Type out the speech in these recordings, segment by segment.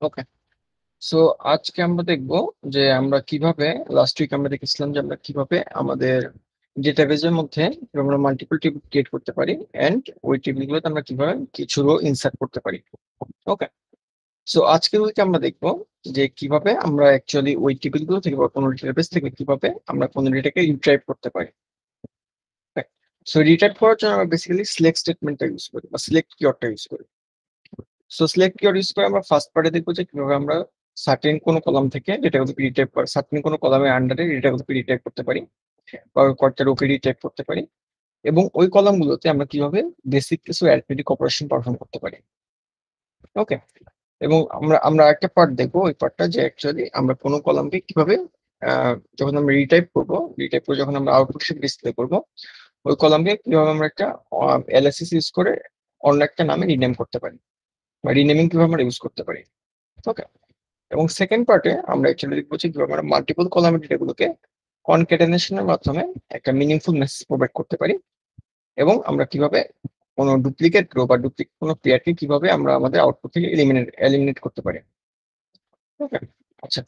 ওকে, so আজকে আমরা দেখব যে আমরা কিভাবে লাস্ট উইক আমরা দেখেছিলাম যে আমরা কিভাবে আমাদের ডেটাবেজের মধ্যে আমরা মাল্টিপল টেবিল ক্রিয়েট করতে পারি এন্ড ওই টেবিলগুলোতে আমরা কিভাবে কিছু রো ইনসার্ট করতে পারি। ওকে, সো আজকের উইকে আমরা দেখব যে কিভাবে আমরা অ্যাকচুয়ালি ওই টেবিলগুলো থেকে বা কোনো ডেটাবেস থেকে কিভাবে আমরা কোনো ডেটাকে রিট্রাইভ করতে পারি। সো রিট্রাইভ করার জন্য আমরা বেসিক্যালি সিলেক্ট স্টেটমেন্টটা ইউজ করি বা সিলেক্ট কিওয়ার্ডটা ইউজ করি। সো সিলেক্ট কিওয়ার্ড ইউজ করে আমরা ফার্স্ট পার্টে দেখবো যে কিভাবে আমরা সার্টেন কোনো কলাম থেকে ডেটাগুলোকে রিটাইপ করি, সার্টেন কোনো কলামের আন্ডারে ডেটাগুলোকে রিটাইপ করতে পারি বা কয়েকটা রোকে রিটাইপ করতে পারি, এবং ওই কলামগুলোতে আমরা কিভাবে বেসিক কিছু অ্যারিথমেটিক অপারেশন পারফর্ম করতে পারি। ওকে, এবং আমরা আমরা একটা পার্ট দেখবো, ওই পার্টটা যে অ্যাকচুয়ালি আমরা কোনো কলামকে কিভাবে যখন আমরা রিটাইপ করে যখন আমরা আউটপুট হিসেবে ডিসপ্লে করবো, ওই কলামকে কিভাবে আমরা একটা এলএসএস ইউজ করে অন্য একটা নামে রিনেম করতে পারি বা রিনেমিং কিভাবে আমরা ইউজ করতে পারি। ওকে, এবং সেকেন্ড পার্টে আমরা অ্যাকচুয়ালি দেখবো যে কিভাবে আমরা মাল্টিপল কলামের ডেটাগুলোকে কনক্যাটেনেশনের মাধ্যমে একটা মিনিংফুল মেসেজ প্রোভাইড করতে পারি, এবং আমরা কিভাবে কোনো ডুপ্লিকেট রো বা ডুপ্লিকেট কোনো পেয়ারকে কিভাবে আমরা আমাদের আউটপুট থেকে এলিমিনেট করতে পারি। ওকে, আচ্ছা,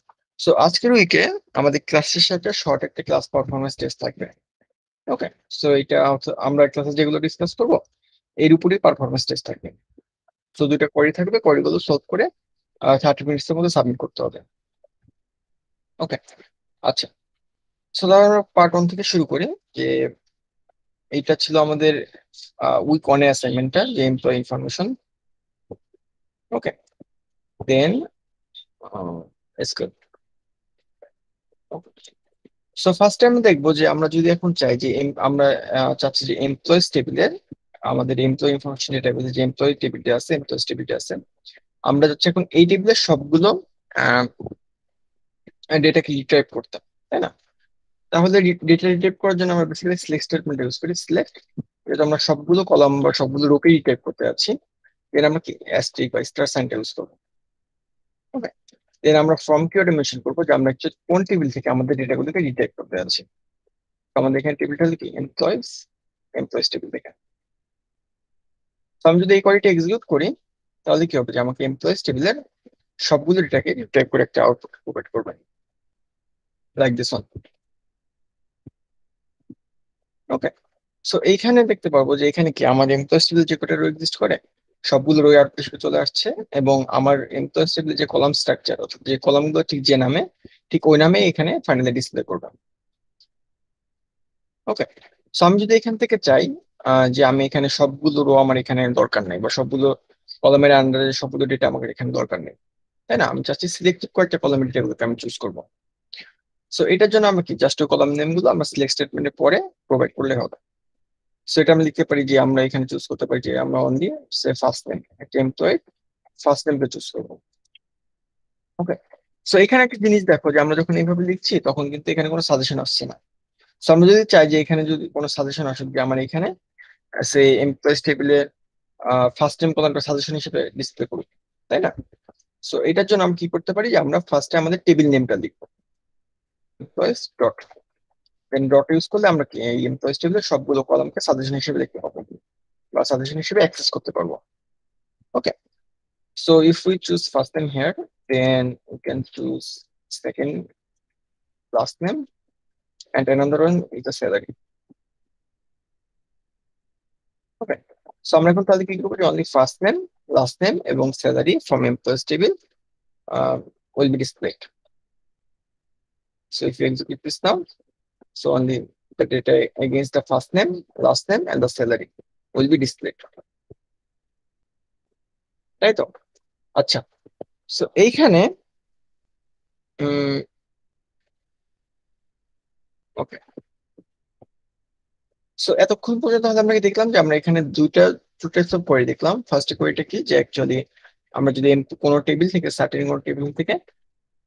সো আজকের উইকে আমাদের ক্লাসের সাথে শর্ট একটা ক্লাস পারফরমেন্স টেস্ট থাকবে। ওকে, সো এটা আমরা ক্লাসে যেগুলো ডিসকাস করবো এর উপরই পারফরমেন্স টেস্ট থাকবে। সো দুইটা কোয়েরি থাকবে, কোয়েরিগুলো সলভ করে 30 মিনিটস এর মধ্যে সাবমিট করতে হবে। ওকে, আচ্ছা, সো ধরো পার্ট ওয়ান থেকে শুরু করি। যে এইটা ছিল আমাদের উইক ওয়ানে অ্যাসাইনমেন্টটা, যে এমপ্লয়ি ইনফরমেশন। ওকে, দেন সো ফার্স্ট টাইম দেখবো যে আমরা যদি এখন চাই যে আমরা চাচ্ছি যে এমপ্লয়িজ টেবিলের আমাদের এমপ্লয়ি ইনফরমেশন টেবিলে যে এমপ্লয়ি টেবিলটা আছে, এমপ্লয়িজ টেবিলটা আছে, আমরা যাচ্ছি এখন এই টেবিলের সবগুলো ডেটাকে রিট্রাইভ করতে, তাই না? তাহলে ডেটা রিট্রাইভ করার জন্য আমরা বেসিক্যালি সিলেক্ট স্টেটমেন্ট ইউজ করি। সিলেক্ট, যেটা আমরা সবগুলো কলাম বা সবগুলো রোকে রিট্রাইভ করতে যাচ্ছি, এর আমরা কি অ্যাস্টেরিক বা স্টার সাইনটা ইউজ করবো। ওকে, দেন আমরা ফ্রম কিওয়ার্ডে মেনশন করবো যে আমরা হচ্ছে কোন টেবিল থেকে আমাদের ডেটাগুলোকে রিট্রাইভ করতে যাচ্ছি। তো আমাদের এখানে টেবিলটা হলো কি এমপ্লয়েজ টেবিল থেকে। তো আমি যদি এই কোয়ারিটা এক্সিকিউট করি, তাহলে কি হবে যে আমাকে এমপ্লয়েজ টেবিলের সবগুলো ডেটাকে রিট্রাইভ করে একটা আউটপুট প্রোভাইড করবে, like this one. Okay, so এইখানে দেখতে পাবো যে এখানে কি আমার এমপ্লয়েজ টেবিল যে কটা রো এক্সিস্ট করে সবগুলো রো আউটপুট হিসেবে চলে আসছে, এবং আমার এমপ্লয়েজ টেবিল যে কলাম স্ট্রাকচার, অর্থাৎ যে কলামগুলো ঠিক যে নামে, ঠিক ওই নামে এখানে ফাইনালি ডিসপ্লে করবে। ওকে, সো আমি যদি এখান থেকে চাই যে আমি এখানে সবগুলো রো আমার এখানে দরকার নেই, বা সবগুলো কলামের আন্ডারে সবগুলো ডেটা আমাকে এখানে দরকার নেই, তাই না? আমি চাচ্ছি সিলেক্টেড কয়েকটা কলামের ডেটাগুলোকে আমি চুজ করবো। সো এটার জন্য আমরা কি জাস্ট কলাম নেম গুলো আমরা সিলেক্ট স্টেটমেন্টের পরে প্রোভাইড করলে হবে। সো এটা আমি লিখতে পারি যে আমরা এখানে চুজ করতে পারি যে আমরা অনলি সে ফার্স্ট নেম, একটা এমপ্লয়ি ফার্স্ট নেমকে চুজ করবো। ওকে, সো এখানে একটা জিনিস দেখো যে আমরা যখন এইভাবে লিখছি তখন কিন্তু এখানে কোনো সাজেশন আসছে না। সো আমরা যদি চাই যে এখানে যদি কোনো সাজেশন আসুক, যে আমার এখানে সে এমপ্লয়েজ টেবিলে ফার্স্ট নেম কলামটা সাজেশন হিসেবে ডিসপ্লে করুক, তাই না? সো এটার জন্য আমরা কি করতে পারি যে আমরা ফার্স্টে আমাদের টেবিল নেমটা লিখবো, এমপ্লয়েজ ডট, দেন ডট ইউজ করলে আমরা কি এই এমপ্লয়েজ টেবিলের সবগুলো কলামকে সাজেশন হিসেবে লিখতে পারবো বা সাজেশন হিসেবে অ্যাক্সেস করতে পারবো। ওকে, so if we choose first name here, then we can choose second last name, and another one is the salary. Okay, so আমরা এখন তাহলে কি করবো যে only first name, last name এবং salary from employees table will be displayed. So if you execute this now, so only the data against the first name, last name and the salary will be displayed. তাই তো? আচ্ছা, so এইখানে ওকে, so এতক্ষণ পর্যন্ত হয়তো আমরা কি দেখলাম যে আমরা এখানে টু টাইপস অফ কোয়েরি দেখলাম। ফার্স্ট কোয়েরিটা কি, যে অ্যাকচুয়ালি আমরা যদি কোনো টেবিল থেকে সার্টেন কোনো টেবিল থেকে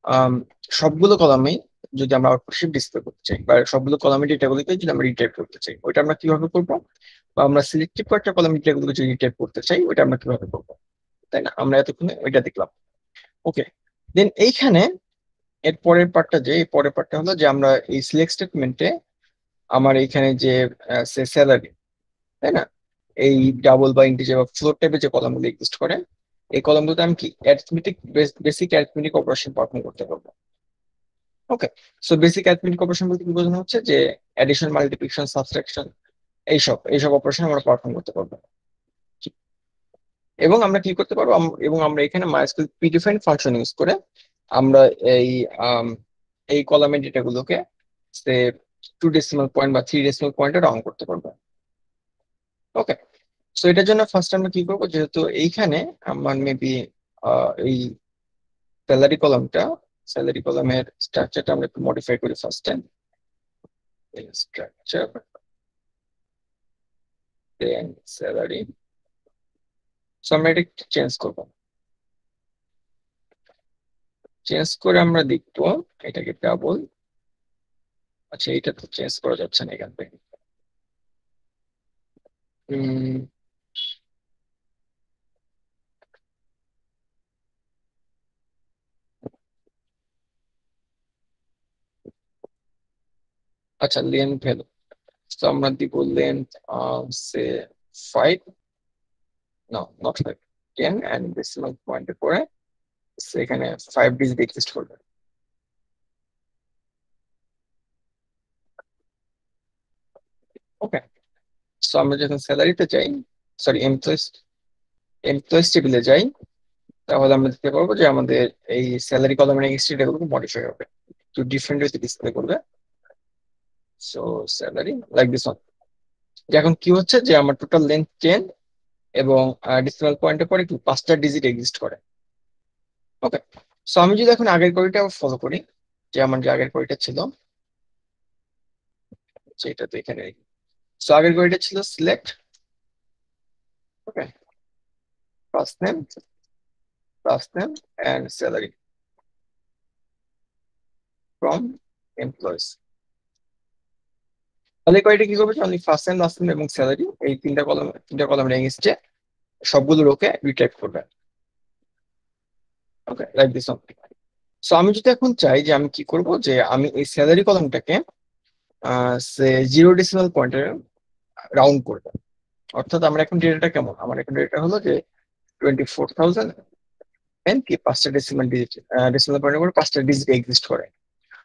আম, সবগুলো কলামে যদি আমরা আউটপুট শিট ডিসপ্লে করতে চাই, বা সবগুলো কলামের ডেটাগুলোকে যদি আমরা রিটাইপ করতে চাই, ওইটা আমরা কিভাবে করবো? বা আমরা সিলেক্টিভ কয়েকটা কলামের ডেটাগুলোকে যদি রিটাইপ করতে চাই, ওইটা আমরা কিভাবে করবো, তাই না? আমরা এতক্ষণে ওইটা দেখলাম। ওকে, দেন এইখানে এর পরের পার্টটা, যে এই পরের পার্টটা হলো যে আমরা এই সিলেক্ট স্টেটমেন্টে আমার এইখানে যে স্যালারি, তাই না, এই ডাবল বা ইন্টিজার বা ফ্লোট টাইপের যে কলামগুলো এক্সিস্ট করে এই কলামগুলোতে আমি কি arithmetic, basic arithmetic operation perform করতে পারবো। ওকে, সো বেসিক অ্যারিথমেটিক অপারেশন বলতে কি বোঝানো হচ্ছে যে অ্যাডিশন, মাল্টিপ্লিকেশন, সাবট্রাকশন, এইসব এইসব অপারেশন আমরা পারফর্ম করতে পারবো। এবং আমরা কি করতে পারবো, এবং আমরা এখানে মাইস্কুল প্রিডিফাইন্ড ফাংশন ইউজ করে আমরা এই আম, এই কলামের ডেটাগুলোকে সে 2 ডেসিমাল পয়েন্ট বা 3 ডেসিমাল পয়েন্টে রাউন্ড করতে পারবো। ওকে, সো এটার জন্য ফার্স্ট আমরা কি করবো, যেহেতু এইখানে আমার মেবি এই স্যালারি কলামটা, স্যালারি কলামের স্ট্রাকচারটা আমরা একটু মডিফাই করি ফার্স্ট টাইম। স্ট্রাকচার, দেন স্যালারি। সো আমরা এটা একটু চেঞ্জ করবো। চেঞ্জ করে আমরা দেখবো এটাকে ডাবল। আচ্ছা, এটা তো চেঞ্জ করা যাচ্ছে না এখান থেকে। উম, আচ্ছা, লেন্থ ভ্যালু, তো আমরা দিব length say 5, no not 5, 10, and decimal পয়েন্টে পরে সেখানে 5 ডিজিট এক্সিস্ট করবে। ওকে, সো আমরা যখন স্যালারিতে যাই, সরি এমপ্লয়েজ, এমপ্লয়েজ টেবিলে যাই, তাহলে আমরা দেখতে পারবো যে আমাদের এই স্যালারি কলামের এক্সট্রি গুলো মডিফাই হবে, তো ডিফারেন্ট ওয়েতে ডিসপ্লে করবে। So salary like this one. এখন কি হচ্ছে যে আমার টোটাল লেন্থ 10 এবং ডেসিমাল পয়েন্টের পরে কি 5টা ডিজিট এক্সিস্ট করে। ওকে, সো আমি যদি এখন আগের কোয়েরিটা ফলো করি, যে আমার যে আগের কোয়েরিটা ছিল, সেটা তো এখানে। সো আগের কোয়েরিটা ছিল select, okay, first name and salary from employees. তাহলে কোয়েরিটা কি করবে, only first name, last name এবং স্যালারি, এই তিনটা কলাম এগেইনস্টে সবগুলো রোকে রিট্রাক্ট করবে। Okay, like this one. So আমি যদি এখন চাই যে আমি কি করব, যে আমি এই স্যালারি কলামটাকে সে 0 ডেসিমাল পয়েন্টে রাউন্ড করবো। অর্থাৎ আমরা এখন ডেটাটা কেমন, আমার এখন ডেটা হলো যে 24,000 এন কি 5টা ডেসিমাল পয়েন্টের পরে 5টা ডিজিট এক্সিস্ট করে।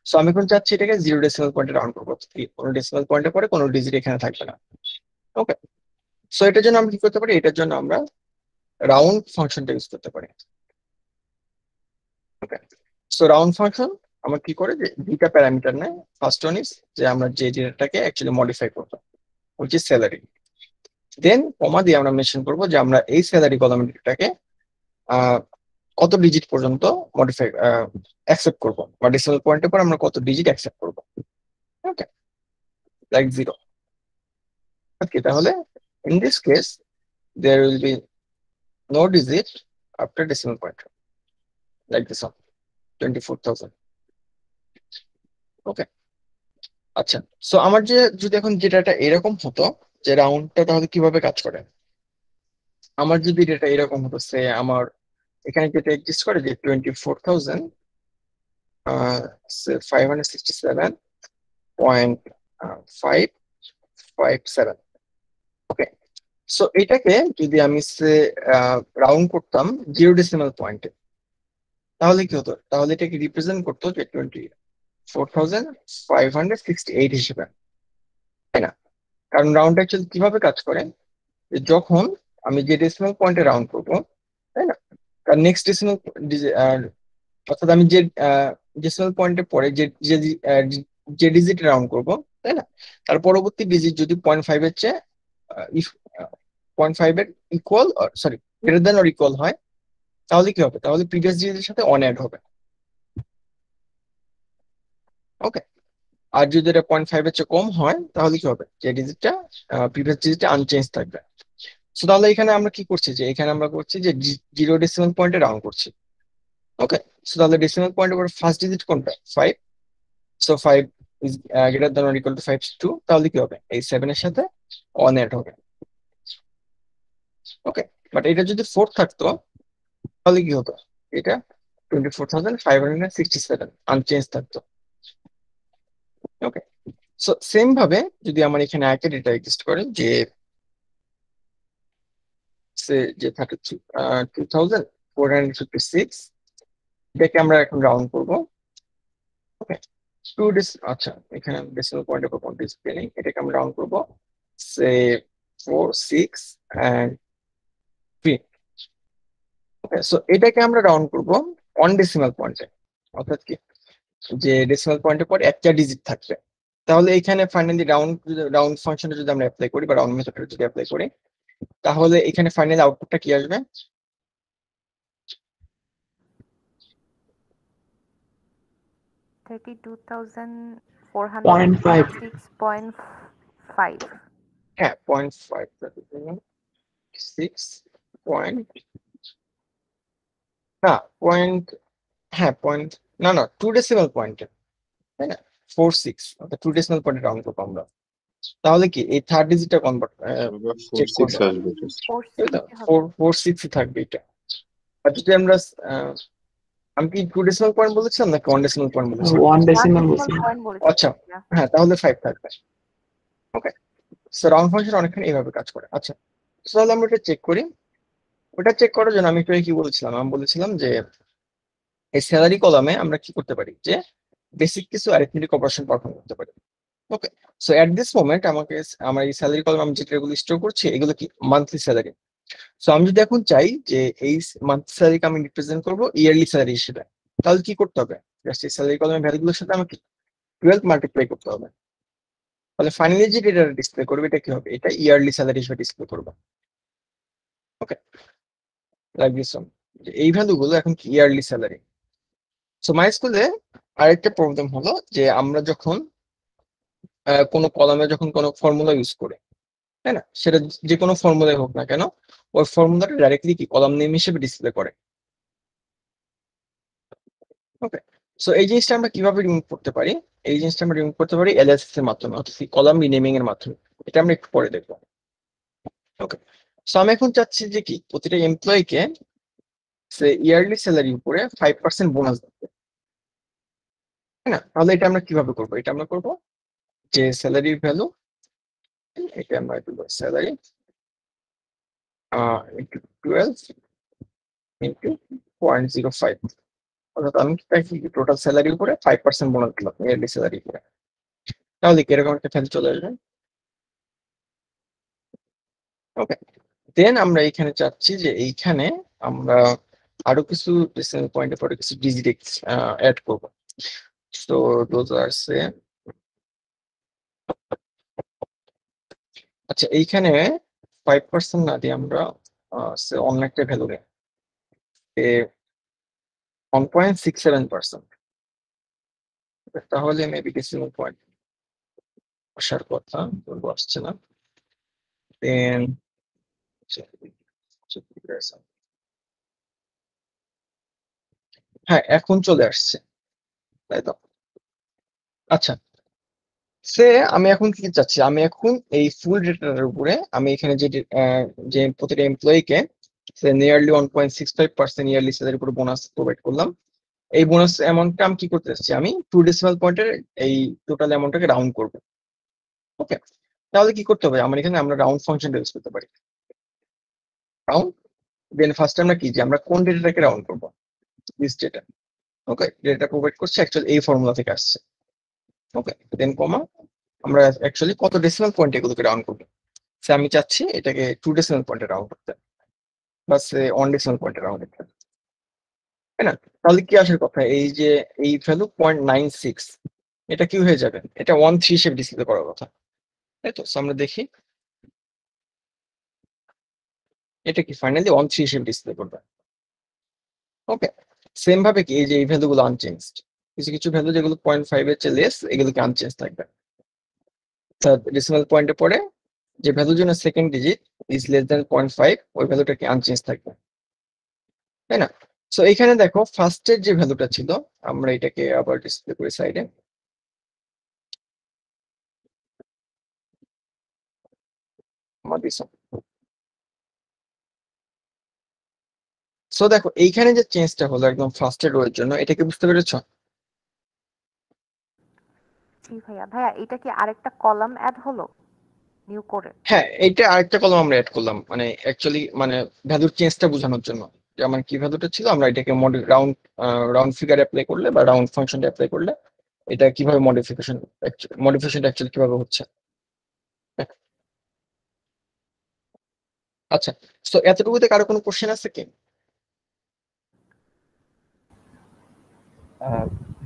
সো আমি এখন চাচ্ছি এটাকে 0 ডেসিমাল পয়েন্টে রাউন্ড করবো, কি কোনো ডেসিমাল পয়েন্টের পরে কোনো ডিজিট এখানে থাকবে না। ওকে, সো এটার জন্য আমরা কি করতে পারি, এটার জন্য আমরা রাউন্ড ফাংশনটা ইউজ করতে পারি। ওকে, সো রাউন্ড ফাংশন আমার কি করে, যে দুইটা প্যারামিটার নেয়। ফার্স্ট ওয়ান ইজ যে আমরা যে ডেটাটাকে অ্যাকচুয়ালি মডিফাই করবো, which is স্যালারি। দেন কমা দিয়ে আমরা মেনশন করবো যে আমরা এই স্যালারি কলামটাকে কত ডিজিট পর্যন্ত মডিফাই অ্যাকসেপ্ট করবো, বা ডেসিমাল পয়েন্টের পর আমরা কত ডিজিট অ্যাকসেপ্ট করবো। ওকে, লাইক 0। ওকে, তাহলে in this case there will be no digit after decimal point, like this one, 24,000. ওকে, আচ্ছা, সো আমার যে যদি এখন যেটা এরকম হতো, যে রাউন্ডটা তাহলে কিভাবে কাজ করে, আমার যদি ডেটা এরকম হতো, সে আমার এখানে যেটা এক্সিস্ট করে যে 24,567.557। ওকে, সো এটাকে যদি আমি রাউন্ড করতাম 0 ডেসিমাল পয়েন্টে, তাহলে কি হতো, তাহলে এটাকে রিপ্রেজেন্ট করতো যে 24,568 হিসেবে, তাই না? কারণ রাউন্ড অ্যাকচুয়ালি কিভাবে কাজ করে, যে যখন আমি যে ডেসিমাল পয়েন্টে রাউন্ড করবো, তাই না, তার নেক্সট ডেসিমাল, অর্থাৎ আমি যে ডেসিমাল পয়েন্টের পরে যে যে যে ডিজিট রাউন্ড করবো, তাই না, তার পরবর্তী ডিজিট যদি 0.5 এর চেয়ে ইফ 0.5 এর equal, sorry greater than or equal হয়, তাহলে কি হবে, তাহলে প্রিভিয়াস ডিজিটের সাথে অন অ্যাড হবে। ওকে, আর যদি এটা 0.5 এর চেয়ে কম হয়, তাহলে কি হবে, যে ডিজিটটা প্রিভিয়াস ডিজিটটা আনচেঞ্জ থাকবে। সো তাহলে এখানে আমরা কি করছি, যে এখানে আমরা করছি যে 0 ডেসিমাল পয়েন্টে রাউন্ড করছি। ওকে, সো তাহলে ডেসিমাল পয়েন্টের পর ফার্স্ট ডিজিট কোনটা, 5। So 5 is greater than or equal to 5 2, তাহলে কি হবে, এই 7 এর সাথে অন অ্যাড হবে। ওকে, বাট এটা যদি 4 থাকতো, তাহলে কি হতো, এটা 24,567 আনচেঞ্জ থাকতো। ওকে, সো সেম ভাবে যদি আমার এখানে একটা ডেটা এক্সিস্ট করে যে যে 2456 এটাকে আমরা এখন রাউন্ড করবো। ওকে, আচ্ছা, এখানে ডেসিমাল পয়েন্টের উপর কোনো ডিসপ্লে নেই, এটাকে আমরা রাউন্ড করবো সে 4, 6 and 3। ওকে, সো এটাকে আমরা রাউন্ড করবো অন ডেসিমাল পয়েন্টে, অর্থাৎ কি যে ডেসিমাল পয়েন্টের পর একটা ডিজিট থাকবে। তাহলে এখানে ফাইনালি রাউন্ড ফাংশনে যদি আমরা অ্যাপ্লাই করি বা রাউন্ড মেথডে যদি অ্যাপ্লাই করি, তাহলে এখানে ফাইনালি আউটপুটটা কি আসবে? 32,406.5। হ্যাঁ, 0.5, 6 পয়েন্ট, না পয়েন্ট, হ্যাঁ পয়েন্ট, না 2 ডেসিমাল পয়েন্টে, তাই না? 46, অর্থাৎ 2 ডেসিমাল পয়েন্টে রাউন্ড করবো আমরা। তাহলে কি এই থার্ড ডিজিটটা কনভার্ট চেক করবো, 4, 6 থাকবে এটা। আর যদি আমরা আমি কি 2 ডেসিমাল পয়েন্ট বলেছিলাম নাকি 1 ডেসিমাল পয়েন্ট বলেছিলাম? 1 decimal পয়েন্ট বলেছি। আচ্ছা, হ্যাঁ তাহলে 5 থাকবে। ওকে, সো রাউন্ড ফাংশন অনেকখানি এইভাবে কাজ করে। আচ্ছা, তাহলে আমরা এটা চেক করি। ওটা চেক করার জন্য আমি একটু কি বলেছিলাম, আমি বলেছিলাম যে এই স্যালারি কলামে আমরা কি করতে পারি, যে বেসিক কিছু অ্যারিথমেটিক অপারেশন পারফর্ম করতে পারি। ওকে, সো এট দিস মোমেন্ট আমাকে আমার এই স্যালারি কলাম আমি যেগুলো স্টোর করছি এগুলো কি মান্থলি স্যালারি। সো আমি যদি এখন চাই যে এই মান্থলি স্যালারিকে আমি রিপ্রেজেন্ট করবো ইয়ারলি স্যালারি হিসেবে, তাহলে কি করতে হবে? জাস্ট এই স্যালারি কলামের ভ্যালুগুলোর সাথে আমাকে 12 মাল্টিপ্লাই করতে হবে। তাহলে ফাইনালি যে ডেটা ডিসপ্লে করবে এটা কি হবে? এটা ইয়ারলি স্যালারি হিসেবে ডিসপ্লে করবে। ওকে, লাইক দিস ওয়ান, এই ভ্যালুগুলো এখন কি ইয়ারলি স্যালারি। সো মাই স্কুলে আরেকটা প্রবলেম হলো যে আমরা যখন কোনো কলামে যখন কোনো ফর্মুলা ইউজ করি, তাই না, সেটা যে কোনো ফর্মুলাই হোক না কেন, ওই ফর্মুলাটা ডাইরেক্টলি কি কলাম নেম হিসেবে ডিসপ্লে করে। ওকে, সো এই জিনিসটা আমরা কিভাবে রিমুভ করতে পারি? এই জিনিসটা আমরা রিমুভ করতে পারি এলএসএস এর মাধ্যমে, অর্থাৎ কলাম রিনেমিং এর মাধ্যমে। এটা আমরা একটু পরে দেখবো। ওকে, সো আমি এখন চাচ্ছি যে কি প্রতিটা এমপ্লয়িকে ইয়ারলি স্যালারির উপরে 5% বোনাস দিতে, তাই না? তাহলে এটা আমরা কিভাবে করবো? এটা আমরা করবো যে স্যালারির ভ্যালু, এটা আমরা স্যালারি ইন্টু 12 ইন্টু 0.05, অর্থাৎ আমি টোটাল স্যালারির উপরে 5% বোনাস দিলাম ইয়ারলি স্যালারির উপরে। তাহলে কিরকম একটা ভ্যালু চলে আসবে? ওকে, দেন আমরা এখানে চাচ্ছি যে এইখানে আমরা আরো কিছু ডেসিমাল পয়েন্টের পরে কিছু ডিজিট অ্যাড করব। সো দোজ আর সে, আচ্ছা এইখানে 5% না দিয়ে আমরা অন্য একটা ভ্যালু নেই, 1.67%। তাহলে মেবি ডেসিমাল পয়েন্ট আসার কথা, বলবো আসছে না। দেন হ্যাঁ এখন চলে আসছে, তাই তো? আচ্ছা, সে আমি এখন কি চাচ্ছি, আমি এখন এই ফুল ডেটার উপরে আমি এখানে যে প্রতিটা এমপ্লয়িকে নিয়ারলি 1.65% ইয়ারলি স্যালারির উপরে বোনাস প্রোভাইড করলাম। এই বোনাস অ্যামাউন্টটা আমি কি করতে চাচ্ছি, আমি 2 ডেসিমাল পয়েন্টের এই টোটাল অ্যামাউন্টটাকে রাউন্ড করবো। ওকে, তাহলে কি করতে হবে? আমার এখানে আমরা রাউন্ড ফাংশন ইউজ করতে পারি, রাউন্ড। দেন ফার্স্ট আমরা কি যে আমরা কোন ডেটাটাকে রাউন্ড করবো, this data. Okay, data provide করছে অ্যাকচুয়ালি এই ফর্মুলা থেকে আসছে। ওকে, দেন কমা আমরা অ্যাকচুয়ালি কত ডেসিমাল পয়েন্ট এগুলোকে রাউন্ড করবো। আমি চাচ্ছি এটাকে 2 ডেসিমাল পয়েন্টে রাউন্ড করতে, বা 1 ডেসিমাল পয়েন্টে রাউন্ড করতে, তাই না? তাহলে কি আসার কথা, এই যে এই ভ্যালু 0.96, এটা কি হয়ে যাবে? এটা 13 হিসেবে ডিসপ্লে করার কথা, তাই তো? আমরা দেখি এটা কি ফাইনালি 13 হিসেবে ডিসপ্লে করবে। ওকে, সেম ভাবে কি এই যে এই ভ্যালুগুলো আনচেঞ্জড, কিছু কিছু ভ্যালু যেগুলো 0.5 এর চেয়ে লেস এগুলোকে আনচেঞ্জ থাকবে। ডেসিমাল পয়েন্টে পরে যে ভ্যালুর জন্য second digit is less than 0.5 ওই ভ্যালুটা কি আনচেঞ্জ থাকবে, তাই না? সো এখানে দেখো ফার্স্টের যে ভ্যালুটা ছিল, আমরা এটাকে আবার ডিসপ্লে করি সাইডে। সো দেখো এইখানে যে চেঞ্জটা হলো একদম ফার্স্টের রো এর জন্য, এটা কি বুঝতে পেরেছো? জি ভাইয়া। ভাইয়া এটা কি আরেকটা কলাম অ্যাড হলো নিউ করে? হ্যাঁ, এইটা আরেকটা কলম আমরা অ্যাড করলাম, মানে অ্যাকচুয়ালি মানে ভ্যালুর চেঞ্জটা বোঝানোর জন্য, যে আমার কি ভ্যালুটা ছিল আমরা এটাকে রাউন্ড রাউন্ড ফিগার অ্যাপ্লাই করলে বা রাউন্ড ফাংশনটা অ্যাপ্লাই করলে এটা কিভাবে মডিফিকেশনটা অ্যাকচুয়ালি কিভাবে হচ্ছে। আচ্ছা, তো এতটুকুতে কারো কোনো কোশ্চেন আছে কি?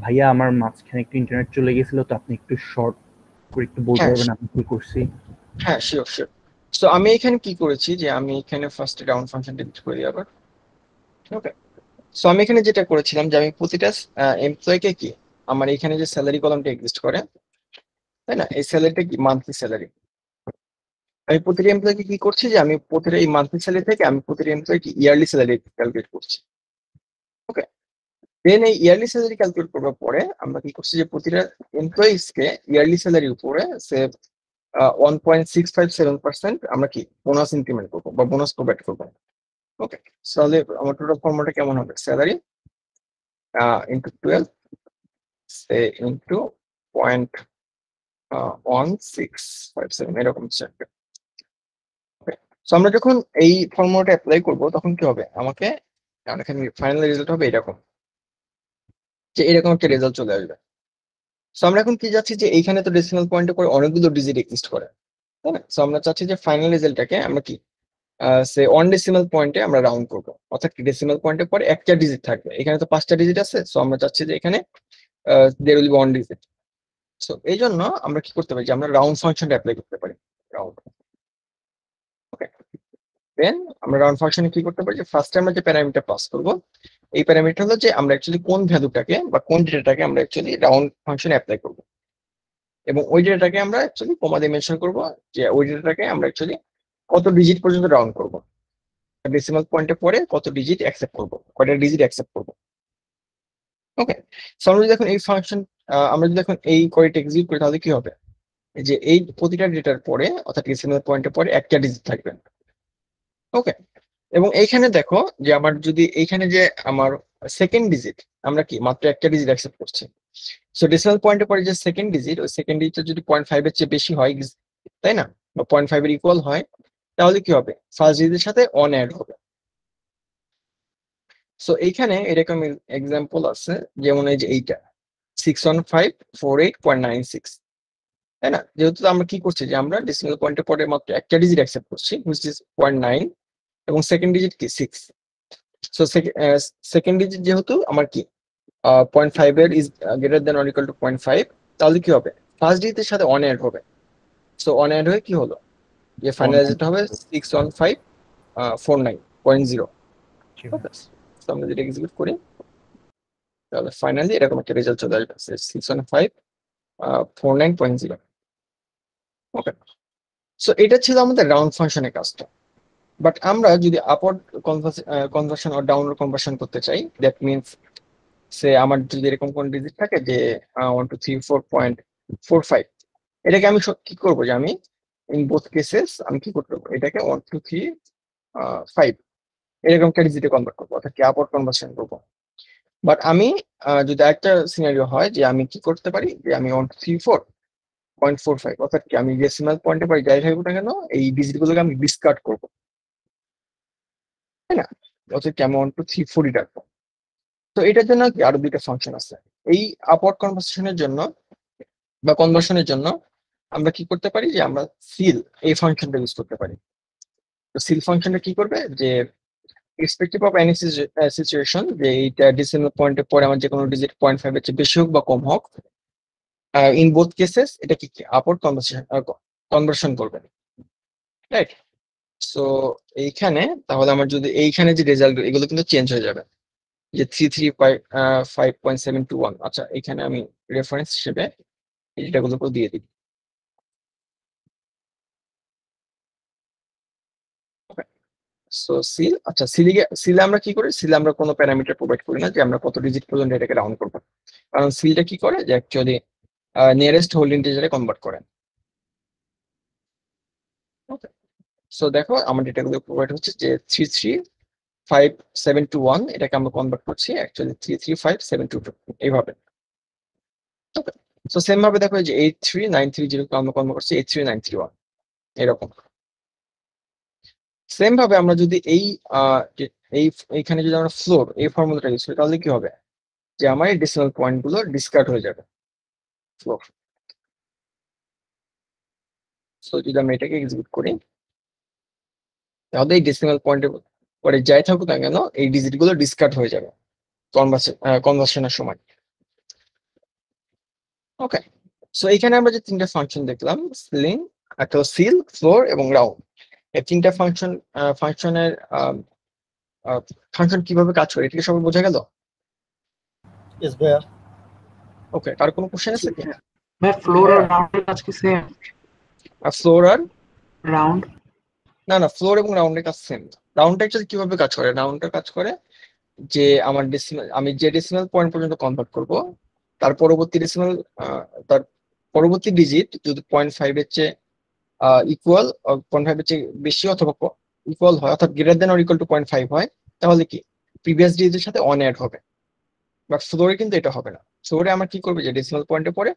ভাইয়া আমার মাঝখানে একটু ইন্টারনেট চলে গেছিল, তো আপনি একটু শর্ট করে একটু বলতে হ্যাঁ পারবেন আমি কি করছি? হ্যাঁ, শিওর শিওর। তো আমি এখানে কি করেছি যে আমি এখানে ফার্স্ট রাউন্ড ফাংশনটা ইউজ করি আবার। ওকে, সো আমি এখানে যেটা করেছিলাম যে আমি প্রতিটা এমপ্লয়কে কি আমার এখানে যে স্যালারি কলামটা এক্সিস্ট করে, তাই না, এই স্যালারিটা কি মান্থলি স্যালারি। আমি প্রতিটা এমপ্লয়কে কি করছি যে আমি প্রতিটা এই মান্থলি স্যালারি থেকে আমি প্রতিটা এমপ্লয়কে ইয়ারলি স্যালারি ক্যালকুলেট করছি। ওকে, দেন এই ইয়ারলি স্যালারি ক্যালকুলেট করার পরে আমরা কি করছি যে প্রতিটা এমপ্লয়িজ কে ইয়ারলি স্যালারির উপরে সে 1.657% আমরা কি বোনাস ইনক্রিমেন্ট করবো বা বোনাস প্রোভাইড করবো। ওকে, তাহলে আমার টোটাল ফর্মুলাটা কেমন হবে, স্যালারি ইন্টু 12 সে ইন্টু 0.1657 এরকম কিছু একটা। তো আমরা যখন এই ফর্মুলাটা অ্যাপ্লাই করবো তখন কি হবে, আমাকে এখানে ফাইনাল রেজাল্ট হবে এরকম, যে এরকম একটা রেজাল্ট চলে আসবে। সো আমরা এখন কি যাচ্ছি যে এইখানে তো ডেসিমাল পয়েন্টের পরে অনেকগুলো ডিজিট এক্সিস্ট করে, তাই না। সো আমরা চাচ্ছি যে ফাইনাল রেজাল্টটাকে আমরা কি সে অন ডেসিমাল পয়েন্টে আমরা রাউন্ড করবো, অর্থাৎ ডেসিমাল পয়েন্টের পরে একটা ডিজিট থাকবে, এখানে তো 5টা ডিজিট আছে, সো আমরা চাচ্ছি যে এখানে there will be one digit. So এই জন্য আমরা কি করতে পারি যে আমরা রাউন্ড ফাংশনটা অ্যাপ্লাই করতে পারি, রাউন্ড। ওকে, দেন আমরা রাউন্ড ফাংশনে কি করতে পারি যে ফার্স্টে আমরা যে প্যারামিটার পাস করব, এই প্যারামিটার হলো যে আমরা অ্যাকচুয়ালি কোন ভ্যালুটাকে বা কোন ডেটাটাকে আমরা অ্যাকচুয়ালি রাউন্ড ফাংশনে অ্যাপ্লাই করব, এবং ওই ডেটাটাকে আমরা অ্যাকচুয়ালি কমা দিয়ে মেনশন করব যে ওই ডেটাটাকে আমরা অ্যাকচুয়ালি কত ডিজিট পর্যন্ত রাউন্ড করব, ডেসিমাল পয়েন্টে পরে কত ডিজিট অ্যাকসেপ্ট করব, কয়টা ডিজিট অ্যাকসেপ্ট করব। ওকে, সো আমরা যদি এখন এই ফাংশন আমরা যদি এখন এই কোয়েরিটা এক্সিকিউট করি তাহলে কি হবে, যে এই প্রতিটা ডেটার পরে অর্থাৎ ডেসিমাল পয়েন্টের পরে একটা ডিজিট থাকবে। ওকে, এবং এইখানে দেখো যে আমার যদি এইখানে যে আমার সেকেন্ড ডিজিট আমরা কি মাত্র একটা ডিজিট অ্যাকসেপ্ট করছি। সো ডেসিমাল পয়েন্টের পরে যে সেকেন্ড ডিজিট, ওই সেকেন্ড ডিজিটটা যদি 0.5 এর চেয়ে বেশি হয়, তাই না, বা 0.5 এর ইকুয়াল হয়, তাহলে কি হবে, ফার্স্ট ডিজিটের সাথে অন অ্যাড হবে। সো এইখানে এরকম এক্সাম্পল আছে, যেমন এই যে এইটা 61548.96, তাই না, যেহেতু আমরা কি করছি যে আমরা ডেসিমাল পয়েন্টের পরে মাত্র একটা ডিজিট অ্যাকসেপ্ট করছি হুইচ ইজ 0.9, এবং সেকেন্ড ডিজিট কি 6। সো সেকেন্ড ডিজিট যেহেতু আমার কি 0.5 এর is greater than or equal to 0.5, তাহলে কি হবে, ফার্স্ট ডিজিটের সাথে অন অ্যাড হবে। সো অন অ্যাড হয়ে কি হলো, যে ফাইনাল রেজাল্ট হবে 61549.0। ওকে, সো আমরা যদি এক্সিকিউট করি তাহলে ফাইনালি এরকম একটা রেজাল্ট চলে আসবে 61549.0। ওকে, সো এটা ছিল আমাদের রাউন্ড ফাংশনের কাজটা। বাট আমরা যদি আপওয়ার্ড কনভার্সন আর ডাউনওয়ার্ড কনভার্সন করতে চাই, দ্যাট মিনস সে আমার যদি এরকম কোন ডিজিট থাকে যে 1 2 3 4.45, এটাকে আমি কি করবো যে আমি ইন বোথ কেসেস আমি কি করতে পারবো, এটাকে 1 2 3 5 এরকম একটা ডিজিটে কনভার্ট করবো, অর্থাৎ কি আপওয়ার্ড কনভার্সন করবো। বাট আমি যদি একটা সিনারিও হয় যে আমি কি করতে পারি যে আমি 1 2 3 4.45, অর্থাৎ কি আমি ডেসিমাল পয়েন্টে পারি যাই থাকবো না কেন এই ডিজিট গুলোকে আমি ডিসকার্ড করবো, তাই না, অর্থাৎ কি আমি 1 2 3 4 রাখবো। তো এটার জন্য কি আরো দুইটা ফাংশন আছে, এই আপওয়ার্ড কনভার্সনের জন্য বা কনভার্সনের জন্য আমরা কি করতে পারি যে আমরা সিল এই ফাংশনটা ইউজ করতে পারি। তো সিল ফাংশনটা কি করবে যে ইরেসপেক্টিভ অফ এনি সিচুয়েশন, যে এইটা ডেসিমাল পয়েন্টের পরে আমার যে কোনো ডিজিট 0.5 এর চেয়ে বেশি হোক বা কম হোক, ইন বোথ কেসেস এটা কি আপওয়ার্ড কনভার্সন করবে, রাইট। সো এইখানে তাহলে আমার যদি এইখানে যে রেজাল্ট এগুলো কিন্তু চেঞ্জ হয়ে যাবে, যে 335.721। আচ্ছা, এখানে আমি রেফারেন্স হিসেবে এই ডেটাগুলো দিয়ে দিই। সো সিল, আচ্ছা সিলে আমরা কি করি, সিলে আমরা কোনো প্যারামিটার প্রোভাইড করি না যে আমরা কত ডিজিট পর্যন্ত এটাকে রাউন্ড করবো, কারণ সিলটা কি করে যে অ্যাকচুয়ালি নিয়ারেস্ট হোল ইন্টিজারে কনভার্ট করে। ওকে, সো দেখো আমার ডেটাগুলো প্রোভাইড হচ্ছে যে 335.721, এটাকে আমরা কনভার্ট করছি অ্যাকচুয়ালি 335.722 এইভাবে। ওকে, সো সেম ভাবে দেখো যে 83930 আমরা কনভার্ট করছি 83931। এরকম। সেম ভাবে আমরা যদি এইখানে যদি আমরা ফ্লোর এই ফর্মুলাটা ইউজ করি তাহলে কি হবে, যে আমার এই ডেসিমাল পয়েন্ট গুলো ডিসকার্ড হয়ে যাবে ফ্লোর। সো যদি আমরা এটাকে এক্সিকিউট করি তাহলে এই ডেসিমাল পয়েন্টের পরে যাই থাকুক না কেন এই ডিজিট গুলো ডিসকার্ড হয়ে যাবে কনভার্সনের সময়। ওকে, সো এখানে আমরা যে তিনটা ফাংশন দেখলাম, সিলিং, একটা সিল, ফ্লোর এবং রাউন্ড, এই তিনটা ফাংশনের ফাংশন কিভাবে কাজ করে এটা কি সবাই বোঝা গেল? ইয়েস ভাইয়া। ওকে, কার কোনো কোশ্চেন আছে কি? ভাই ফ্লোর আর রাউন্ডের কাজ কি সেম? ফ্লোর আর রাউন্ড? না, ফ্লোর এবং রাউন্ডের কাজ সেম। রাউন্ডটা অ্যাকচুয়ালি কিভাবে কাজ করে, রাউন্ডটা কাজ করে যে আমি যে ডেসিমাল পয়েন্ট পর্যন্ত কনভার্ট করব তার পরবর্তী ডিজিট যদি 0.5 এর চেয়ে ইকুয়াল 0.5 এর চেয়ে বেশি অথবা ইকুয়াল হয়, অর্থাৎ greater than or equal to 0.5 হয়, তাহলে কি প্রিভিয়াস ডিজিটের সাথে অন অ্যাড হবে। বাট ফ্লোরে কিন্তু এটা হবে না। ফ্লোরে আমার কি করবে, যে ডেসিমাল পয়েন্টে পরে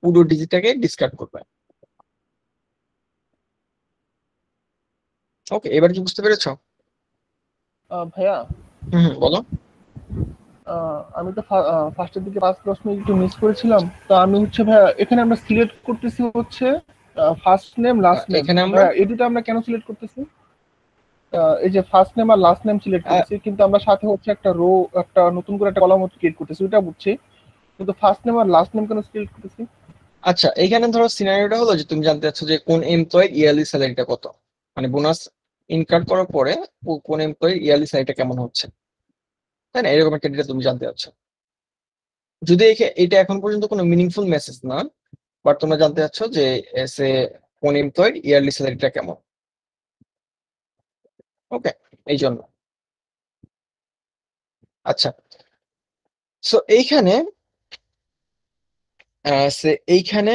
পুরো ডিজিটটাকে ডিসকার্ড করবে। ওকে, এবার কি বুঝতে পেরেছো? ভাইয়া বলো। আমি তো ফার্স্টের দিকে 5-10 মিনিট একটু মিস করেছিলাম। তো আমি হচ্ছে ভাইয়া এখানে আমরা সিলেক্ট করতেছি হচ্ছে ফার্স্ট নেম লাস্ট নেম। এখানে আমরা এই দুটো আমরা কেন সিলেক্ট করতেছি? এই যে ফার্স্ট নেম আর লাস্ট নেম সিলেক্ট করতেছি, কিন্তু আমরা সাথে হচ্ছে একটা রো, একটা নতুন করে একটা কলাম ক্রিয়েট করতেছি, ওটা বুঝছি, কিন্তু ফার্স্ট নেম আর লাস্ট নেম কেন সিলেক্ট করতেছি? আচ্ছা, এখানে ধরো সিনারিওটা হলো যে তুমি জানতে চাচ্ছ যে কোন এমপ্লয়ের ইয়ারলি স্যালারিটা কত, মানে বোনাস ইনকাম করার পরে কোন এমপ্লয়ের ইয়ারলি স্যালারিটা কেমন হচ্ছে, তাই না? এরকম একটা ডেটা তুমি জানতে চাচ্ছ। যদি এটা এখন পর্যন্ত কোনো মিনিংফুল মেসেজ না, বাট তোমরা জানতে চাচ্ছ যে এসে কোন এমপ্লয়ের ইয়ারলি স্যালারিটা কেমন। ওকে, এই জন্য। আচ্ছা, সো এইখানে এইখানে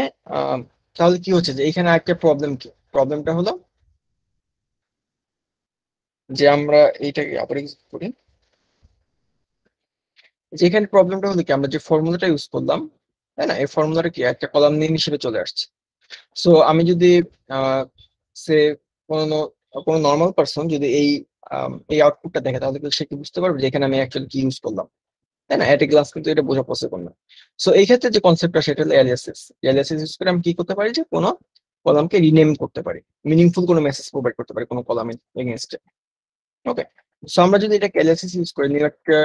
তাহলে কি হচ্ছে যে এইখানে একটা প্রবলেম, কি প্রবলেমটা হলো যে আমরা এইটাকে আবার execute করি। যেখানে প্রবলেমটা হলো কি, আমরা যে ফর্মুলাটা ইউজ করলাম, তাই না, এই ফর্মুলাটা কি একটা কলাম নেম হিসেবে চলে আসছে। সো আমি যদি সে কোনো কোনো নর্মাল পারসন যদি এই আউটপুটটা দেখে তাহলে সে কি বুঝতে পারবে যে এখানে আমি অ্যাকচুয়ালি কি ইউজ করলাম, তাই না? এট এ গ্লাস কিন্তু এটা বোঝা পসিবল না। সো এই ক্ষেত্রে যে কনসেপ্টটা সেটা হলো এলিয়াসিস। এলিয়াসিস ইউজ করে আমি কি করতে পারি, যে কোনো কলামকে রিনেম করতে পারি, মিনিংফুল কোনো মেসেজ প্রোভাইড করতে পারি কোনো কলামের এগেইনস্টে। ওকে, সো আমরা যদি এটা এলিয়াসিস ইউজ করে নিউ একটা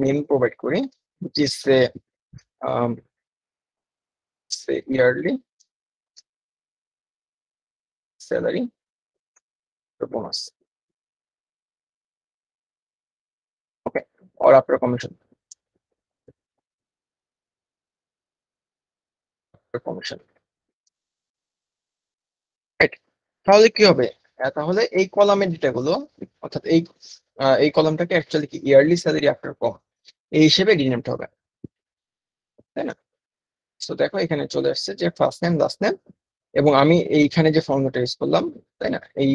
নেম প্রোভাইড করি, which is say yearly salary bonus, okay, or after commission right. তাহলে কি হবে, তাহলে এই কলামের ডেটা গুলো, অর্থাৎ এই কলামটাকে অ্যাকচুয়ালি কি ইয়ারলি স্যালারি আফটার কম এই হিসেবে রিনেমড হবে, তাই না? সো দেখো এখানে চলে আসছে যে ফার্স্ট নেম লাস্ট নেম, এবং আমি এইখানে যে ফর্মুলাটা ইউজ করলাম, তাই না, এই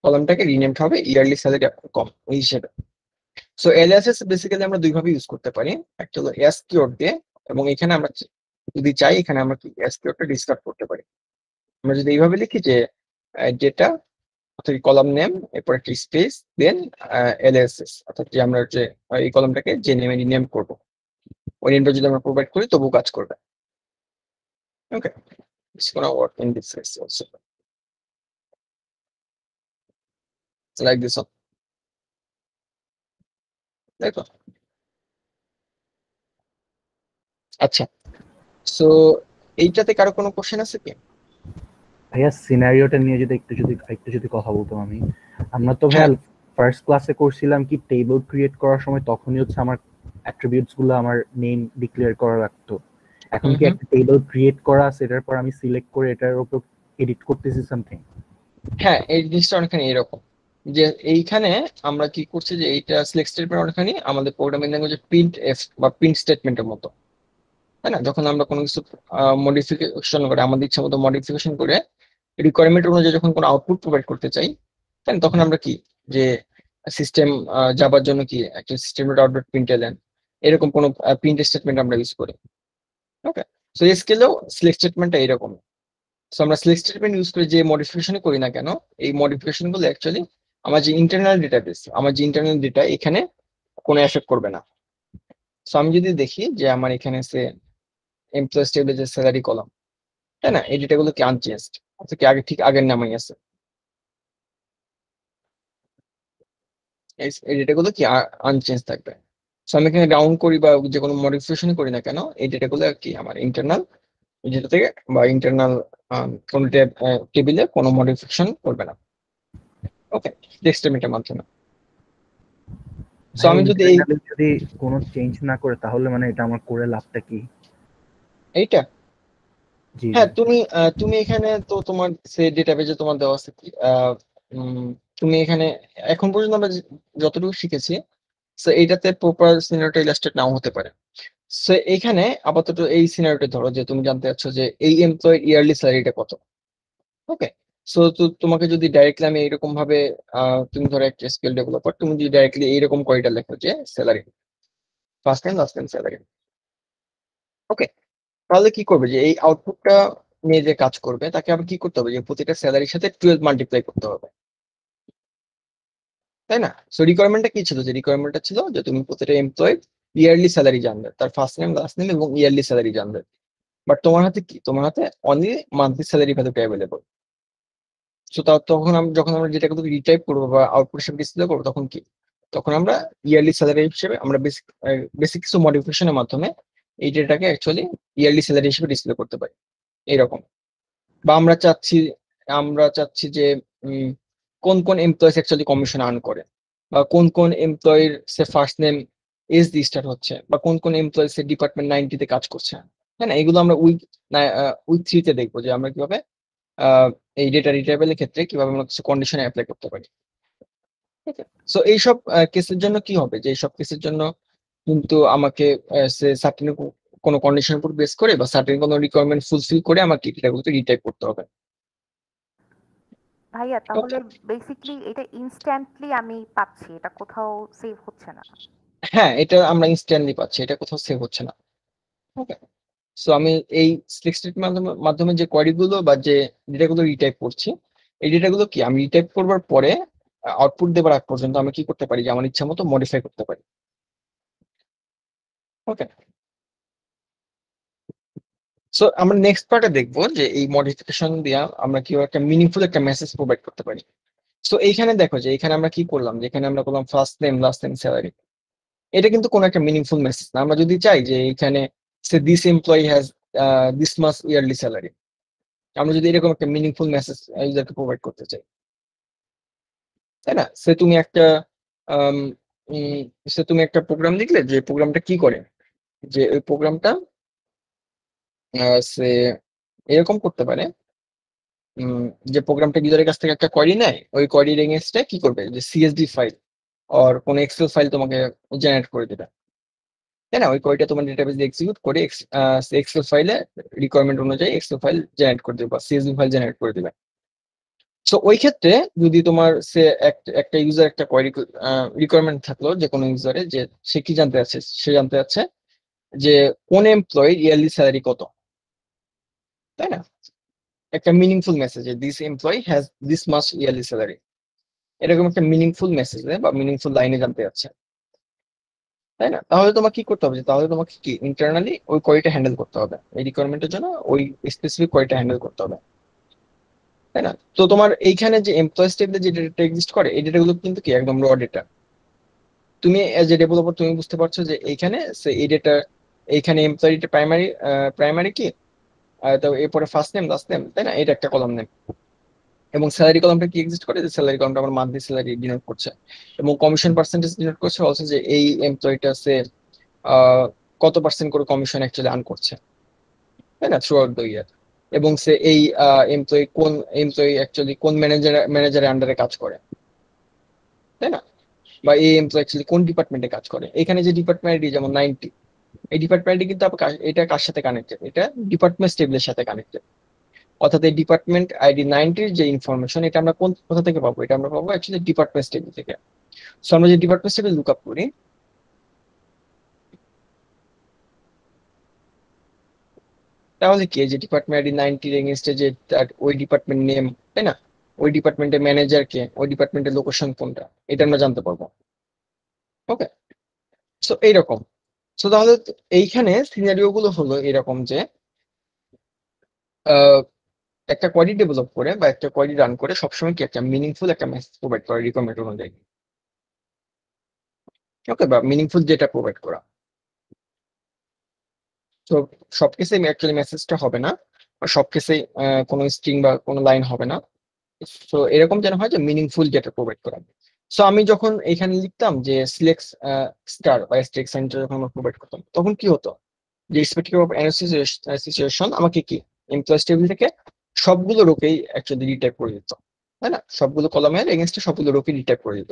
কলামটাকে রিনেমড হবে ইয়ারলি স্যালারি আফটার কম এই হিসেবে। সো এলিয়াসিস বেসিক্যালি আমরা দুইভাবে ইউজ করতে পারি, একটা হলো এস কিওয়ার্ড দিয়ে, এবং এখানে আমরা যদি চাই এখানে আমরা কি এস কিওয়ার্ডটা ডিসকার্ড করতে পারি। আমরা যদি এইভাবে লিখি যে ডেটা অর্থাৎ কলাম নেম, এরপর একটা স্পেস, দেন এলিয়াসিস, অর্থাৎ যে আমরা যে এই কলামটাকে যে নেমে রিনেম করবো ওই নেমটা যদি আমরা প্রোভাইড করি তবু কাজ করবে। ওকে, it's gonna work in this case also, like this one, দেখো। আচ্ছা, সো এইটাতে কারো কোনো কোশ্চেন আছে কি? ভাইয়া সিনারিওটা নিয়ে একটু যদি কথা বলতাম আমি। আমরা তো ভাইয়া ফার্স্ট ক্লাসে করছিলাম কি টেবিল ক্রিয়েট করার সময় তখনই হচ্ছে আমার অ্যাট্রিবিউটস গুলো আমার নেম ডিক্লেয়ার করা লাগতো। এখন কি একটা টেবিল ক্রিয়েট করা আছে, এটার পর আমি সিলেক্ট করে এটার উপর এডিট করতেছি সামথিং? হ্যাঁ, এই জিনিসটা অনেকখানি এরকম যে এইখানে আমরা কি করছি যে এইটা সিলেক্ট স্টেটমেন্ট অনেকখানি আমাদের প্রোগ্রামিং ল্যাঙ্গুয়েজে প্রিন্ট এফ বা প্রিন্ট স্টেটমেন্টের মতো, তাই না? যখন আমরা কোনো কিছু মডিফিকেশন করে আমাদের ইচ্ছা মতো মডিফিকেশন করে রিকোয়ারমেন্ট অনুযায়ী যখন কোনো আউটপুট প্রোভাইড করতে চাই, তাই না, তখন আমরা কি যে সিস্টেম যাবার জন্য কি একটা সিস্টেম আউটপুট প্রিন্ট এলেন এরকম কোনো প্রিন্ট স্টেটমেন্ট আমরা ইউজ করি। ওকে, সো এই স্কেলেও সিলেক্ট স্টেটমেন্টটা এরকম। সো আমরা সিলেক্ট স্টেটমেন্ট ইউজ করে যে মডিফিকেশন করি না কেন, এই মডিফিকেশন গুলো অ্যাকচুয়ালি আমার যে ইন্টারনাল ডেটাবেস, আমার যে ইন্টারনাল ডেটা, এখানে কোনো এফেক্ট করবে না। সো আমি যদি দেখি যে আমার এখানে সে এমপ্লয়েজ টেবিলে যে স্যালারি কলাম, তাই না, এই ডেটাগুলো কি আনচেঞ্জড, অর্থাৎ কি আগে ঠিক আগের নামেই আছে, এই ডেটাগুলো কি আনচেঞ্জ থাকবে। সো আমি এখানে ডাউন করি বা যে কোনো মডিফিকেশন করি না কেন, এই ডেটাগুলো কি আমার ইন্টারনাল যেটা থেকে বা ইন্টারনাল কোন টেবিলে কোনো মডিফিকেশন করবে না। ওকে, টেক্সট এর মাধ্যমে। সো ভাই আমি যদি এই ইন্টারনালি যদি কোনো চেঞ্জ না করে তাহলে মানে এটা আমার করে লাভটা কি? এইটা, জি হ্যাঁ, জি। তুমি এখানে তো তোমার সে ডেটাবেজে তোমার দেওয়া আছে কি তুমি এখানে এখন পর্যন্ত আমরা যতটুকু শিখেছি, সো এইটাতে প্রপার সিনারিওটা ইলাস্ট্রেট নাও হতে পারে। সো এখানে আপাতত এই সিনারিওটা ধরো যে তুমি জানতে চাচ্ছ যে এই এমপ্লয়ের ইয়ারলি স্যালারিটা কত। ওকে, সো তোমাকে যদি ডাইরেক্টলি আমি এরকম ভাবে তুমি ধরো একটা স্কিল ডেভেলপার, তুমি যদি ডাইরেক্টলি এইরকম কয়টা লেখো যে salary, first time last time salary, okay, তাহলে কি করবে যে এই আউটপুটটা নিয়ে যে কাজ করবে তাকে আবার কি করতে হবে যে প্রতিটা স্যালারির সাথে 12 মাল্টিপ্লাই করতে হবে, তাই না। সো রিকোয়ারমেন্টটা কি ছিল, যে রিকোয়ারমেন্টটা ছিল যে তুমি প্রতিটা এমপ্লয়ের ইয়ারলি স্যালারি জানবে, তার ফার্স্ট নেম লাস্ট নেম এবং ইয়ারলি স্যালারি জানবে। বাট তোমার হাতে কি, তোমার হাতে অনলি মান্থলি স্যালারি ভ্যালুটা অ্যাভেলেবল। সো তখন যখন আমরা যেটা রিটাইপ করবো বা আউটপুট হিসেবে ডিসপ্লে করবো, তখন কি, তখন আমরা ইয়ারলি স্যালারি হিসেবে আমরা বেসিক বেসিক কিছু মডিফিকেশনের মাধ্যমে এই ডেটাটাকে অ্যাকচুয়ালি ইয়ারলি স্যালারি হিসেবে ডিসপ্লে করতে পারি এইরকম। বা আমরা চাচ্ছি যে উম, কোন কোন এমপ্লয়িজ অ্যাকচুয়ালি কমিশন আর্ন করে, বা কোন কোন এমপ্লয়ির সে ফার্স্ট নেম এস দি স্টার্ট হচ্ছে, বা কোন কোন এমপ্লয়িজ সে ডিপার্টমেন্ট 90-তে কাজ করছে, হ্যাঁ না, এগুলো আমরা উইক 3-তে দেখবো যে আমরা কিভাবে এই ডেটা রিট্রাইভেলের ক্ষেত্রে কিভাবে আমরা কিছু কন্ডিশন অ্যাপ্লাই করতে পারি। ঠিক আছে, সো এইসব কেসের জন্য কি হবে, যে এইসব কেসের জন্য কিন্তু আমাকে সে সার্টেন কোনো কন্ডিশনের উপর বেস করে বা সার্টেন কোনো রিকোয়ারমেন্ট ফুলফিল করে আমাকে ডেটাগুলোকে রিটাইপ করতে হবে। ভাইয়া তাহলে ওকে, বেসিকলি এটা ইনস্ট্যান্টলি আমি পাচ্ছি, এটা কোথাও সেভ হচ্ছে না। হ্যাঁ, এটা আমরা ইনস্ট্যান্টলি পাচ্ছি, এটা কোথাও সেভ হচ্ছে না। ওকে, সো আমি এই সিলেক্ট মাধ্যমে যে কোয়ারি গুলো বা যে ডেটাগুলো রিটাইপ করছি, এই ডেটাগুলো কি আমি রিটাইপ করবার পরে আউটপুট দেবার আগ পর্যন্ত আমি কি করতে পারি যে আমার ইচ্ছা মতো মডিফাই করতে পারি। ওকে, সো আমরা নেক্সট পার্টে দেখবো যে এই মডিফিকেশন দিয়ে আমরা কিভাবে একটা মিনিংফুল একটা মেসেজ প্রোভাইড করতে পারি। সো এইখানে দেখো যে এখানে আমরা কি করলাম, যে এখানে আমরা করলাম first name last name salary, এটা কিন্তু কোনো একটা মিনিংফুল মেসেজ না। আমরা যদি চাই যে এখানে say this employee has this মাস ইয়ারলি স্যালারি, আমরা যদি এরকম একটা মিনিংফুল মেসেজ ইউজারকে প্রোভাইড করতে চাই, তাই না, সে তুমি একটা আম, উম, সে তুমি একটা প্রোগ্রাম লিখলে যে প্রোগ্রামটা কি করে, যে ওই প্রোগ্রামটা সে এরকম করতে পারে যে প্রোগ্রামটা ইউজারের কাছ থেকে একটা কোয়েরি নেয়, ওই কোয়েরির এগেইনস্টে কি করবে যে সিএসভি ফাইল আর কোন এক্সেল ফাইল তোমাকে জেনারেট করে দেবে, তাই না, ওই কোয়েরিটা তোমার ডেটাবেসে এক্সিকিউট করে এক্সেল ফাইলে রিকোয়ারমেন্ট অনুযায়ী এক্সেল ফাইল জেনারেট করে দেবে বা সিএসভি ফাইল জেনারেট করে দেবে। সো ওই ক্ষেত্রে যদি তোমার সে একটা ইউজার একটা কোয়েরি রিকোয়ারমেন্ট থাকলো যে কোনো ইউজারে, যে সে কি জানতে চাচ্ছে, সে জানতে চাচ্ছে যে কোন এমপ্লয়ির ইয়ারলি স্যালারি কত, তাই না, একটা meaningful message this employee has this মাস ইয়ারলি স্যালারি, এরকম একটা মিনিংফুল মেসেজে বা মিনিংফুল লাইনে জানতে যাচ্ছে, তাই না, তাহলে তোমাকে কি করতে হবে, তাহলে তোমাকে কি ইন্টারনালি ওই কোয়েরিটা হ্যান্ডেল করতে হবে, এই রিকোয়ারমেন্টের জন্য ওই স্পেসিফিক কোয়েরিটা হ্যান্ডেল করতে হবে, তাই না। তো তোমার এইখানে যে এমপ্লয়েজ টেবিলে যে ডেটা এক্সিস্ট করে, এই ডেটাগুলো কিন্তু কি একদম র ডেটা। তুমি এজ এ ডেভেলপার তুমি বুঝতে পারছো যে এইখানে এই ডেটা, এইখানে এমপ্লয়িটা প্রাইমারি প্রাইমারি কি, তো এরপরে ফার্স্ট নেম লাস্ট নেম, তাই না, এটা একটা কলাম নেম, এবং স্যালারি কলামটা কি এক্সিস্ট করে, যে স্যালারি কলামটা আমার মান্থলি স্যালারি ডিনোট করছে, এবং কমিশন পার্সেন্টেজ ডিনোট করছে অলসো, যে এই এমপ্লয়িটা সে আহ, কত পার্সেন্ট করে কমিশন অ্যাকচুয়ালি আর্ন করছে, তাই না, থ্রু আউট দ্য ইয়ার। এবং সে এই এমপ্লয়ি অ্যাকচুয়ালি কোন ম্যানেজারের আন্ডারে কাজ করে, তাই না, বা এই এমপ্লয়ি অ্যাকচুয়ালি কোন ডিপার্টমেন্টে কাজ করে। এখানে যে ডিপার্টমেন্ট আইডি যেমন 90, এই ডিপার্টমেন্টটি কিন্তু এটা কার সাথে কানেক্টেড, এটা ডিপার্টমেন্ট টেবিলের সাথে কানেক্টেড, অর্থাৎ এই ডিপার্টমেন্ট আইডি 90-র যে ইনফরমেশন, এটা আমরা কোথা থেকে পাবো, এটা আমরা পাবো অ্যাকচুয়ালি ডিপার্টমেন্ট টেবিল থেকে। সো আমরা যে ডিপার্টমেন্ট টেবিল লুক আপ করি, তাহলে কি যে ডিপার্টমেন্ট 90 এগেইনস্টে যে তার ওই ডিপার্টমেন্ট নেম, তাই না, ওই ডিপার্টমেন্টের ম্যানেজার কে, ওই ডিপার্টমেন্টের লোকেশন কোনটা, এটা আমরা জানতে পারবো। ওকে, সো এইরকম। সো তাহলে এইখানে সিনারিও গুলো হলো এরকম যে আহ, একটা কোয়ারি ডেভেলপ করে বা একটা কোয়ারি রান করে সবসময় কি একটা মিনিংফুল একটা মেসেজ প্রোভাইড করা রিকোয়ারমেন্ট অনুযায়ী। ওকে, বা মিনিংফুল ডেটা প্রোভাইড করা। তো সব কেসে অ্যাকচুয়ালি মেসেজটা হবে না, বা সব কেসে কোনো স্ট্রিং বা কোনো লাইন হবে না। তো এরকম যেন হয় যে মিনিংফুল ডেটা প্রোভাইড করা। সো আমি যখন এখানে লিখতাম যে সিলেক্ট স্টার বা স্টেক সেন্টার যখন আমরা প্রোভাইড করতাম, তখন কি হতো যে স্পেক্টিভ অফ অ্যাসোসিয়েশন আমাকে কি এমপ্লয়েজ টেবিল থেকে সবগুলো রোকেই অ্যাকচুয়ালি রিটাইপ করে দিত, তাই না, সবগুলো কলামের এগেনস্টে সবগুলো রোকে রিটাইপ করে দিত।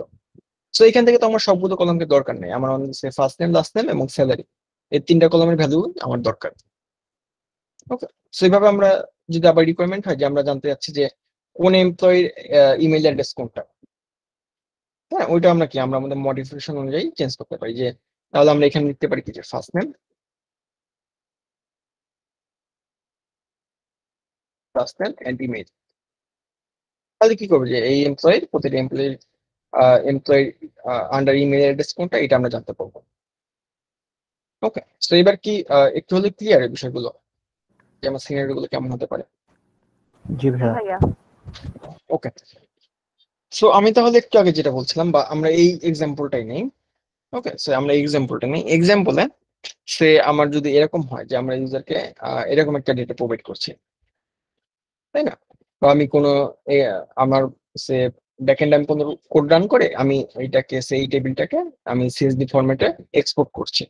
সো এখান থেকে তো আমার সবগুলো কলামকে দরকার নেই, আমার ফার্স্ট নেম, লাস্ট নেম এবং স্যালারি, এই 3টা কলামের ভ্যালু আমার দরকার। ওকে, সো এইভাবে আমরা যদি আবার রিকোয়ারমেন্ট হয় যে আমরা জানতে চাচ্ছি যে কোন এমপ্লয়ির ইমেল অ্যাড্রেস কোনটা, হ্যাঁ, ওইটা আমরা কি আমরা আমাদের মডিফিকেশন অনুযায়ী চেঞ্জ করতে পারি। যে তাহলে আমরা এখানে লিখতে পারি কি যে first name, last name and email. তাহলে কি করবো যে এই এমপ্লয়ির প্রতিটা এমপ্লয়ির আন্ডার ইমেল অ্যাড্রেস কোনটা, এটা আমরা জানতে পারবো। ওকে, তো এবার কি একটু হলে ক্লিয়ার এই বিষয়গুলো যে আমার সিনারিও গুলো কেমন হতে পারে। জি ভাইয়া। ভাইয়া ওকে, সো আমি তাহলে একটু আগে যেটা বলছিলাম, বা আমরা এই এক্সাম্পলটাই নেই। ওকে, সো আমরা এক্সাম্পলটা নেই। এক্সাম্পলে সে আমার যদি এরকম হয় যে আমরা ইউজারকে এরকম একটা ডেটা প্রোভাইড করছি, তাই না, বা আমি কোনো আমার সে ব্যাকএন্ড আমি কোনো কোড রান করে আমি এইটাকে সেই টেবিলটাকে আমি সিএসভি ফরম্যাটে এক্সপোর্ট করছি।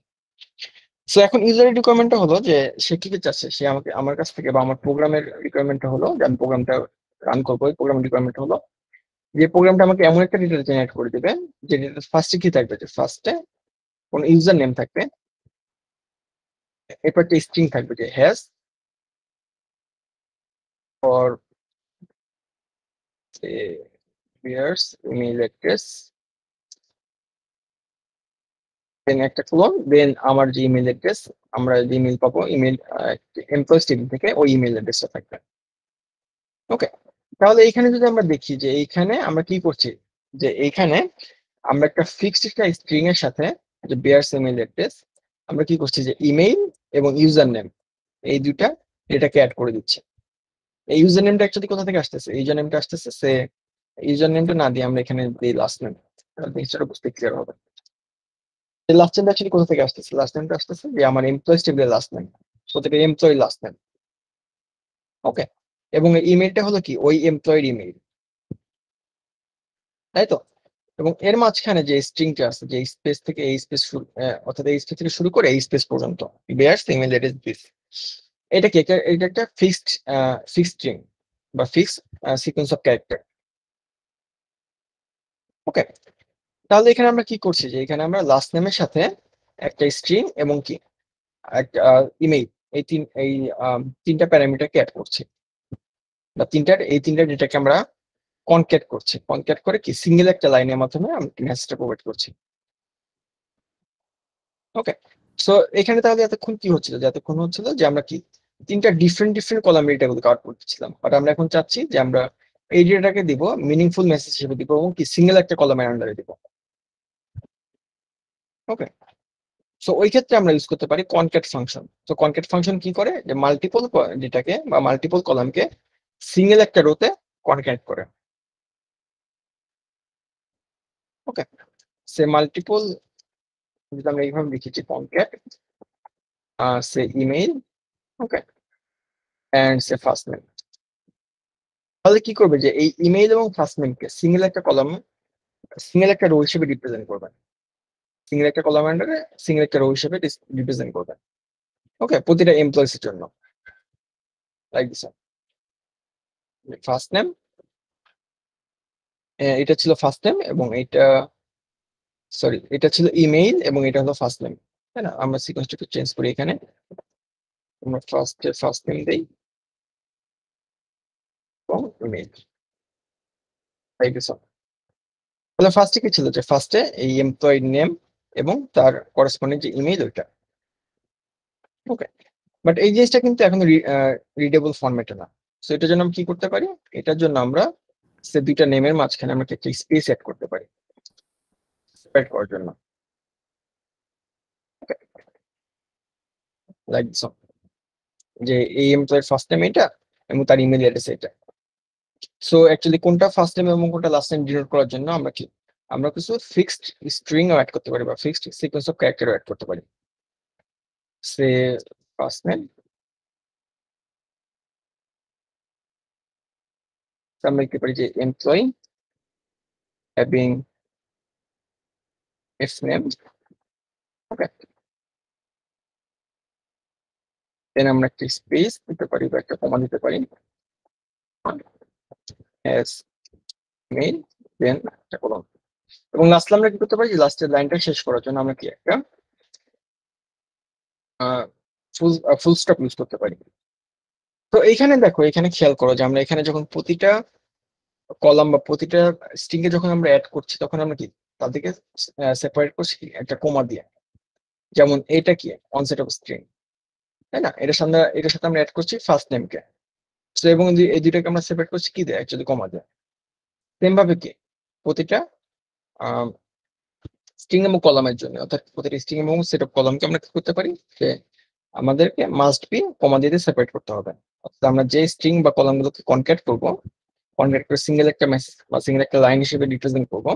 সো এখন ইউজারের রিকোয়ারমেন্টটা হলো যে সে কি চাচ্ছে, সে আমাকে আমার কাছ থেকে বা আমার প্রোগ্রামের রিকোয়ারমেন্টটা হলো যে আমি প্রোগ্রামটা রান করবো, ওই প্রোগ্রামের রিকোয়ারমেন্ট হলো যে প্রোগ্রামটা আমাকে এমন একটা ডিটেল জেনারেট করে দিবে যে ডিটেল ফার্স্টে কি থাকবে, যে ফার্স্টে কোন ইউজার নেম থাকবে, এরপর একটা স্ট্রিং থাকবে যে has for years email address, then একটা ক্লোন, দেন আমার যে ইমেল অ্যাড্রেস, আমরা যে ইমেল পাবো ইমেল এমপ্লয়েজ টেবিল থেকে ওই ইমেল অ্যাড্রেসটা থাকবে। ওকে, তাহলে এইখানে যদি আমরা দেখি যে এইখানে আমরা কি করছি, যে এইখানে আমরা একটা ফিক্সড একটা স্ট্রিং এর সাথে যে বেয়ার্স ইমেল অ্যাড্রেস, আমরা কি করছি যে ইমেইল এবং ইউজার নেম এই দুইটা এটাকে অ্যাড করে দিচ্ছি। এই ইউজার নেমটা অ্যাকচুয়ালি কোথা থেকে আসতেছে, ইউজার নেমটা আসতেছে সে ইউজার নেমটা না দিয়ে আমরা এখানে দিই লাস্ট নেম, জিনিসটা বুঝতে ক্লিয়ার হবে। লাস্ট নেমটা অ্যাকচুয়ালি কোথা থেকে আসতেছে, লাস্ট নেমটা আসতেছে যে আমার এমপ্লয়েজ টেবিলের লাস্ট নেম, প্রত্যেকটা এমপ্লয়ি লাস্ট নেম। ওকে, এবং এই ইমেলটা হলো কি ওই এমপ্লয়ের ইমেল, তাই তো। এবং এর মাঝখানে যে স্ট্রিংটা আছে, যে স্পেস থেকে এই স্পেস অর্থাৎ এই স্পেস থেকে শুরু করে এই স্পেস পর্যন্ত বেয়ার্স ইমেল অ্যাড্রেস দিস, এটা কি এটা একটা ফিক্সড স্ট্রিং বা ফিক্সড সিকোয়েন্স অফ ক্যারেক্টার। ওকে, তাহলে এখানে আমরা কি করছি যে এখানে আমরা লাস্ট নেমের সাথে একটা স্ট্রিং এবং কি একটা ইমেল, এই 3টা প্যারামিটারকে অ্যাড করছি, বা এই তিনটা ডেটাকে আমরা কনক্যাট করছি, কনক্যাট করে কি সিঙ্গেল একটা লাইনের মাধ্যমে আমি মেসেজটা প্রোভাইড করছি। ওকে, সো এখানে তাহলে এতক্ষণ কি হচ্ছিল, যে এতক্ষণ হচ্ছিল যে আমরা কি 3টা ডিফারেন্ট কলামের ডেটাগুলো কাউন্ট করতেছিলাম, বাট আমরা এখন চাচ্ছি যে আমরা এই ডেটাটাকে দিব মিনিংফুল মেসেজ হিসেবে দিব এবং কি সিঙ্গেল একটা কলামের আন্ডারে দিব। ওকে, সো ওই ক্ষেত্রে আমরা ইউজ করতে পারি কনক্যাট ফাংশন। তো কনক্যাট ফাংশন কি করে যে মাল্টিপল ডেটাকে বা মাল্টিপল কলামকে সিঙ্গেল একটা রোতে কনক্যাট করে। ওকে, সে মাল্টিপল যদি আমরা এইভাবে লিখেছি concat say email, okay, and say first name, তাহলে কি করবে যে এই ইমেইল এবং ফার্স্ট নেমকে সিঙ্গেল একটা কলাম, সিঙ্গেল একটা রো হিসেবে রিপ্রেজেন্ট করবে, সিঙ্গেল একটা কলাম আন্ডারে সিঙ্গেল একটা রো হিসেবে রিপ্রেজেন্ট করবে। ওকে, প্রতিটা এমপ্লয়িজ এর জন্য লাইক দিস। ফার্স্ট নেম, এটা ছিল ফার্স্ট নেম এবং এটা সরি এটা ছিল ইমেইল এবং এটা হলো ফার্স্ট নেম, তাই না। আমরা সিকোয়েন্সটাকে চেঞ্জ করি, এখানে আমরা ফার্স্ট নেম দেই এবং ইমেইল, লাইক দিস। তাহলে ফার্স্টে কি ছিল যে ফার্স্টে এই এমপ্লয়ি নেম এবং তার করেসপন্ডিং যে ইমেইল ওইটা। ওকে, বাট এই জিনিসটা কিন্তু এখন রিডেবল ফরম্যাটে না। সো এটার জন্য আমরা কি করতে পারি, এটার জন্য আমরা সে দুইটা নেমের মাঝখানে আমরা একটা স্পেস অ্যাড করতে পারি সেপারেট করার জন্য, লাইক দিস, যে এই এমপ্লয়ের ফার্স্ট নেম এটা এবং তার ইমেল অ্যাড্রেস এটা। সো অ্যাকচুয়ালি কোনটা ফার্স্ট নেম এবং কোনটা লাস্ট নেম ডিনোট করার জন্য আমরা কিছু ফিক্সড স্ট্রিং অ্যাড করতে পারি বা fixed sequence of character add করতে পারি। সে ফার্স্ট নেম, আমরা লিখতে পারি যে employee having its name, okay, then আমরা একটা স্পেস দিতে পারি বা একটা কমা দিতে পারি, as mail, দেন একটা কলম, এবং লাস্টে আমরা কি করতে পারি, যে লাস্টের লাইনটা শেষ করার জন্য আমরা কি একটা ফুল স্টপ ইউজ করতে পারি। তো এইখানে দেখো, এখানে খেয়াল করো যে আমরা এখানে যখন প্রতিটা কলাম বা প্রতিটা স্ট্রিং এ যখন আমরা অ্যাড করছি তখন আমরা কি তাদেরকে সেপারেট করছি একটা কমা দিয়ে। যেমন এটা কি অনসেট অফ স্ট্রিং, তাই না, এটার সাথে আমরা অ্যাড করছি ফার্স্ট নেমকে, তো এবং এই দুইটাকে আমরা সেপারেট করছি কি দিয়ে, অ্যাকচুয়ালি কমা দিয়ে। সেম ভাবে কি প্রতিটা স্ট্রিং এবং কলামের জন্য, অর্থাৎ প্রতিটা স্ট্রিং এবং সেট অফ কলামকে আমরা কি করতে পারি, যে আমাদেরকে মাস্ট বি কমা দিয়ে সেপারেট করতে হবে। অর্থাৎ আমরা যে স্ট্রিং বা কলামগুলোকে কনক্যাট করবো, কনক্যাট করে সিঙ্গেল একটা মেসেজ বা সিঙ্গেল একটা লাইন হিসেবে রিপ্রেজেন্ট করবো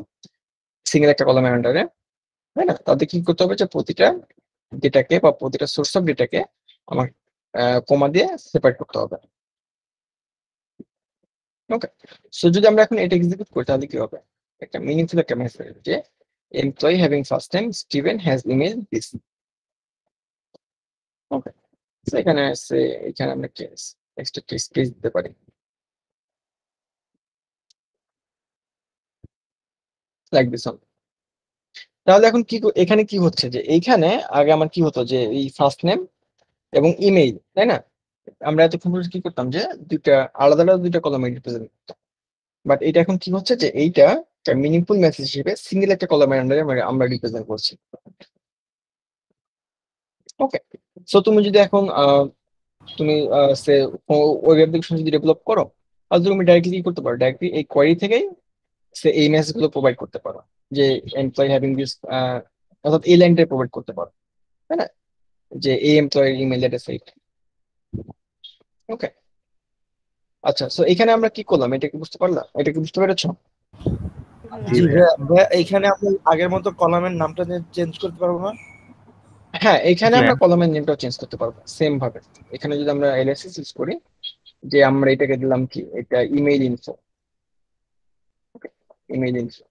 সিঙ্গেল একটা কলামের আন্ডারে, তাই না, তাদের কি করতে হবে, যে প্রতিটা ডেটাকে বা প্রতিটা সোর্স অফ ডেটাকে আমার কমা দিয়ে সেপারেট করতে হবে। ওকে, সো যদি আমরা এখন এটা এক্সিকিউট করি তাহলে কি হবে, একটা মিনিংফুল একটা মেসেজ, যে employee having first name Steven has email this. Okay, so এখানে আমরা নেক্সট একটা স্পেস দিতে পারি, লাইক দিস ওয়ান। তাহলে এখন এখানে কি হচ্ছে, যে এইখানে আগে আমার কি হতো, যে এই ফার্স্ট নেম এবং ইমেইল, তাই না, আমরা এতক্ষণ পর্যন্ত কি করতাম, যে দুইটা আলাদা আলাদা দুইটা কলামে রিপ্রেজেন্ট করতাম। বাট এটা এখন কি হচ্ছে, যে এইটা মিনিংফুল মেসেজ হিসেবে সিঙ্গেল একটা কলামের আন্ডারে আমরা রিপ্রেজেন্ট করছি। ওকে, সো তুমি যদি এখন তুমি সে ওয়েব অ্যাপ্লিকেশন যদি ডেভেলপ করো, তাহলে তুমি ডাইরেক্টলি কি করতে পারো, ডাইরেক্টলি এই কোয়েরি থেকেই সে এই মেসেজ গুলো প্রোভাইড করতে পারো, যে এমপ্লয়ি হ্যাভিং দিস, অর্থাৎ এই লাইনটা প্রোভাইড করতে পারো, তাই না, যে এই এমপ্লয়ের ইমেল অ্যাড্রেস এইটা। ওকে, আচ্ছা, সো এখানে আমরা কি করলাম, এটা কি বুঝতে পারলাম, এটা কি বুঝতে পেরেছো? জি জি ভাইয়া। ভাইয়া, এইখানে আমরা আগের মতো কলামের নামটা চেঞ্জ করতে পারবো না? হ্যাঁ, এখানে জি আমরা ভাইয়া। কলামের নেমটাও চেঞ্জ করতে পারবো সেম ভাবে। এখানে যদি আমরা এলএসএস ইউজ করি, যে আমরা এটাকে দিলাম কি, এটা ইমেইল ইনফো, ইমেইল ইনফো,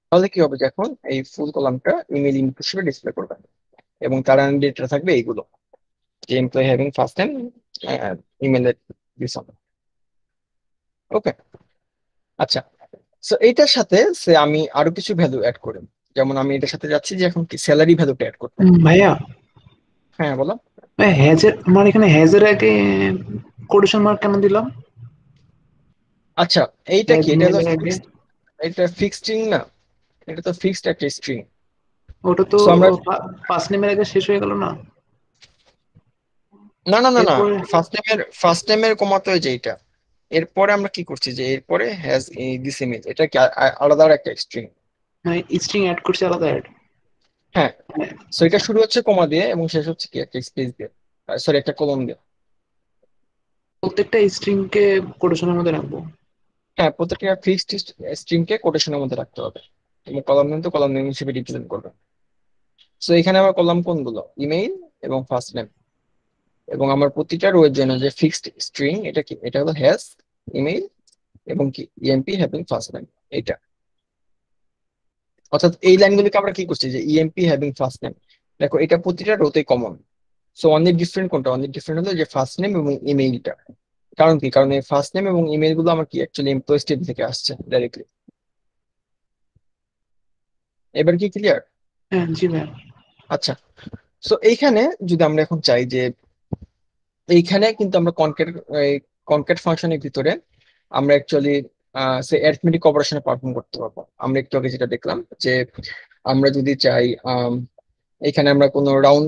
তাহলে কি হবে, যে এখন এই ফুল কলামটা ইমেইল ইনফো হিসেবে ডিসপ্লে করবে এবং তার ডেটা থাকবে এইগুলো, যে employee having first name email this. Okay, আচ্ছা, সো এইটার সাথে আমি আরো কিছু ভ্যালু অ্যাড করি, যেমন আমি এটার সাথে যাচ্ছি যে এখন কি স্যালারি ভ্যালুটা অ্যাড করতে। ভাইয়া হ্যাঁ বলো। ভাই আমার এখানে হ্যাজের আগে কোটেশন মার্ক কেন দিলাম? আচ্ছা, এইটা কি, হ্যাজ এটা হলো মেলের আগে ফিক্সড, এটা ফিক্সড স্ট্রিং না, এটা তো ফিক্সড একটা স্ট্রিং। ওটা তো সো আমরা ফার্স্ট নেমের আগে শেষ হয়ে গেল না? না না না না, এরপরে ফার্স্ট নেমের কমাতে হয় যে এইটা, এরপরে আমরা কি করছি, যে এরপরে হ্যাজ দিস ইমেজ, এটা কি আলাদা আর একটা স্ট্রিং। মানে স্ট্রিং অ্যাড করছে আলাদা অ্যাড। হ্যাঁ, সো এটা শুরু হচ্ছে কমা দিয়ে এবং শেষ হচ্ছে কি একটা স্পেস দিয়ে, সরি একটা কলম দিয়ে। প্রত্যেকটা স্ট্রিং কে কোটেশনের মধ্যে রাখবো। হ্যাঁ, প্রত্যেকটা ফিক্সড স্ট্রিংকে কোটেশনের মধ্যে রাখতে হবে এবং কলাম নেম তো কলাম নেম হিসেবে রিপ্রেজেন্ট করবে। সো এখানে আমার কলাম কোনগুলো, ইমেইল এবং ফার্স্ট নেম, এবং আমার প্রতিটা রো এর জন্য যে ফিক্সড স্ট্রিং এটা কি, এটা হলো হ্যাজ ইমেইল এবং কি ইএমপি হ্যাভিং ফার্স্ট নেম এটা। অর্থাৎ এই লাইনগুলোকে আমরা কি করছি, যে ইএমপি হ্যাভিং ফার্স্ট নেম, দেখো এটা প্রতিটা রোতে কমন। সো অনেক ডিফারেন্ট কোনটা, অনেক ডিফারেন্ট হলো যে ফার্স্ট নেম এবং ইমেইলটা। কারণ কি, কারণ এই ফার্স্ট নেম এবং ইমেইল গুলো আমার কি অ্যাকচুয়ালি এমপ্লয়ি টেবিল থেকে আসছে ডাইরেক্টলি। এবার কি ক্লিয়ার? হ্যাঁ জি ভাইয়া। আচ্ছা, সো এইখানে যদি আমরা এখন চাই, যে এইখানে কিন্তু আমরা কনক্যাট ফাংশনের ভিতরে আমরা অ্যাকচুয়ালি সে অ্যারিথমেটিক অপারেশনে পারফর্ম করতে পারবো। আমরা একটু আগে যেটা দেখলাম, যে আমরা যদি চাই এখানে আমরা কোনো রাউন্ড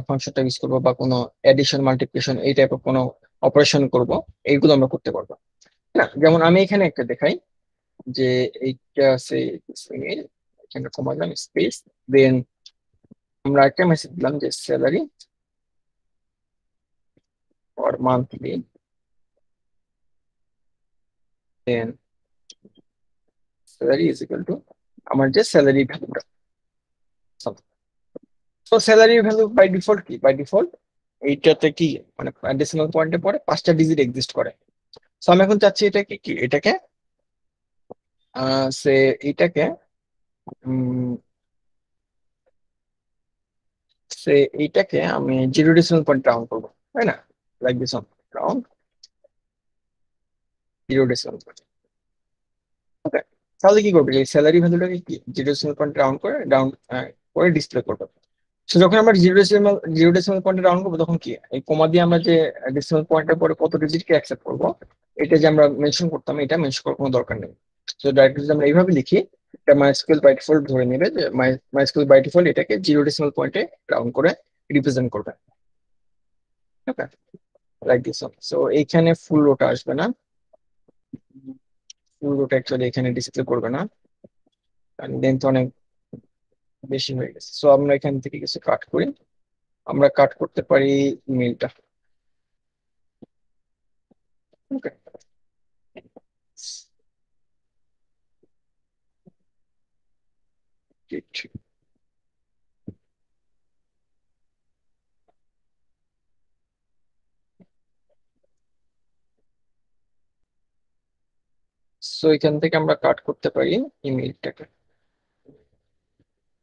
ফাংশনটা ইউজ করবো বা কোনো এডিশন মাল্টিপ্লিকেশন এই টাইপের কোনো অপারেশন করব, এইগুলো আমরা করতে পারবো। না, যেমন আমি এখানে একটা দেখাই যে এইটা আছে এখানে কমালাম স্পেস, দেন আমরা একটা মেসেজ দিলাম যে salary for monthly, then salary is equal to আমার যে স্যালারি ভ্যালুটা। তো স্যালারি ভ্যালু বাই ডিফল্ট কি, বাই ডিফল্ট এইটাতে কি মানে ডেসিমাল পয়েন্টে পরে 5টা ডিজিট এক্সিস্ট করে। তো আমি এখন চাচ্ছি এটাকে কি, এটাকে সে এইটাকে সে এইটাকে আমি 0 ডেসিমাল পয়েন্ট রাউন্ড করবো, তাই না? Like this round 0 decimal point. Okay, তাহলে কি করবে, এই স্যালারি ভ্যালুটাকে কি 0 ডেসিমাল পয়েন্ট রাউন্ড করে ডিসপ্লে করবে। তো যখন আমরা 0 ডেসিমাল পয়েন্টে রাউন্ড করবো তখন কি এই কমা দিয়ে আমরা যে ডেসিমাল পয়েন্টের পরে কত ডিজিটকে অ্যাকসেপ্ট করবো এটা যে আমরা মেনশন করতাম, এটা মেনশন করার কোনো দরকার নেই। তো ডাইরেক্টলি যদি আমরা এইভাবে লিখি, এটা মাইস্কুয়েল বাই ডিফল্ট ধরে নেবে যে মাইস্কুয়েল বাই ডিফল্ট এটাকে 0 ডেসিমাল পয়েন্টে রাউন্ড করে রিপ্রেজেন্ট করবে। Okay, like this. সো এইখানে ফুল রোটা আসবে না, ফুল রোটা অ্যাকচুয়ালি এখানে ডিসপ্লে করবে না, কারণ লেন্থ অনেক বেশি হয়ে গেছে। সো আমরা এখান থেকে কিছু কাট করি, আমরা কাট করতে পারি ইমেলটা। ওকে, ঠিক। সো এখান থেকে আমরা কাট করতে পারি ইমেলটাকে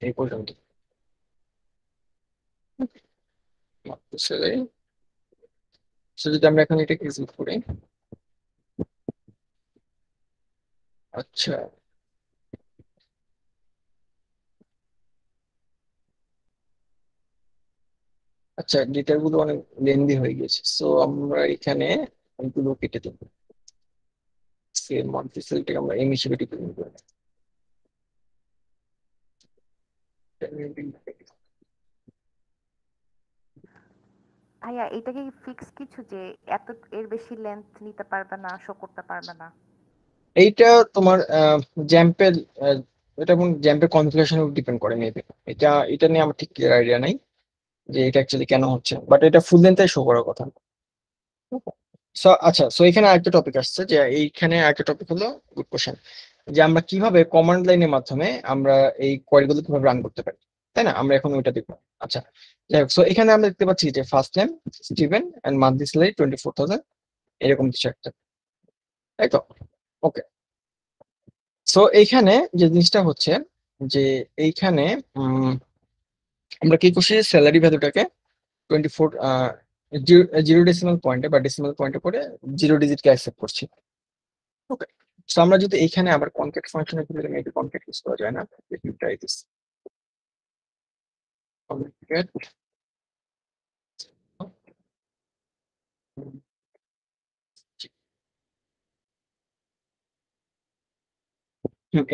এই পর্যন্ত। সো যদি আমরা এখন এটাকে এক্সিট করি, আচ্ছা আচ্ছা ডিটেল গুলো অনেক লেন্দি হয়ে গেছে। সো আমরা এখানে এগুলো কেটে দেবো, সেম মান্থলি সেলটাকে আমরা এম হিসেবে ডিক্লেয়ার করব। ভাইয়া এটা কি ফিক্স কিছু যে এত এর বেশি লেন্থ নিতে পারবে না, শো করতে পারবে না? এইটা তোমার জ্যাম্পের এটা এবং জ্যাম্পের কনফিগারেশন ডিপেন্ড করে মেবি। এটা এটা নিয়ে আমার ঠিক ক্লিয়ার আইডিয়া নাই যে এটা অ্যাকচুয়ালি কেন হচ্ছে, বাট এটা ফুল লেন্থে শো করার কথা। আচ্ছা, সো এখানে আরেকটা টপিক আসছে, যে এইখানে আরেকটা টপিক হলো গুড কোশ্চেন, যে আমরা কিভাবে কমান্ড লাইনের মাধ্যমে আমরা এই কোয়েরি গুলো কিভাবে রান করতে পারি, তাই না? আমরা এখন ওইটা দেখবো। আচ্ছা, যাই হোক, সো এখানে আমরা দেখতে পাচ্ছি যে first name Steven and monthly salary 24,000 এরকম কিছু একটা, তাই তো? ওকে, সো এইখানে যে জিনিসটা হচ্ছে যে এইখানে আমরা কি করছি, স্যালারি ভ্যালুটাকে 24 জিরো ডেসিমাল পয়েন্টে বা ডেসিমাল পয়েন্টে করে 0 ডিজিটকে অ্যাকসেপ্ট করছি। ওকে, সো আমরা যদি এখানে আবার কনক্যাট ফাংশনের ভিতরে মেবি কনক্যাট ইউজ করা যায় না, let me try this. Concat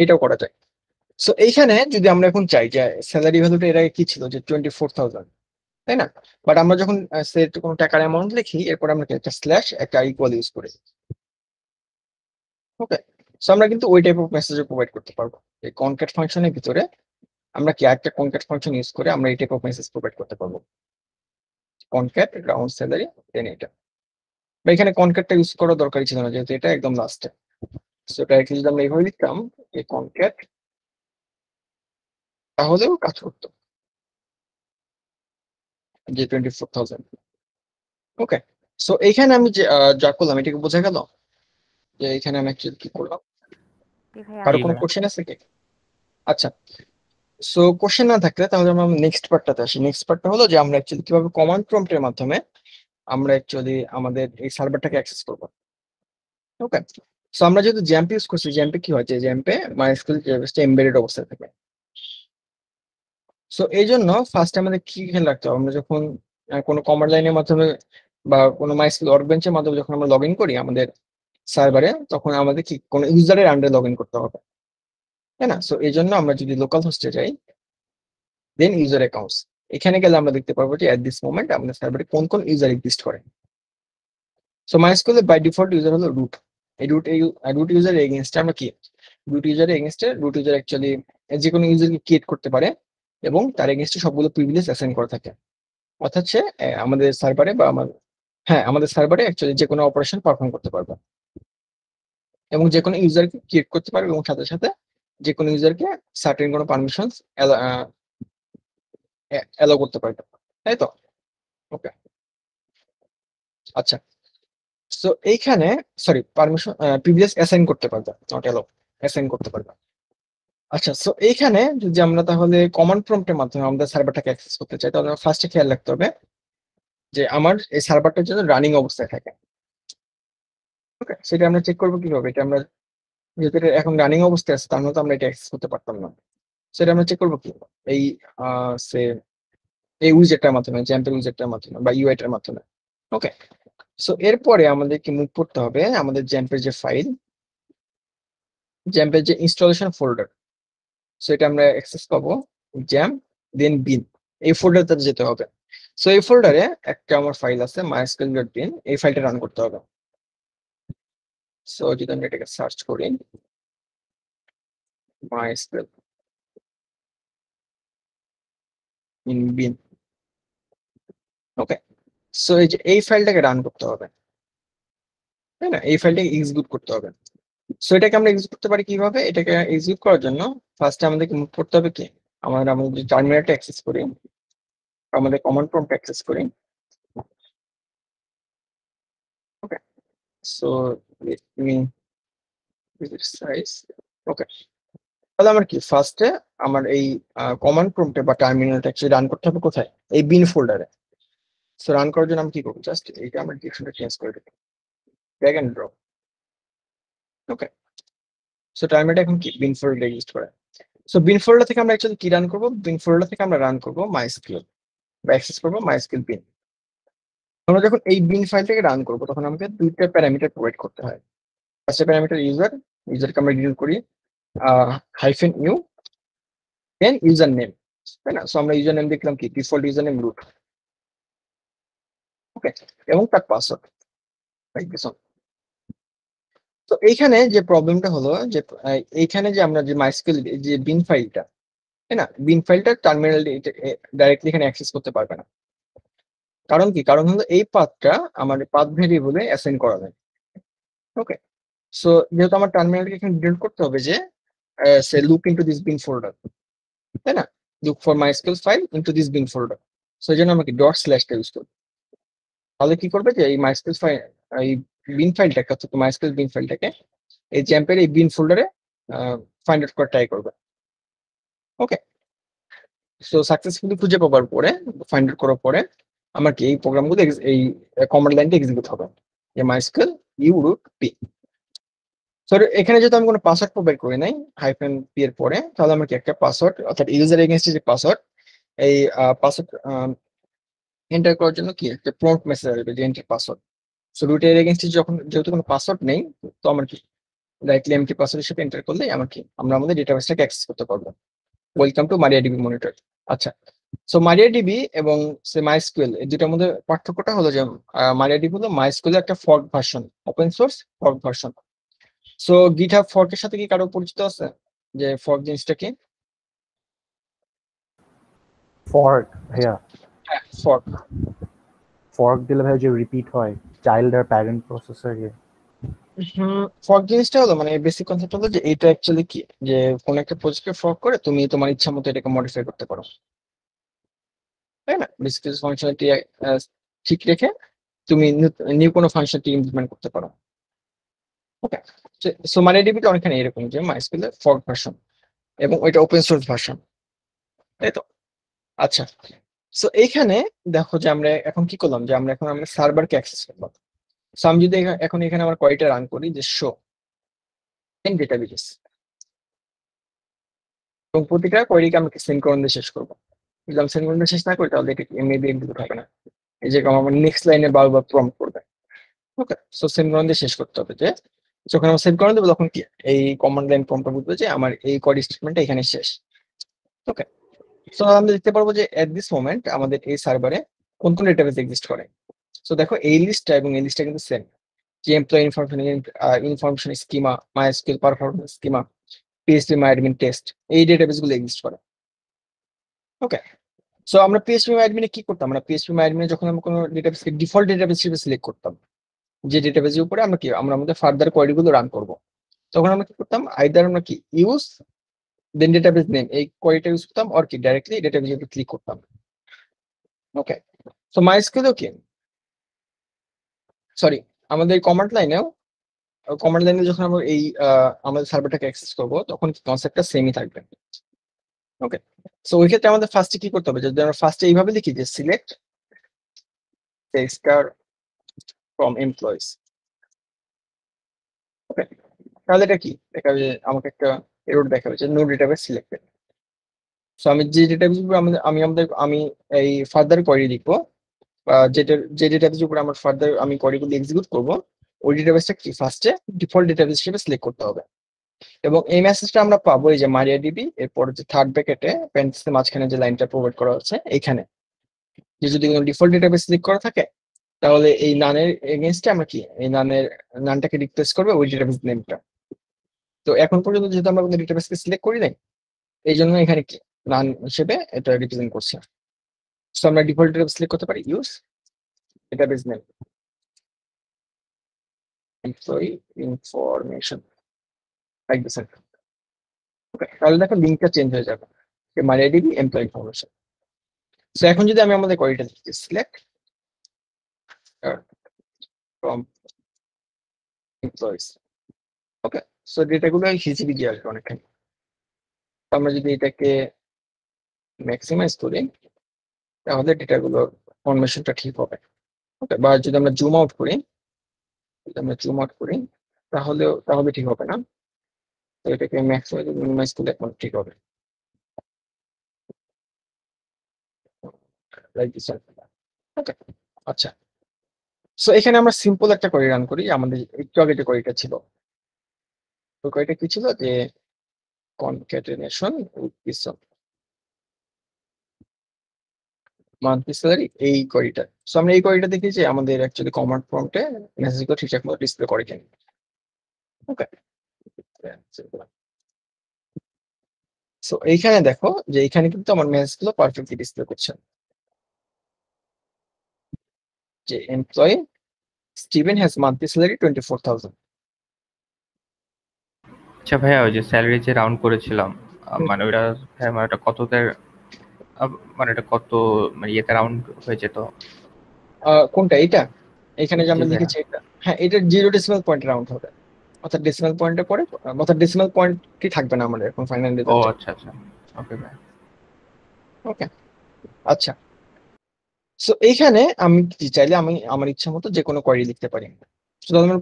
এটাও করা যায়। সো এইখানে যদি আমরা এখন চাই যে স্যালারি ভ্যালুটা এর আগে কি ছিল, যে 24,000, তাই না? বাট আমরা যখন সেট কোনো টাকার অ্যামাউন্ট লিখি, এরপর আমরা একটা স্ল্যাশ একটা ইকুয়াল ইউজ করি। ওকে, সো আমরা কিন্তু ওই টাইপ অফ মেসেজ প্রোভাইড করতে পারবো। এই কনক্যাট ফাংশনের ভিতরে আমরা কি একটা কনক্যাট ফাংশন ইউজ করে আমরা এই টাইপ অফ মেসেজ প্রোভাইড করতে পারবো, কনক্যাট রাউন্ড স্যালারি দেন এটা। বা এখানে কনক্যাটটা ইউজ করা দরকারই ছিল না, যেহেতু এটা একদম লাস্টে। সো ডাইরেক্টলি যদি আমরা এইভাবে লিখতাম এই কনক্যাট, তাহলেও কাজ করতো যে 24,000। ওকে, সো এইখানে আমি যে যা করলাম এটাকে বোঝা গেল যে এখানে আমি অ্যাকচুয়ালি কি করলাম। জি ভাইয়া, কারো জি কোনো ভাইয়া। কোশ্চেন আছে কি? আচ্ছা, সো কোশ্চেন না থাকলে তাহলে আমরা নেক্সট পার্টটাতে আসি। নেক্সট পার্টটা হলো যে আমরা অ্যাকচুয়ালি কিভাবে কমান্ড প্রম্পটের মাধ্যমে আমরা অ্যাকচুয়ালি আমাদের এই সার্ভারটাকে অ্যাক্সেস করবো। ওকে, সো আমরা যেহেতু জ্যাম্প ইউজ করছি, জ্যাম্পে কি হয় যে জ্যাম্পে মাইস্কুয়েল ডেটাবেসটা এমবেডেড অবস্থায় থাকে। সো এই জন্য ফার্স্ট আমাদের কি খেয়াল রাখতে হবে, আমরা যখন কোনো কমান্ড লাইনের মাধ্যমে বা কোনো মাইস্কুয়েল ওয়ার্কবেঞ্চের মাধ্যমে যখন আমরা লগ ইন করি আমাদের সার্ভারে, তখন আমাদের কি কোনো ইউজারের আন্ডারে লগ ইন করতে হবে, তাই না? সো এই জন্য আমরা যদি লোকাল হোস্টে যাই, দেন ইউজার অ্যাকাউন্টস, এখানে গেলে আমরা দেখতে পারবো যে এট দিস মোমেন্ট আমাদের সার্ভারে কোন কোন ইউজার এক্সিস্ট করে। সো মাইস্কুলে বাই ডিফল্ট ইউজার হলো রুট। এই রুট ইউজার এগেইনস্টে আমরা কি রুট ইউজার এগেইনস্টে রুট ইউজার অ্যাকচুয়ালি যে কোনো ইউজারকে ক্রিয়েট করতে পারে এবং তার এগেইনস্টে সবগুলো প্রিভিলেজ অ্যাসাইন করা থাকে। অর্থাৎ সে আমাদের সার্ভারে বা আমাদের সার্ভারে অ্যাকচুয়ালি যে কোনো অপারেশন পারফর্ম করতে পারবে এবং যে কোনো ইউজারকে ক্রিয়েট করতে পারবে এবং সাথে সাথে যে কোনো ইউজারকে সার্টেন কোনো পারমিশনস অ্যালাউ করতে পারবে, তাই তো? ওকে, আচ্ছা। সো এইখানে সরি পারমিশন প্রিভিলেজ অ্যাসাইন করতে পারবে, নট অ্যালাউ, অ্যাসাইন করতে পারবে। আচ্ছা, সো এইখানে যদি আমরা তাহলে কমান্ড প্রম্পটের মাধ্যমে আমাদের সার্ভারটাকে অ্যাক্সেস করতে চাই তাহলে ফার্স্টে খেয়াল রাখতে হবে যে আমার এই সার্ভারটা যেন রানিং অবস্থায় থাকে। ওকে, সেটা আমরা চেক করবো কিভাবে? এটা আমরা যেহেতু এটা এখন রানিং অবস্থায় আছে তার মতো আমরা এটা অ্যাক্সেস করতে পারতাম না। সেটা আমরা চেক করবো কি এই সে এই উইজেটটার মাধ্যমে, জ্যাম্পের উইজেটটার মাধ্যমে বা ইউআইটার মাধ্যমে। ওকে, সো এরপরে আমাদেরকে মুভ করতে হবে আমাদের জ্যাম্পের যে ফাইল, জ্যাম্পের যে ইনস্টলেশন ফোল্ডার, সো এটা আমরা অ্যাক্সেস পাবো জ্যাম্প দেন বিন, এই ফোল্ডারটাতে যেতে হবে। সো এই ফোল্ডারে একটা আমার ফাইল আছে mysql.bin, এই ফাইলটা রান করতে হবে। সো যদি আমরা এটাকে সার্চ করি mysql in bin, okay, so এই যে এই ফাইলটাকে রান করতে হবে, তাই না? এই ফাইলটাকে এক্সিকিউট করতে হবে। সো এটাকে আমরা এক্সিকিউট করতে পারি কিভাবে? এটাকে এক্সিকিউট করার জন্য ফার্স্টে আমাদেরকে মুভ করতে হবে কি আমাদের যে টার্মিনালটা অ্যাক্সেস করি, আমাদের কমান্ড প্রম্পট অ্যাক্সেস করি। ওকে, সো লেট মি সাইজ। ওকে, তাহলে আমার কি ফার্স্টে আমার এই কমান্ড প্রম্পটে বা টার্মিনালটা অ্যাকচুয়ালি রান করতে হবে কোথায়? এই বিন ফোল্ডারে। সো রান করার জন্য আমি কি করবো? জাস্ট এইটা আমরা ডিরেকশনটা চেঞ্জ করে দেবো, drag and drop. Okay, so টার্মিনালটা এখন কি বিন ফোল্ডারে এক্সিস্ট করে। সো বিন ফোল্ডার থেকে আমরা অ্যাকচুয়ালি কি রান করবো? বিন ফোল্ডার থেকে আমরা রান করবো মাইস্কিল বা অ্যাক্সেস করবো মাইস্কিল বিন। আমরা যখন এই বিন ফাইলটাকে রান করবো তখন আমাকে দুইটা প্যারামিটার প্রোভাইড করতে হয়। ফার্স্ট প্যারামিটার ইউজারকে আমরা ডিল করি -u দেন ইউজার নেম, তাই না? সো আমরা ইউজার নেম দেখলাম কি ডিফল্ট ইউজার নেম রুট। ওকে, এবং তার পাসওয়ার্ড লাইক দিস। তো এইখানে যে প্রবলেমটা হলো যে এইখানে যে আমরা যে মাইস্কিল যে বিন ফাইলটা, তাই না? বিন ফাইলটা টার্মিনাল ডাইরেক্টলি এখানে অ্যাক্সেস করতে পারবে না। কারণ কি? কারণ হলো এই পাথটা আমার পাথ ভেরিয়েবলে অ্যাসাইন করা যায়। ওকে, সো যেহেতু আমার টার্মিনালকে এখানে ডিলিট করতে হবে যে সে look into this bin folder, তাই না? Look for MySQL file into this bin folder. So এই জন্য আমাকে ডট স্ল্যাশটা ইউজ করব। তাহলে কি করবে যে এই মাইস্কিল ফাইল এই বিন ফাইলটাকে অর্থাৎ মাইস্কিল বিন ফাইলটাকে এই জ্যাম্পের এই বিন ফোল্ডারে ফাইন্ড আউট করার ট্রাই করবে। ওকে, সো সাকসেসফুলি খুঁজে পাওয়ার পরে ফাইন্ড আউট করার পরে আমার কি এই প্রোগ্রামগুলো এই কমান্ড লাইনটা এক্সিকিউট হবে যে মাইস্কিল ইউ রুট পি। সো এখানে যদি আমি কোনো পাসওয়ার্ড প্রোভাইড করি নাই -p এর পরে, তাহলে আমার কি একটা পাসওয়ার্ড অর্থাৎ ইউজার এগেইনস্টে যে পাসওয়ার্ড, এই পাসওয়ার্ড এন্টার করার জন্য কি একটা প্রম্পট মেসেজ আসবে যে এন্টার পাসওয়ার্ড। সো রুটের এগেইনস্টে যখন যেহেতু কোনো পাসওয়ার্ড নেই তো আমার কি ডাইরেক্টলি এমটি পাসওয়ার্ড হিসেবে এন্টার করলে আমার কি আমরা আমাদের ডেটাবেসটাকে অ্যাক্সেস করতে পারবো। Welcome to MariaDB monitor. আচ্ছা, সো MariaDB এবং সে মাইস্কিল এই দুটার মধ্যে পার্থক্যটা হলো যে MariaDB হলো মাইস্কিলের একটা fork version, open source fork version. So GitHub ফর্কের সাথে কি কারো পরিচিত আছে যে ফর্ক জিনিসটা কি? ফর্ক ভাইয়া, হ্যাঁ, ফর্ক। ফর্ক দিলে ভাই যে রিপিট হয় চাইল্ড আর প্যারেন্ট প্রসেসর ফর্ক জিনিসটা হলো মানে বেসিক কনসেপ্ট হলো যে এটা অ্যাকচুয়ালি কি যে কোন একটা প্রজেক্টকে ফর্ক করে তুমি তোমার ইচ্ছা মতো এটাকে মডিফাই করতে পারো, তাই না? বেসিক ফাংশনালিটি ঠিক রেখে তুমি নিউ কোনো ফাংশনটি ইমপ্লিমেন্ট করতে পারো। ওকে, সো MariaDB টা অনেকখানি এরকম যে মাইস্কিলের ফর্ক ভার্সন এবং ওইটা ওপেন সোর্স ভার্সন, তাই তো? আচ্ছা, সো এইখানে দেখো যে আমরা এখন কি করলাম যে আমরা সার্ভারকে অ্যাক্সেস করলাম। সো আমি যদি এখন এখানে আমার কোয়েরিটা রান করি যে শো ইন ডেটাবেস এবং প্রতিটা কোয়েরিকে আমরা সেমিকোলন দিয়ে শেষ করবো। যদি আমি সেমিকোলন দিয়ে শেষ না করি তাহলে এটা মেবি এক্সিকিউট হবে না, এই যে আমার নেক্সট লাইনে বারবার প্রম্পট করবে। ওকে, সো সেমিকোলন দিয়ে শেষ করতে হবে যে যখন আমরা সেমিকোলন দেবো তখন কি এই কমান্ড লাইন প্রম্পটটা বুঝবে যে আমার এই কোয়েরি স্টেটমেন্টটা এখানে শেষ। ওকে, সো আমরা দেখতে পারবো যে এট দিস মোমেন্ট আমাদের এই সার্ভারে কোন কোন ডেটাবেস এক্সিস্ট করে। সো দেখো এই লিস্টটা এবং এই লিস্টটা কিন্তু সেম, যে employee information schema, MySQL performance schema, phpMyAdmin test, এই ডেটাবেস গুলো এক্সিস্ট করে। ওকে, সো আমরা পিএইচপি মাইডমিনে কি করতাম, আমরা পিএইচপি মাইডমিনে যখন আমরা কোনো ডেটাবেসকে ডিফল্ট ডেটাবেস হিসেবে সিলেক্ট করতাম, যে ডেটাবেসের উপরে আমরা আমাদের ফার্দার কোয়েরি গুলো রান করব, তখন আমরা কি করতাম, আইদার আমরা কি ইউজ দেন ডেটাবেস নেম এই কোয়েরিটা ইউজ করতাম, অর কি ডাইরেক্টলি ডেটাবেসের উপর ক্লিক করতাম। ওকে, সো মাইএসকিউএল কি সরি আমাদের কমান্ড লাইনে যখন আমরা এই আমাদের সার্ভারটাকে অ্যাক্সেস করব, তখন কনসেপ্টটা সেমই থাকবে। ওকে, সো ওই ক্ষেত্রে আমাদের ফার্স্টে কি করতে হবে, যদি আমরা ফার্স্টে এইভাবে লিখি যে সিলেক্ট টেক্সটার ফ্রম এমপ্লয়িজ, ওকে, তাহলে এটা কি দেখাবে, আমাকে একটা এরর দেখাবে যে নো ডেটাবেস সিলেক্টেড। সো আমি যে ডেটাবেস উপর আমি এই ফার্দার কোয়েরি লিখবো, যে ডেটাবেসের উপর আমার ফার্দার আমি কোয়েরিগুলো এক্সিকিউট করব, ওই ডেটাবেসটা কি ফার্স্টে ডিফল্ট ডেটাবেস হিসেবে সিলেক্ট করতে হবে। এবং এই মেসেজটা আমরা পাবো এই যে মারিয়াডিবি, এরপর যে থার্ড ব্র্যাকেটে প্যারেন্থেসিসের মাঝখানে যে লাইনটা প্রোভাইড করা হচ্ছে এইখানে, যে যদি কোনো ডিফল্ট ডেটাবেস সিলেক্ট করা থাকে, তাহলে এই নানের এগেইনস্টে আমরা কি এই নানটাকে রিপ্লেস করবে ওই ডেটাবেস নেমটা। তো এখন পর্যন্ত যেহেতু আমরা কোনো ডেটাবেসকে সিলেক্ট করি নাই, এই জন্য এখানে কি নান হিসেবে এটা রিপ্রেজেন্ট করছে। সো আমরা ডিফল্ট ডেটাবেস সিলেক্ট করতে পারি, use database name employee information like this. Okay, তাহলে দেখো লিঙ্কটা চেঞ্জ হয়ে যাবে, মারিয়াডিবি এমপ্লয়ি ইনফরমেশন। সো এখন যদি আমি আমাদের কোয়েরিটা লিখি select from employees, okay, so ডেটাগুলো হিজিবি দিয়ে আসবে অনেকখানি। আমরা যদি এটাকে ম্যাক্সিমাইজ করি, তাহলে ডেটাগুলোর ফরমেশনটা ঠিক হবে। ওকে, বা যদি আমরা জুম আউট করি, তাহলে ঠিক হবে না। তো এটাকে ম্যাক্সিমাইজ মিনিমাইজ করলে এখন ঠিক হবে, লাইক দিস। ওকে, আচ্ছা, সো এখানে আমরা সিম্পল একটা কোয়েরি রান করি, আমাদের একটু আগে যে কোয়েরিটা ছিল, তো কোয়েরিটা কি ছিল যে কনক্যাটেনেশন উইথ পিসন মান্থলি স্যালারি, এই কোয়েরিটা। সো আমরা এই কোয়েরিটা দেখি যে আমাদের অ্যাকচুয়ালি কমান্ড প্রম্পটে মেসেজগুলো ঠিকঠাক মতো ডিসপ্লে করে কিনা। ওকে, সো এইখানে দেখো যে এইখানে কিন্তু আমার মেসেজগুলো পারফেক্টলি ডিসপ্লে করছে, যে employee Steven has monthly salary 24,000। আচ্ছা ভাইয়া, ওই যে স্যালারি যে রাউন্ড করেছিলাম, মানে ওইটা ভাইয়া মানে ওটা কততে, মানে এটা কত মানে ইয়েতে রাউন্ড হয়ে যেত? কোনটা এইটা, এখানে যে আমরা জি ভাইয়া। লিখেছি এটা, হ্যাঁ এটা 0 ডেসিমাল পয়েন্ট রাউন্ড হবে, অর্থাৎ ডেসিমাল পয়েন্টের পরে, অর্থাৎ ডেসিমাল পয়েন্ট কি থাকবে না আমাদের এখন ফাইনাল ও রেজাল্ট। আচ্ছা আচ্ছা, ওকে ভাই। ওকে, আচ্ছা, সো এইখানে আমি চাইলে আমি আমার ইচ্ছা মতো যে কোনো কোয়েরি লিখতে পারি। তো আমার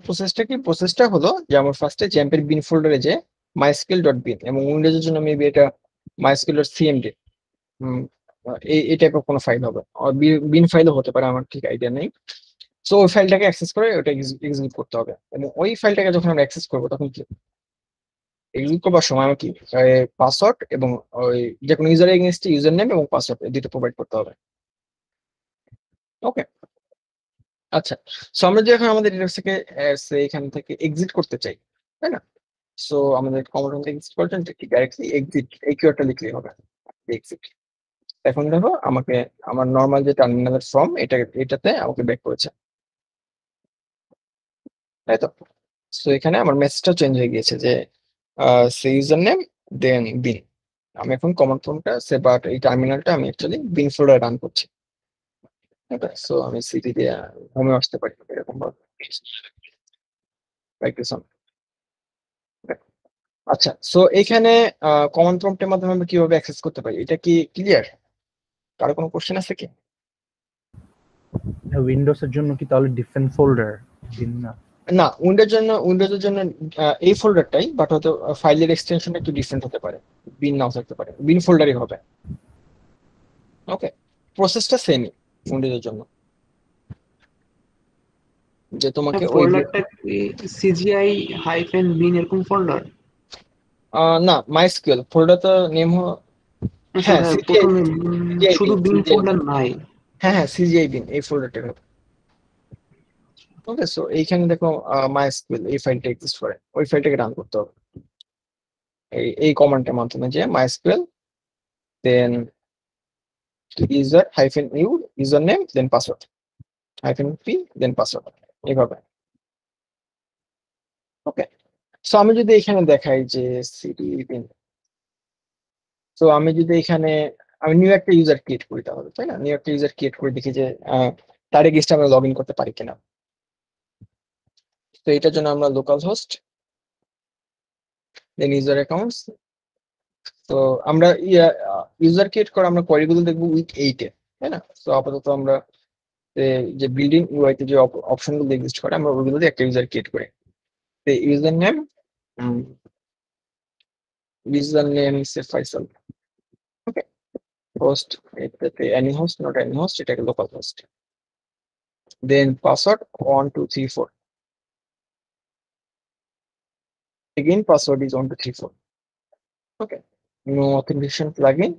প্রসেসটা হলো যে আমার ফার্স্টে জ্যাম্পের বিন ফোল্ডারে যে mysql.bin, এবং উইন্ডোজের জন্য মেবি এটা mysql.cmd, এই টাইপের কোনো ফাইল হবে, বিন ফাইলও হতে পারে, আমার ঠিক আইডিয়া নেই। সো ওই ফাইলটাকে অ্যাক্সেস করে ওটা এক্সিকিউট করতে হবে, এবং ওই ফাইলটাকে যখন আমরা অ্যাক্সেস করবো, তখন কি এক্সিকিউট করবার সময় আমার কি পাসওয়ার্ড এবং ওই যে কোনো ইউজার এগেইনস্টে ইউজার নেম এবং পাসওয়ার্ড এই দুটো প্রোভাইড করতে হবে। ওকে, আচ্ছা, সো আমরা যে এখন আমাদের ডেটাবেস থেকে এখান থেকে এক্সিট করতে চাই, তাই না? সো আমাদের কমন থেকে এক্সিট করার জন্য কি ডাইরেক্টলি এক্সিট এই কিওয়ার্ডটা লিখলেই হবে, এক্সিট। এখন দেখো আমাকে আমার নর্মাল যে টার্মিনালের ফর্ম এটাতে আমাকে ব্যাক করেছে, তাই তো? সো এখানে আমার মেসেজটা চেঞ্জ হয়ে গিয়েছে যে সে ইউজার নেম দেন বিন। আমি এখন কমন ফর্মটা বাট এই টার্মিনালটা আমি অ্যাকচুয়ালি বিন ফোল্ডারে রান করছি। ওকে, সো আমি সিটি দিয়ে হোমে আসতে পারি এরকম ভাবে। আচ্ছা, সো এখানে কমন প্রম্পটের মাধ্যমে আমরা কিভাবে অ্যাক্সেস করতে পারি, এটা কি ক্লিয়ার? কারো কোনো কোশ্চেন আছে কি? উইন্ডোজের জন্য কি তাহলে ডিফারেন্ট ফোল্ডার ভিন্ন? না, উইন্ডোজের জন্য এই ফোল্ডারটাই, বাট হয়তো ফাইলের এক্সটেনশনটা একটু ডিফারেন্ট হতে পারে, বিন নাও থাকতে পারে, বিন ফোল্ডারই হবে। ওকে, প্রসেসটা সেমই উইন্ডোজের জন্য, যে তোমাকে ওই ফোল্ডারটা কি সিজিআই হাইফেন বিন এরকম ফোল্ডার? না, মাইস্কুয়েল ফোল্ডার তো নেম হ্যাঁ ভাইয়া সিজিআই প্রথমে সিজিআই শুধু বিন বিন সিজিআই ফোল্ডার নাই। হ্যাঁ সিজিআই বিন এই ফোল্ডারটা হবে। ওকে, সো এইখানে দেখো মাইএসকিউএল এই ফাইলটা এক্সিস্ট করে, ওই ফাইলটাকে রান করতে হবে এই কমান্ডের মাধ্যমে, যে MySQL then user hyphen u user name then password hyphen p then password এইভাবে। ওকে, সো আমি যদি এখানে দেখাই যে সিডি বিন, তো আমি যদি এখানে আমি নিউ একটা ইউজার ক্রিয়েট করি, তাহলে তাই না, নিউ একটা ইউজার ক্রিয়েট করে দেখি যে তার এগেইনস্টে আমরা লগ ইন করতে পারি কিনা। তো এটার জন্য আমরা local host then user accounts, তো আমরা ইউজার ক্রিয়েট করা আমরা কোয়েরিগুলো দেখবো উইক 8 এ, তাই না। তো আপাতত আমরা যে বিল্ডিং ইউআইতে যে অপশনগুলো এক্সিস্ট করে আমরা ওইগুলো দিয়ে একটা ইউজার ক্রিয়েট করি। তো ইউজার নেম সে ফাইসাল। ওকে, হোস্ট এটাতে any host not any host, এটাকে local host, then password 1234, again password is 1234. Okay, no authentication plugin,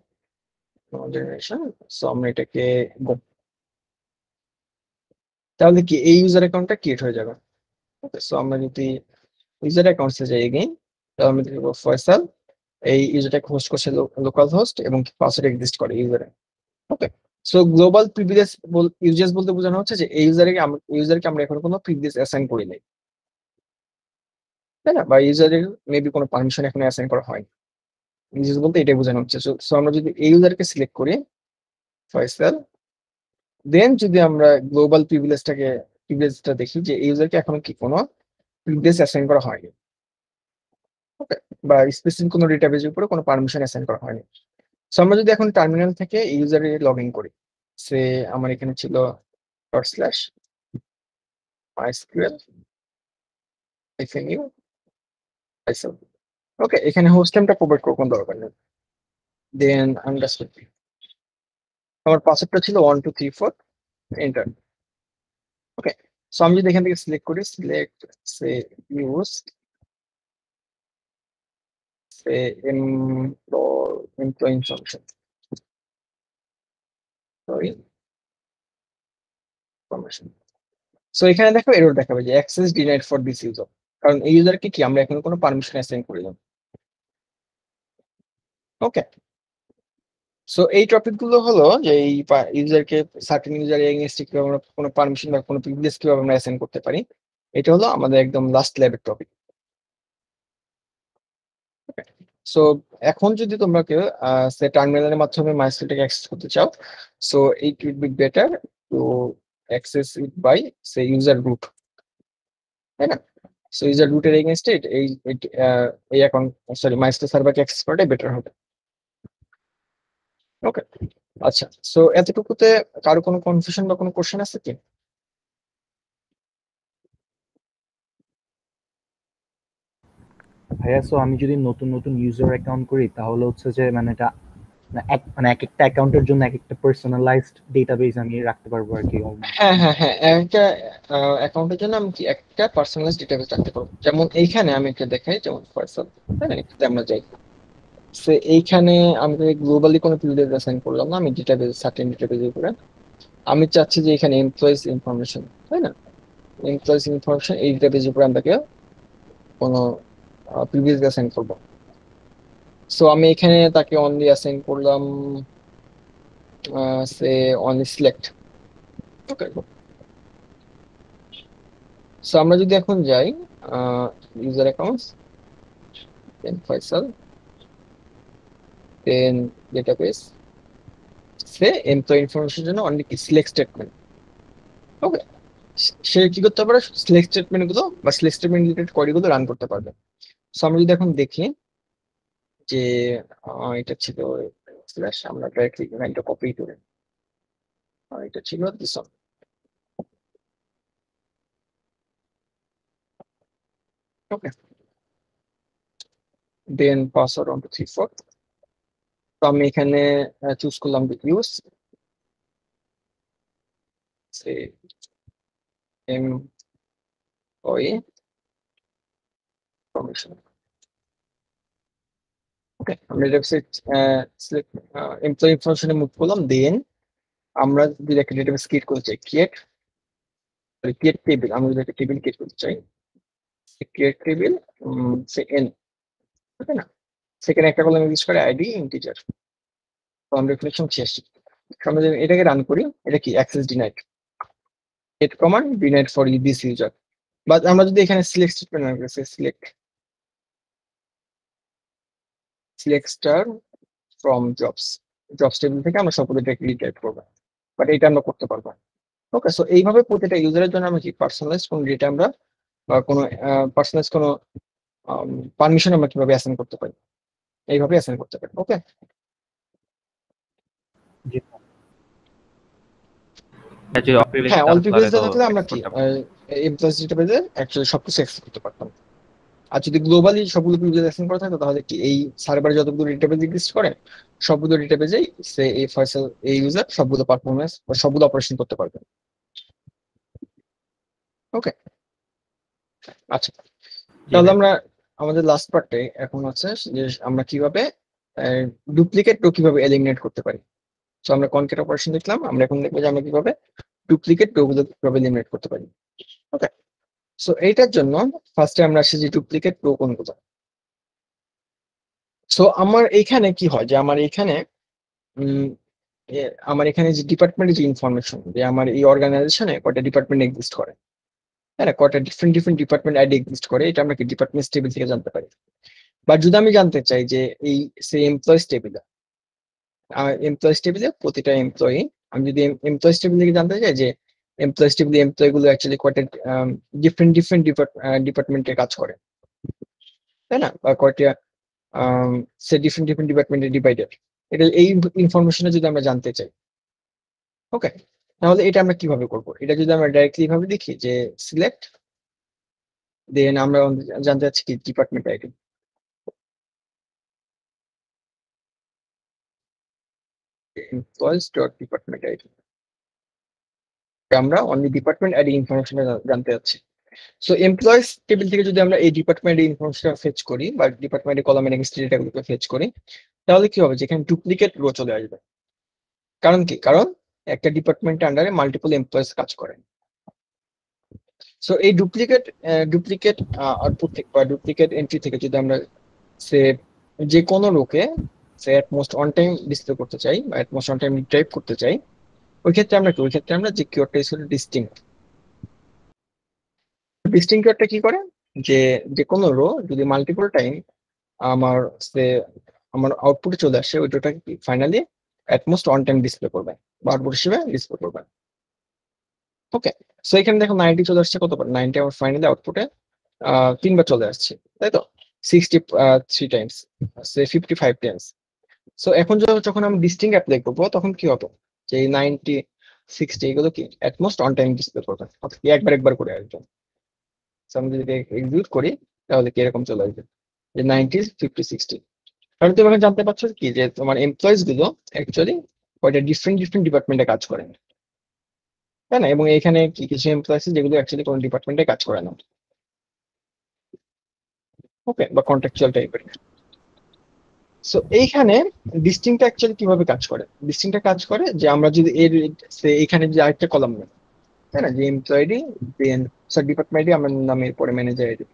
no generation, so আমরা এটাকে go, তাহলে কি এই ইউজার অ্যাকাউন্টটা ক্রিয়েট হয়ে যাবে। ওকে, সো আমরা যদি ইউজার অ্যাকাউন্টসে যাই এগেইন, তাহলে আমরা দেখব ফয়সাল এই ইউজারটাকে হোস্ট করছে লোকাল হোস্ট এবং পাসওয়ার্ড এক্সিস্ট করে ইউজারে। ওকে, সো গ্লোবাল প্রিভিলেজ ইউজেস বলতে বোঝানো হচ্ছে যে এই ইউজারকে আমরা এখন কোনো প্রিভিলেজ অ্যাসাইন করি নাই, তাই না, বা ইউজারের মেবি কোনো পারমিশন এখন অ্যাসাইন করা হয়নি। ইউজেস বলতে এটাই বোঝানো হচ্ছে। সো আমরা যদি এই ইউজারকে সিলেক্ট করি ফয়সাল, দেন যদি আমরা গ্লোবাল প্রিভিলেজটা দেখি যে এই ইউজারকে এখনো কি কোনো প্রিভিলেজ অ্যাসাইন করা হয়নি, ওকে, বা স্পেসিফিক কোনো ডেটাবেজের উপরে কোনো পারমিশন অ্যাসাইন করা হয়নি। সো আমরা যদি এখন টার্মিনাল থেকে ইউজারে লগ ইন করি, সে আমার এখানে ছিল /mysql -u myself, ওকে, এখানে হোস্ট নেমটা প্রোভাইড করব কোনো দরকার নেই, দেন আন্ডারস্কোর আমার পাসওয়ার্ডটা ছিল 1234, এন্টার। ওকে, সো আমি যদি এখান থেকে সিলেক্ট করি, সিলেক্ট সে ইউজ সে employee information, sorry information. So এখানে দেখো এরর দেখাবে যে access denied for this user, কারণ এই ইউজারকে কি আমরা এখন কোনো পারমিশন অ্যাসাইন করি না। ওকে, সো এই টপিক গুলো হলো যে এই ইউজারকে সার্টেন ইউজার এগেইনস্ট কিভাবে আমরা কোনো পারমিশন বা কোনো প্রিভিলেজ কিভাবে আমরা অ্যাসাইন করতে পারি, এটা হলো আমাদের একদম লাস্ট ল্যাবের টপিক। সো এখন যদি তোমরা কেউ সে টার্মিনালের মাধ্যমে মাইস্কিলটাকে অ্যাক্সেস করতে চাও, so it would be better to access it by say user root, তাই না। সো ইউজার রুটের এগেইনস্টে এই অ্যাকাউন্ট সরি মাইস্কিল সার্ভারকে অ্যাক্সেস করাটাই বেটার হবে। ওকে, আচ্ছা, সো এতটুকুতে কারো কোনো কনফিউশন বা কোনো কোশ্চেন আছে কি? ভাইয়া, সো আমি যদি নতুন নতুন ইউজার অ্যাকাউন্ট করি তাহলে হচ্ছে যে মানে এটা এক একটা অ্যাকাউন্টের জন্য এক একটা পার্সোনালাইজড ডেটাবেস আমি রাখতে পারবো আর কি। হ্যাঁ একটা অ্যাকাউন্টের জন্য আমি কি একটা পার্সোনালাইজ ডেটাবেস রাখতে পারবো। যেমন এইখানে আমি একটা দেখাই, যেমন ফয়সাল, তাই না, এটাতে আমরা যাই, সো এইখানে আমি গ্লোবালি কোনো প্রিভিলেজ অ্যাসাইন করলাম না, আমি ডেটাবেস সার্টেন ডেটাবেজের উপরে আমি চাচ্ছি যে এখানে এমপ্লয়িজ ইনফরমেশন, তাই না, এমপ্লয়িজ ইনফরমেশন এই ডেটাবেজের উপরে আমরা কোনো প্রিভিলেজ অ্যাসাইন করবো। সো আমি এখানে তাকে অনলি অ্যাসাইন করলাম সে অনলি সিলেক্ট। ওকে, সো আমরা যদি এখন যাই ইউজার অ্যাকাউন্টস দেন ফয়সাল দেন ডেটাবেস, সে এমপ্লয়ি ইনফরমেশনের জন্য অনলি সিলেক্ট স্টেটমেন্ট। ওকে, সে কি করতে পারে, সিলেক্ট স্টেটমেন্ট গুলো বা সিলেক্ট স্টেটমেন্ট রিলেটেড কোয়েরি গুলো রান করতে পারবে। সো আমরা যদি এখন দেখি যে এটা ছিল স্ল্যাশ, আমরা ডাইরেক্টলি লাইনটা কপি করে এটা ছিল this one. Okay, then password 1234, তো আমি এখানে চুজ করলাম ইউজ সে এমপ্লয়ি ইনফরমেশন। ওকে, আমরা এটা সিলেক্ট এমপ্লয়ি ইনফরমেশনে মুভ করলাম। দেন আমরা যদি একটা ডেটাবেস ক্রিয়েট করতে চাই, ক্রিয়েট টেবিল, আমরা যদি একটা টেবিল ক্রিয়েট করতে চাই, ক্রিয়েট টেবিল এন, ওকে না, সেখানে একটা কলাম ইউজ করে আইডি ইন্টিজার, ফর্ম রিফ্লেকশন শেষ। আমরা যদি এটাকে রান করি, এটা কি access denied, get command denied for this user. But আমরা যদি এখানে সিলেক্ট স্টেটমেন্ট রান করি, select star from jobs table থেকে আমরা সবগুলো ডেটা রিটাইপ করবো, বাট এটা আমরা করতে পারবো। ওকে, সো এইভাবে প্রতিটা ইউজারের জন্য আমরা কি পার্সোনালাইজ কোন ডেটা আমরা বা কোনো পার্সোনালাইজ কোনো পারমিশন আমরা কিভাবে অ্যাসাইন করতে পারি, এইভাবে অ্যাসাইন করতে পারি। ওকে, জি যদি অল প্রিভিলেজ হ্যাঁ, অল প্রিভিলেজ তাহলে তো থাকলে আমরা কি export টা এমপ্লয়িজ ডেটাবেজে অ্যাকচুয়ালি সবকিছু অ্যাক্সেস করতে পারতাম। আর যদি গ্লোবালি সবগুলো প্রিভিলেজ অ্যাসাইন করা থাকতো, তাহলে কি এই সার্ভারে যতগুলো ডেটাবেজ এক্সিস্ট করে সবগুলো ডেটাবেজেই সে এই ফয়সাল এই ইউজার সবগুলো পারফরমেন্স বা সবগুলো অপারেশন করতে পারবে। ওকে, আচ্ছা, জি তাহলে ভাই। আমরা আমাদের লাস্ট পার্টে এখন আছে যে আমরা কিভাবে ডুপ্লিকেট রো কিভাবে এলিমিনেট করতে পারি। সো আমরা কনক্যাট অপারেশন দেখলাম, আমরা এখন দেখবো যে আমরা কিভাবে ডুপ্লিকেট রো গুলো কিভাবে এলিমিনেট করতে পারি। ওকে, সো এইটার জন্য ফার্স্টে আমরা আসি যে ডুপ্লিকেট রো কোনগুলো। সো আমার এইখানে কি হয় যে আমার এইখানে আমার এখানে যে ডিপার্টমেন্টের যে ইনফরমেশন, যে আমার এই অর্গানাইজেশনে কয়টা ডিপার্টমেন্ট এক্সিস্ট করে, তাই না, কয়টা different different department ID exist করে, এটা আমরা কি ডিপার্টমেন্ট টেবিল থেকে জানতে পারি। বা যদি আমি জানতে চাই যে এই সেই এমপ্লয়িজ টেবিলে প্রতিটা এমপ্লয়ি, আমি যদি এমপ্লয়িজ টেবিল থেকে জানতে চাই যে এমপ্লয়িজ টেবিলে এমপ্লয়ি গুলো অ্যাকচুয়ালি কয়টা ডিফারেন্ট ডিফারেন্ট ডিপার্টমেন্টে কাজ করে, তাই না, বা কয়টা সে ডিফারেন্ট ডিফারেন্ট ডিপার্টমেন্টে ডিভাইডেড, এটা এই ইনফরমেশনটা যদি আমরা জানতে চাই, ওকে, তাহলে এটা আমরা কিভাবে করবো। এটা যদি আমরা ডাইরেক্টলি ভাবে দেখি যে সিলেক্ট, দেন আমরা জানতে চাচ্ছি কি department ID, employees dot department ID, আমরা অনলি ডিপার্টমেন্ট আইডি ইনফরমেশন জানতে চাচ্ছি। সো এমপ্লয়িজ টেবিল থেকে যদি আমরা এই ডিপার্টমেন্ট ইনফরমেশন ফেচ করি বা ডিপার্টমেন্ট কলামের নেক্সট ডেটাগুলোকে ফেচ করি, তাহলে কি হবে, যেখানে ডুপ্লিকেট রো চলে আসবে। কারণ কি, কারণ একটা ডিপার্টমেন্টের আন্ডারে মাল্টিপল এমপ্লয়িজ কাজ করে। সো এই ডুপ্লিকেট আউটপুট থেকে বা ডুপ্লিকেট এন্ট্রি থেকে যদি আমরা সে যে কোনো রোকে সে অ্যাটমোস্ট অন টাইম ডিসপ্লে করতে চাই বা অ্যাটমোস্ট অন টাইম রিট্রাইভ করতে চাই, ওই ক্ষেত্রে আমরা যে কিওয়ার্ডটা ইউজ করি ডিস্টিংক্ট কিওয়ার্ডটা কি করে, যে যে কোনো রো যদি মাল্টিপল টাইম আমার সে আমার আউটপুটে চলে আসে, ওইটাকে finally at most on time display করবে বা আউটপুট হিসেবে ডিসপ্লে করবে। ওকে, সো এখানে দেখো 90 চলে আসছে, কতবার 90 আমার ফাইনালি আউটপুটে 3বার চলে আসছে, তাই তো 63 টাইমস, সে 55 টাইমস। সো এখন যখন আমি ডিস্টিংক্ট অ্যাপ্লাই করবো, তখন কি হবে, যে 90 60 এগুলো কি অ্যাটমোস্ট অন টাইম ডিসপ্লে করবে, অর্থাৎ একবার করে আসবে। সো আমি যদি এক্সিকিউট করি, তাহলে কি এরকম চলে আসবে যে 90 50 60। তাহলে তুমি এখন জানতে পারছো কি যে তোমার এমপ্লয়িজ গুলো অ্যাকচুয়ালি কয়টা ডিফারেন্ট ডিফারেন্ট ডিপার্টমেন্টে কাজ করে, তাই না, এবং এখানে কি কিছু এমপ্লয়িজ যেগুলো অ্যাকচুয়ালি কোনো ডিপার্টমেন্টে কাজ করে না, ওকে, বা কন্ট্রাকচুয়াল টাইপের। সো এইখানে ডিস্টিংটা অ্যাকচুয়ালি কিভাবে কাজ করে, ডিস্টিংটা কাজ করে যে আমরা যদি এর এইখানে যে আরেকটা কলাম নেই, তাই না, যে এমপ্লয়ি আইডি দেন ডিপার্টমেন্ট আইডি আমার নামের পরে ম্যানেজার আইডি,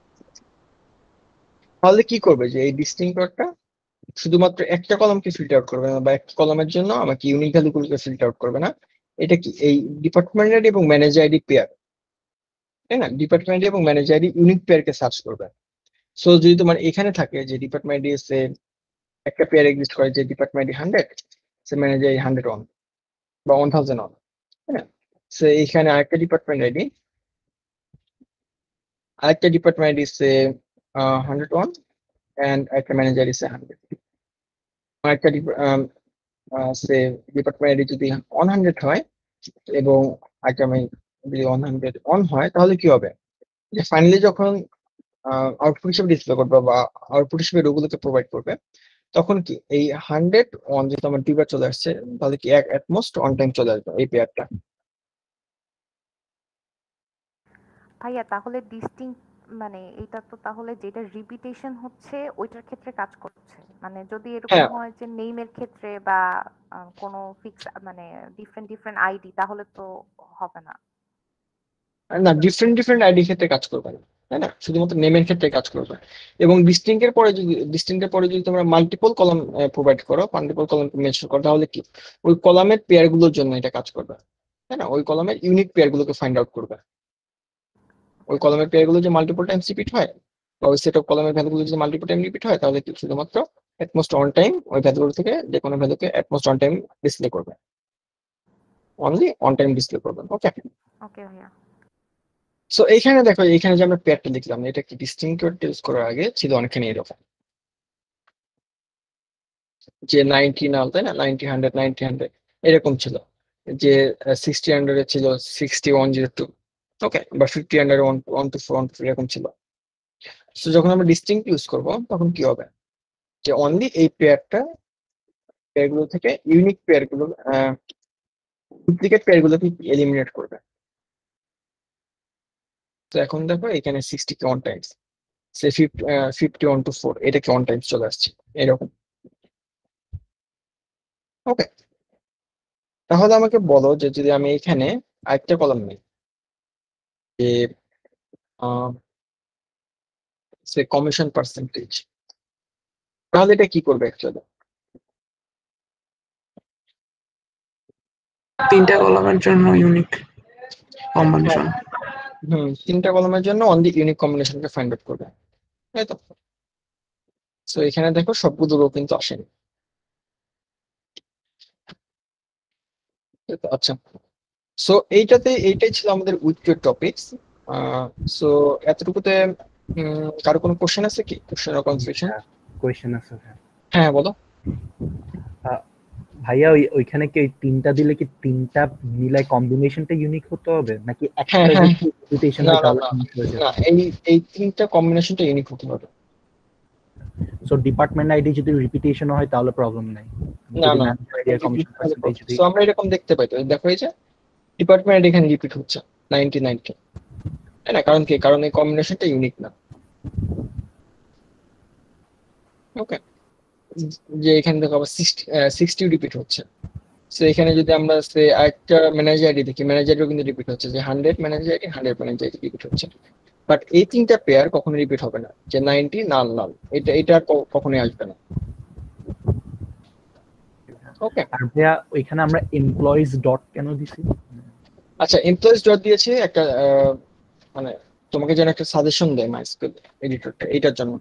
তাহলে কি করবে যে এই ডিস্টিংক্টটা শুধুমাত্র একটা কলামকে ফিল্টার আউট করবে না, বা একটা কলামের জন্য আমাকে ইউনিক ভ্যালুগুলোকে ফিল্টার আউট করবে না, এটা কি এই ডিপার্টমেন্ট আইডি এবং ম্যানেজার আইডি পেয়ার, তাই না, ডিপার্টমেন্ট আইডি এবং ম্যানেজার আইডি ইউনিক পেয়ারকে সার্চ করবে। সো যদি তোমার এখানে থাকে যে ডিপার্টমেন্ট আইডি সে একটা পেয়ার এক্সিস্ট করে যে ডিপার্টমেন্ট আইডি 100, সে ম্যানেজার আইডি 101 বা 1001, তাই না, সো এখানে আরেকটা ডিপার্টমেন্ট আইডি সে 101 এন্ড একটা ম্যানেজার আইডি সে 100, আরেকটা সে ডিপার্টমেন্ট আইডি যদি 100 হয় এবং আগামী যদি 100 অন হয়, তাহলে কি হবে যে ফাইনালি যখন আউটপুট হিসেবে ডিসপ্লে করবে বা আউটপুট হিসেবে রোগুলোকে প্রোভাইড করবে, তখন কি এই 100 অন যেহেতু আমার দুইবার চলে আসছে, তাহলে কি অ্যাটমোস্ট অন টাইম চলে আসবে এই পেয়ারটা। ভাইয়া তাহলে মানে এটা তো তাহলে যেটা রিপিটেশন হচ্ছে ওইটার ক্ষেত্রে কাজ করছে, মানে যদি এরকম হ্যাঁ হয় যে নেইমের ক্ষেত্রে বা কোনো ফিক্স মানে ডিফারেন্ট ডিফারেন্ট আইডি, তাহলে তো হবে না। না, ডিফারেন্ট আইডি ক্ষেত্রে কাজ করবে না, তাই না? শুধুমাত্র নেমের ক্ষেত্রে কাজ করবে। এবং ডিস্টিংকের পরে যদি তোমরা মাল্টিপল কলাম প্রোভাইড করো, মাল্টিপল কলাম মেনশন করো, তাহলে কি ওই কলামের পেয়ার গুলোর জন্য এটা কাজ করবে, তাই না? ওই কলামের ইউনিক পেয়ার গুলোকে ফাইন্ড আউট করবে। ওই কলামের পেয়ার গুলো যে মাল্টিপল টাইমস রিপিট হয়, বা ওই সেট অফ কলামের ভ্যালু গুলো যদি মাল্টিপল টাইম রিপিট হয়, তাহলে কি শুধুমাত্র অ্যাটমোস্ট অন টাইম ওই ভ্যালুগুলো থেকে যে কোনো ভ্যালুকে অ্যাটমোস্ট অন টাইম ডিসপ্লে করবে, অনলি অন টাইম ডিসপ্লে করবে। ওকে, ওকে ভাইয়া। সো এইখানে দেখো, এইখানে যে আমরা পেয়ারটা লিখলাম, এটা কি ডিস্টিংক্ট ইউজ করার আগে ছিল অনেকখানি এরকম, যে 90 নাল, তাই না? 90 100 90 100 এরকম ছিল, যে 60 100 এ ছিল 6102, ওকে, বা 50 100 124 এরকম ছিল। তো যখন আমরা ডিস্টিংক্ট ইউজ করব, তখন কি হবে, যে অনলি এই পেয়ারগুলো থেকে ইউনিক পেয়ারগুলো, ডুপ্লিকেট পেয়ারগুলোকে এলিমিনেট করবে। তো এখন দেখো এখানে 60 কে 1 টাইমস, সে 51 to 4 এটাকে 1 টাইমস চলে আসছে এরকম। ওকে, তাহলে আমাকে বলো যে যদি আমি এখানে আরেকটা কলাম নিই, যে সে কমিশন পার্সেন্টেজ, তাহলে এটা কি করবে অ্যাকচুয়ালি? 3টা কলামের জন্য ইউনিক কম্বিনেশন। 3টা কলামের জন্য অনলি ইউনিক কম্বিনেশনকে ফাইন্ড আউট করবে, তাই তো? সো এখানে দেখো সবগুলো রো কিন্তু আসেনি, তাই তো? আচ্ছা, সো এইটাই ছিল আমাদের উইকের টপিকস। সো এতটুকুতে কারো কোনো কোশ্চেন আছে কি? Question or confusion? কোয়েশ্চেন আছে ভাইয়া। হ্যাঁ বলো। ভাইয়া ওইখানে কি ওই 3টা দিলে কি 3টা মিলাই কম্বিনেশনটা ইউনিক হতে হবে, নাকি হ্যাঁ একটা হ্যাঁ, যদি রিপিটেশন না হয় না তাহলে না ইউনিক হয়ে যাবে? না, এই 3টা কম্বিনেশনটা ইউনিক হতে হবে। সো ডিপার্টমেন্ট আইডি যদি রিপিটেশন হয় তাহলে প্রবলেম নাই, না যদি না, ম্যানেজার আইডি আর কমিশন পার্সেন্টেজ যদি সো আমরা এরকম দেখতে পাই, তো দেখো এই যে ডিপার্টমেন্ট এখানে রিপিট হচ্ছে 99 কে, তাই না? কারণ কি, কারণ এই কম্বিনেশনটা ইউনিক না। ওকে, যে এখানে দেখো আবার 60 রিপিট হচ্ছে। সো এখানে যদি আমরা সে একটা ম্যানেজার আইডি দেখি, ম্যানেজারও কিন্তু রিপিট হচ্ছে, যে 100 manager ID 100 manager ID repeat হচ্ছে। বাট এই 3টা পেয়ার কখনো রিপিট হবে না, যে 90 নাল নাল, এটা আর কখনোই আসবে না। ওকে, আর ভাইয়া ওইখানে আমরা এমপ্লয়িজ ডট কেন দিছি? আচ্ছা, এমপ্লয়িজ ডট দিয়েছে একটা মানে তোমাকে যেন একটা সাজেশন দেয় মাইস্কুল এডিটরটা, এইটার জন্য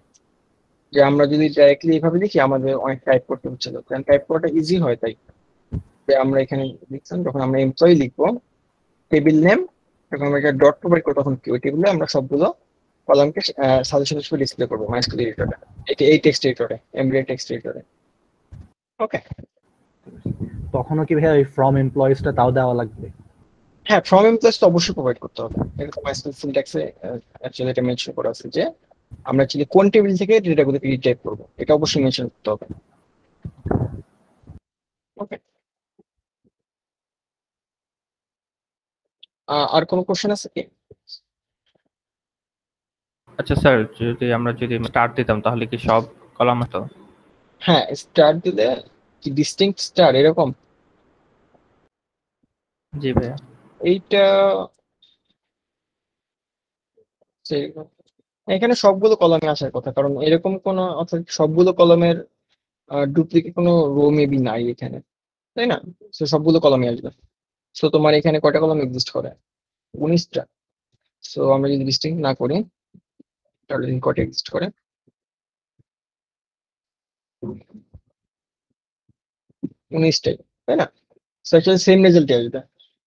যে আমরা যদি ডাইরেক্টলি এইভাবে লিখি আমাদের অনেক টাইপ করতে হচ্ছে, কারণ টাইপ করাটা ইজি হয়, তাই যে আমরা এখানে লিখলাম, যখন আমরা এমপ্লয়ি লিখবো টেবিল নেম, যখন আমরা একটা ডট প্রোভাইড করবো, তখন কি ওই টেবিলে আমরা সবগুলো কলামকে সাজেশন হিসেবে ডিসপ্লে করবো মাইস্কুল এডিটরে, এই টেক্সট এডিটরে, এমব্রেড টেক্সট এডিটরে। ওকে, তখনও কি ভাইয়া ওই ফ্রম এমপ্লয়িজটা তাও দেওয়া লাগবে? হ্যাঁ, ফ্রম এমপ্লয়েস তো অবশ্যই প্রোভাইড করতে হবে। এটা তো মাইস্কুল সিনট্যাক্সে অ্যাকচুয়ালি এটা মেনশন করা আছে, যে আমরা অ্যাকচুয়ালি কোন টেবিল থেকে ডেটাগুলোকে রিটাইপ করবো, এটা অবশ্যই মেনশন করতে হবে। ওকে, আর কোনো কোশ্চেন আছে কি? আচ্ছা স্যার, যদি স্টার দিতাম তাহলে কি সব কলাম হতো? হ্যাঁ, স্টার দিলে কি ডিস্টিংক্ট স্টার এরকম? জি ভাইয়া। এইটা এখানে সবগুলো কলামে আসার কথা, কারণ এরকম কোনো, অর্থাৎ সবগুলো কলামের ডুপ্লিকেট কোনো রো মেবি নাই এখানে, তাই না? তো সবগুলো কলামে আসবে। সো তোমার এখানে কয়টা কলাম এক্সিস্ট করে? 19টা। সো আমরা যদি ডিস্টিংক্ট না করি, তাহলে কয়টা এক্সিস্ট করে? 19টাই, তাই না? সো অ্যাকচুয়ালি সেম রেজাল্টই আসবে।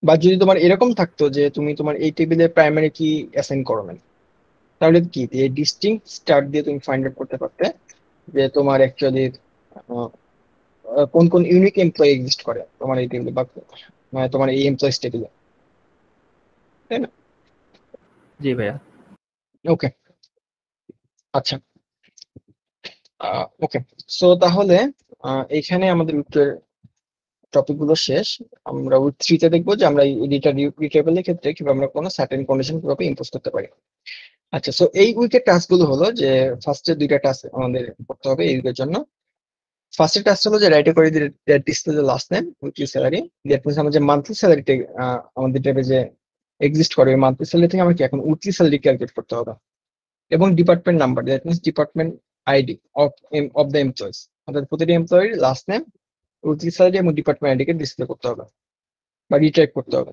বা যদি তোমার এরকম থাকতো যে তুমি তোমার এই টেবিলে প্রাইমারি কি অ্যাসাইন করো না, তাহলে কি এই ডিস্টিংক্ট স্টার দিয়ে তুমি ফাইন্ড আউট করতে পারতে যে তোমার অ্যাকচুয়ালি কোন কোন ইউনিক এমপ্লয়ি এক্সিস্ট করে তোমার এই টেবিলে, বা তোমার এই এমপ্লয়িজ টেবিলে, তাই না? জি ভাইয়া। ওকে, আচ্ছা, ওকে, সো তাহলে এইখানে আমাদের উত্তর টপিক গুলো শেষ। আমরা উইথ 3 তে দেখবো যে আমরা এই ডেটা রিটেবলের ক্ষেত্রে কিভাবে আমরা কোনো সার্টেন কন্ডিশন কিভাবে ইম্পোজ করতে পারি। আচ্ছা, সো এই উইকের টাস্ক গুলো হলো যে ফার্স্টে দুইটা টাস্ক আমাদের করতে হবে এই উইকের জন্য। ফার্স্টের টাস্ক হলো যে রাইটে করে display the last name weekly salary. That means আমার যে মান্থলি স্যালারিটা আমাদের ট্যাবে যে এক্সিস্ট করে ওই মান্থলি স্যালারি থেকে আমাকে এখন উইকলি স্যালারি ক্যালকুলেট করতে হবে, এবং department number that means department ID of the employees, অর্থাৎ প্রতিটি এমপ্লয়ির লাস্ট নেম, উইকলি স্যালারি এবং ডিপার্টমেন্ট আইডি কে ডিসপ্লে করতে হবে বা রিটাইপ করতে হবে।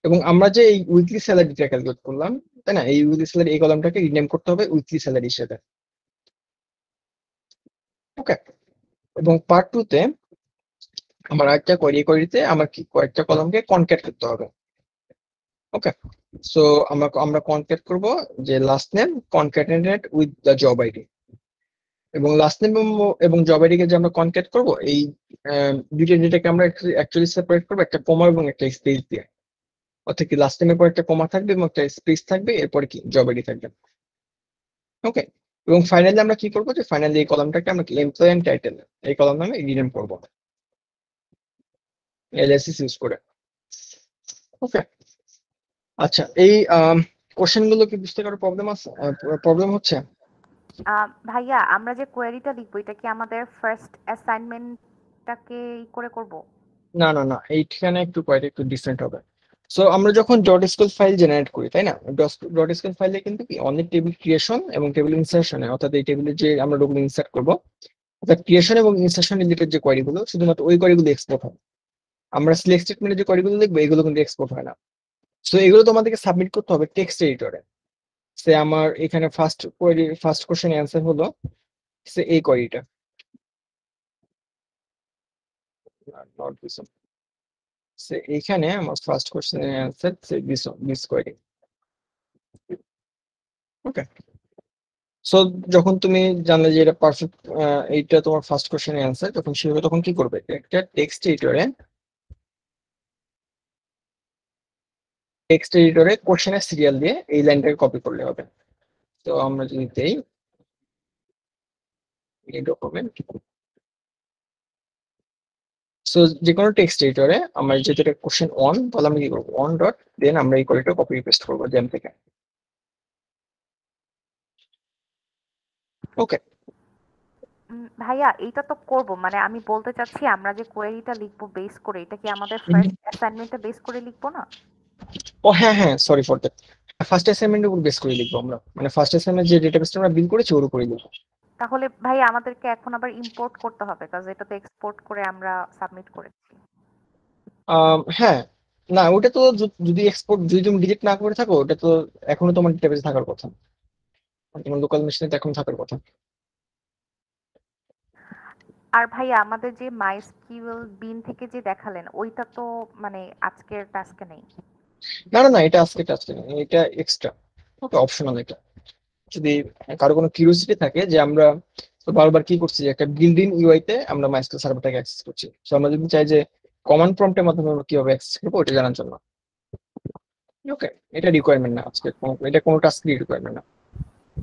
এবং আমরা যে এই উইকলি স্যালারিটা ক্যালকুলেট করলাম, তাই না, এই উইকলি স্যালারি এই কলামটাকে রিনেম করতে হবে উইকলি স্যালারি হিসেবে। ওকে, এবং পার্ট 2 তে আমার একটা কোয়েরিতে আমার কি কয়েকটা কলামকে কনক্যাট করতে হবে। ওকে, সো আমরা কনক্যাট করব যে last name concatenate with the job ID, এবং লাস্ট নেম এবং জব আইডি কে যে আমরা কনক্যাট করব এই দুইটা ডেটাকে আমরা অ্যাকচুয়ালি সেপারেট করব একটা কমা এবং একটা স্পেস দিয়ে। অর্থাৎ কি লাস্ট নেমের পর একটা কমা থাকবে এবং একটা স্পেস থাকবে, এরপর কি জব আইডি থাকবে। ওকে, এবং ফাইনালি আমরা কি করবো যে ফাইনালি এই কলামটাকে আমরা এমপ্লয় এন্ড টাইটেল এই কলাম নামে রিনেম করবো এলএসএস ইউজ করে। ওকে, আচ্ছা, এই কোশ্চেন গুলো কি বুঝতে কারো প্রবলেম হচ্ছে? ভাইয়া আমরা যে কোয়েরিটা লিখবো এটা কি আমাদের ফার্স্ট অ্যাসাইনমেন্টটাকে করে করব? না না না, এইখানে একটু একটু ডিফারেন্ট হবে। সো আমরা যখন ডট এসকিউএল ফাইল জেনারেট করি, তাই না, ডট এসকিউএল ফাইলে কিন্তু কি অনেক টেবিল ক্রিয়েশন এবং টেবিল ইনসার্শনে, অর্থাৎ এই টেবিলে যে আমরা রোগুলো ইনসার্ট করবো, অর্থাৎ ক্রিয়েশন এবং ইনসার্শন রিলেটেড যে কোয়েরি গুলো শুধুমাত্র ওই কোয়েরি গুলো এক্সপোর্ট হয়। আমরা সিলেক্ট স্টেটমেন্টে যে কোয়েরি গুলো লিখবো এগুলো কিন্তু এক্সপোর্ট হয় না। সো এগুলো তোমাদেরকে সাবমিট করতে হবে টেক্সট এডিটরে। সে আমার এখানে ফার্স্ট কোশ্চেন অ্যান্সার হলো সে এই কোয়েরিটা, নট দিস ওয়ান। সে এইখানে আমার ফার্স্ট কোশ্চেনের answer say this query. Okay, so যখন তুমি জানলে যে এটা পারফেক্ট, এইটা তোমার ফার্স্ট কোশ্চেনের অ্যান্সার, তখন সেভাবে তখন কি করবে, একটা টেক্সট এডিটরে কোশ্চেনের সিরিয়াল দিয়ে এই লাইনটাকে কপি করলে হবে। তো আমরা যদি দেই এই ডকুমেন্ট, সো যে কোনো টেক্সট এডিটরে আমরা যেহেতু এটা কোশ্চেন অন, তাহলে আমরা কি করবো অন ডট দেন আমরা এই কোডটা কপি পেস্ট করবো জেম থেকে। ওকে, ভাইয়া এইটা তো করব, মানে আমি বলতে চাচ্ছি আমরা যে কোয়েরিটা লিখবো বেস করে এটা কি আমাদের ফার্স্ট অ্যাসাইনমেন্টটা বেস করে লিখবো না? ও হ্যাঁ হ্যাঁ, সরি ফর দ্যাট, ফার্স্ট অ্যাসাইনমেন্টের উপর বেস করে লিখবো আমরা, মানে ফার্স্ট অ্যাসাইনমেন্ট যে ডেটাবেসটা আমরা বিল করেছি ওর উপরে লিখবো। তাহলে ভাই আমাদেরকে এখন আবার ইম্পোর্ট করতে হবে কাজ এটা তো এক্সপোর্ট করে আমরা সাবমিট করেছি। হ্যাঁ, না ওটা তো যদি এক্সপোর্ট যদি তুমি ডিলিট না করে থাকো ওটা তো এখনো তোমার ডেটাবেসে থাকার কথা, তোমার লোকাল মেশিনে তো এখন থাকার কথা। আর ভাইয়া আমাদের যে মাইস্কিউএল বিন থেকে যে দেখালেন ওইটা তো মানে আজকের টাস্কে নেই। না না না, এটা আজকে টাস্ক নেই, এটা এক্সট্রা। ওকে, অপশনাল এটা। যদি কারো কোনো কিউরিওসিটি থাকে যে আমরা তো বারবার কি করছি যে একটা বিল্ড ইন ইউআই তে আমরা মাইস্কুয়েল সার্ভারটাকে অ্যাক্সেস করছি, তো আমরা যদি চাই যে কমান্ড প্রম্পটের মাধ্যমে আমরা কিভাবে অ্যাক্সেস করবো ওটা জানার জন্য। ওকে, এটা রিকোয়ারমেন্ট না আজকে, এটা কোনো টাস্ক রিকোয়ারমেন্ট না।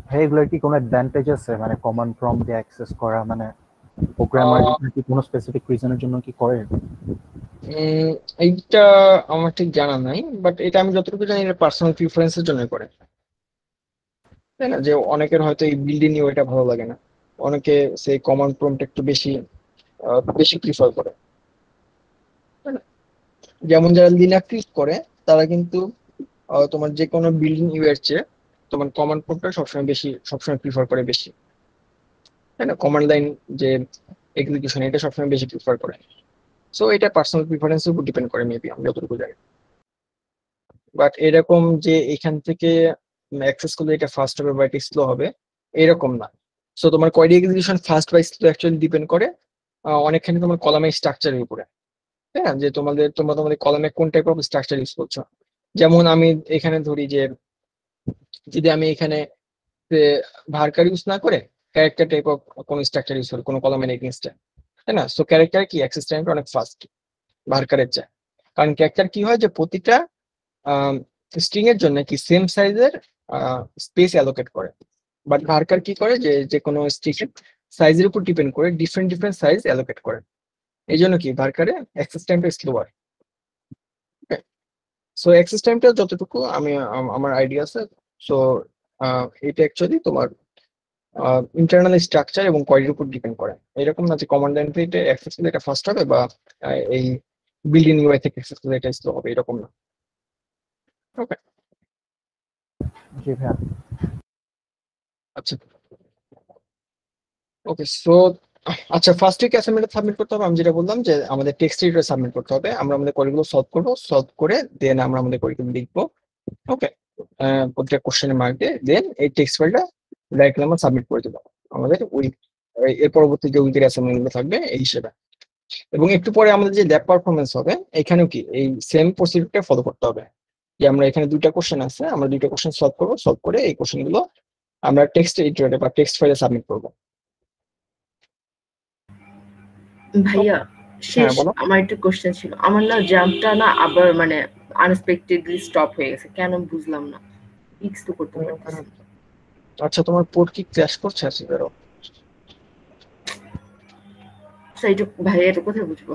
ভাই এগুলোর কি কোনো অ্যাডভান্টেজ আছে, মানে কমান্ড প্রম্পট দিয়ে অ্যাক্সেস করা, মানে প্রোগ্রামার কি কোনো স্পেসিফিক রিজনের জন্য কি করে? এইটা আমার ঠিক জানা নাই, বাট এটা আমি যতটুকু জানি এটা পার্সোনাল প্রিফারেন্সের জন্য করে, তাই না, যে অনেকের হয়তো এই বিল্ড ইন ইউআইটা ভালো লাগে না, অনেকে সেই কমান্ড প্রম্পট একটু বেশি প্রিফার করে, তাই না? যেমন যারা লিনাক্স ইউজ করে তারা কিন্তু তোমার যে কোনো বিল্ডিং ইউ এর চেয়ে তোমার কমান্ড প্রম্পটটা সবসময় প্রিফার করে বেশি, তাই না, কমান্ড লাইন যে এক্সিকিউশন এটা সবসময় বেশি প্রিফার করে। সো এটা পার্সোনাল প্রিফারেন্সের উপর ডিপেন্ড করে মেবি, আমি যতটুকু জানি। বাট এরকম যে এখান থেকে অ্যাক্সেস করলে এটা ফাস্ট হবে বা এটা স্লো হবে এরকম না। সো তোমার কোয়েরি এক্সিকিউশন ফাস্ট বা স্লো অ্যাকচুয়ালি ডিপেন্ড করে অনেকখানি তোমার কলামের স্ট্রাকচারের উপরে, তাই না, যে তোমাদের কলামে কোন টাইপ অফ স্ট্রাকচার ইউজ করছো। যেমন আমি এখানে ধরি যে যদি আমি এখানে ভার্কার ইউজ না করে ক্যারেক্টার টাইপ অফ কোন স্ট্রাকচার ইউজ করি কোনো কলামের এগেইনস্টে, তাই না, সো ক্যারেক্টার কি অ্যাক্সেস টাইমটা অনেক ফাস্ট ভার্কারের চেয়ে। কারণ ক্যারেক্টার কি হয় যে প্রতিটা স্ট্রিং এর জন্য কি সেম সাইজের স্পেস অ্যালোকেট করে, বাট ভার্কার কি করে যে যে কোনো স্ট্রিং এর সাইজের উপর ডিপেন্ড করে ডিফারেন্ট সাইজ অ্যালোকেট করে, এই জন্য কি ভার্কারে অ্যাক্সেস টাইমটা স্লোয়ার। সো অ্যাক্সেস টাইমটা যতটুকু আমার আইডিয়া আছে, সো এটা অ্যাকচুয়ালি তোমার ইন্টারনাল স্ট্রাকচার এবং কোয়ারির উপর ডিপেন্ড করে। এরকম না যে কমান্ড লাইন থেকে অ্যাক্সেস করলে এটা ফাস্ট হবে বা এই বিল্ডিং ইউআই থেকে অ্যাক্সেস করলে এটা স্লো হবে, এরকম না। ওকে, জি ভাইয়া। আচ্ছা ওকে। সো আচ্ছা, ফার্স্ট উইক অ্যাসাইনমেন্ট সাবমিট করতে হবে। আমি যেটা বললাম যে আমাদের টেক্সট এডিটর সাবমিট করতে হবে। আমরা আমাদের কোয়েরিগুলো সলভ করবো, সলভ করে দেন আমরা আমাদের কোয়েরিগুলো লিখবো। ওকে, প্রত্যেকটা কোশ্চেনের মার্ক দিয়ে দেন এই টেক্সট ফাইলটা ডাইরেক্টলি আমরা সাবমিট করে দেবো আমাদের উইক, এর পরবর্তী যে উইকের অ্যাসাইনমেন্ট গুলো থাকবে এই হিসেবে। এবং একটু পরে আমাদের যে ল্যাব পারফরমেন্স হবে এখানেও কি এই সেম প্রসিডিউরটা ফলো করতে হবে, যে আমরা এখানে দুইটা কোশ্চেন আছে, আমরা দুইটা কোশ্চেন সলভ করবো, সলভ করে এই কোশ্চেন গুলো আমরা টেক্সট এডিটরে বা টেক্সট ফাইলে সাবমিট করবো। ভাইয়া শেষ বলো। আমার একটা কোশ্চেন ছিল, আমার না জাম্পটা না আবার মানে আনএক্সপেক্টেডলি স্টপ হয়ে গেছে, কেন বুঝলাম না, ফিক্স তো করতে পারতেছি না। আচ্ছা, তোমার পোর্ট কি ক্র্যাশ করছে? আছে বেরো। আচ্ছা এটা ভাইয়া এটা কোথায় বুঝবো?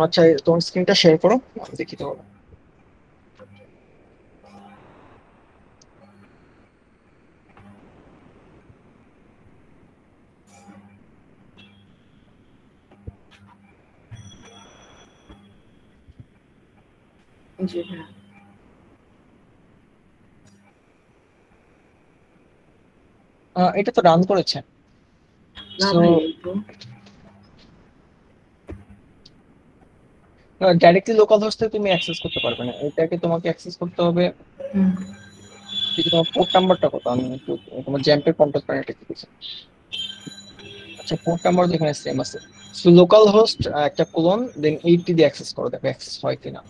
আচ্ছা, তোমার স্ক্রিনটা শেয়ার করো, আমি দেখি তো। জি হ্যাঁ। এটা তো রান করেছে। না So, ভাইয়া এই তো ডাইরেক্টলি লোকাল হোস্ট থেকে তুমি অ্যাক্সেস করতে পারবে না, এটাকে তোমাকে অ্যাক্সেস করতে হবে। দেখি তোমার পোর্ট নাম্বারটা কত, আমি একটু তোমার জ্যাম্পের কন্ট্যাক্ট প্যানেলটা কি দিয়েছে। আচ্ছা, পোর্ট নাম্বার এখানে সেম আছে। সো লোকাল হোস্ট একটা কোলন দেন 80 দিয়ে অ্যাক্সেস করো, দেখো অ্যাক্সেস হয় কিনা।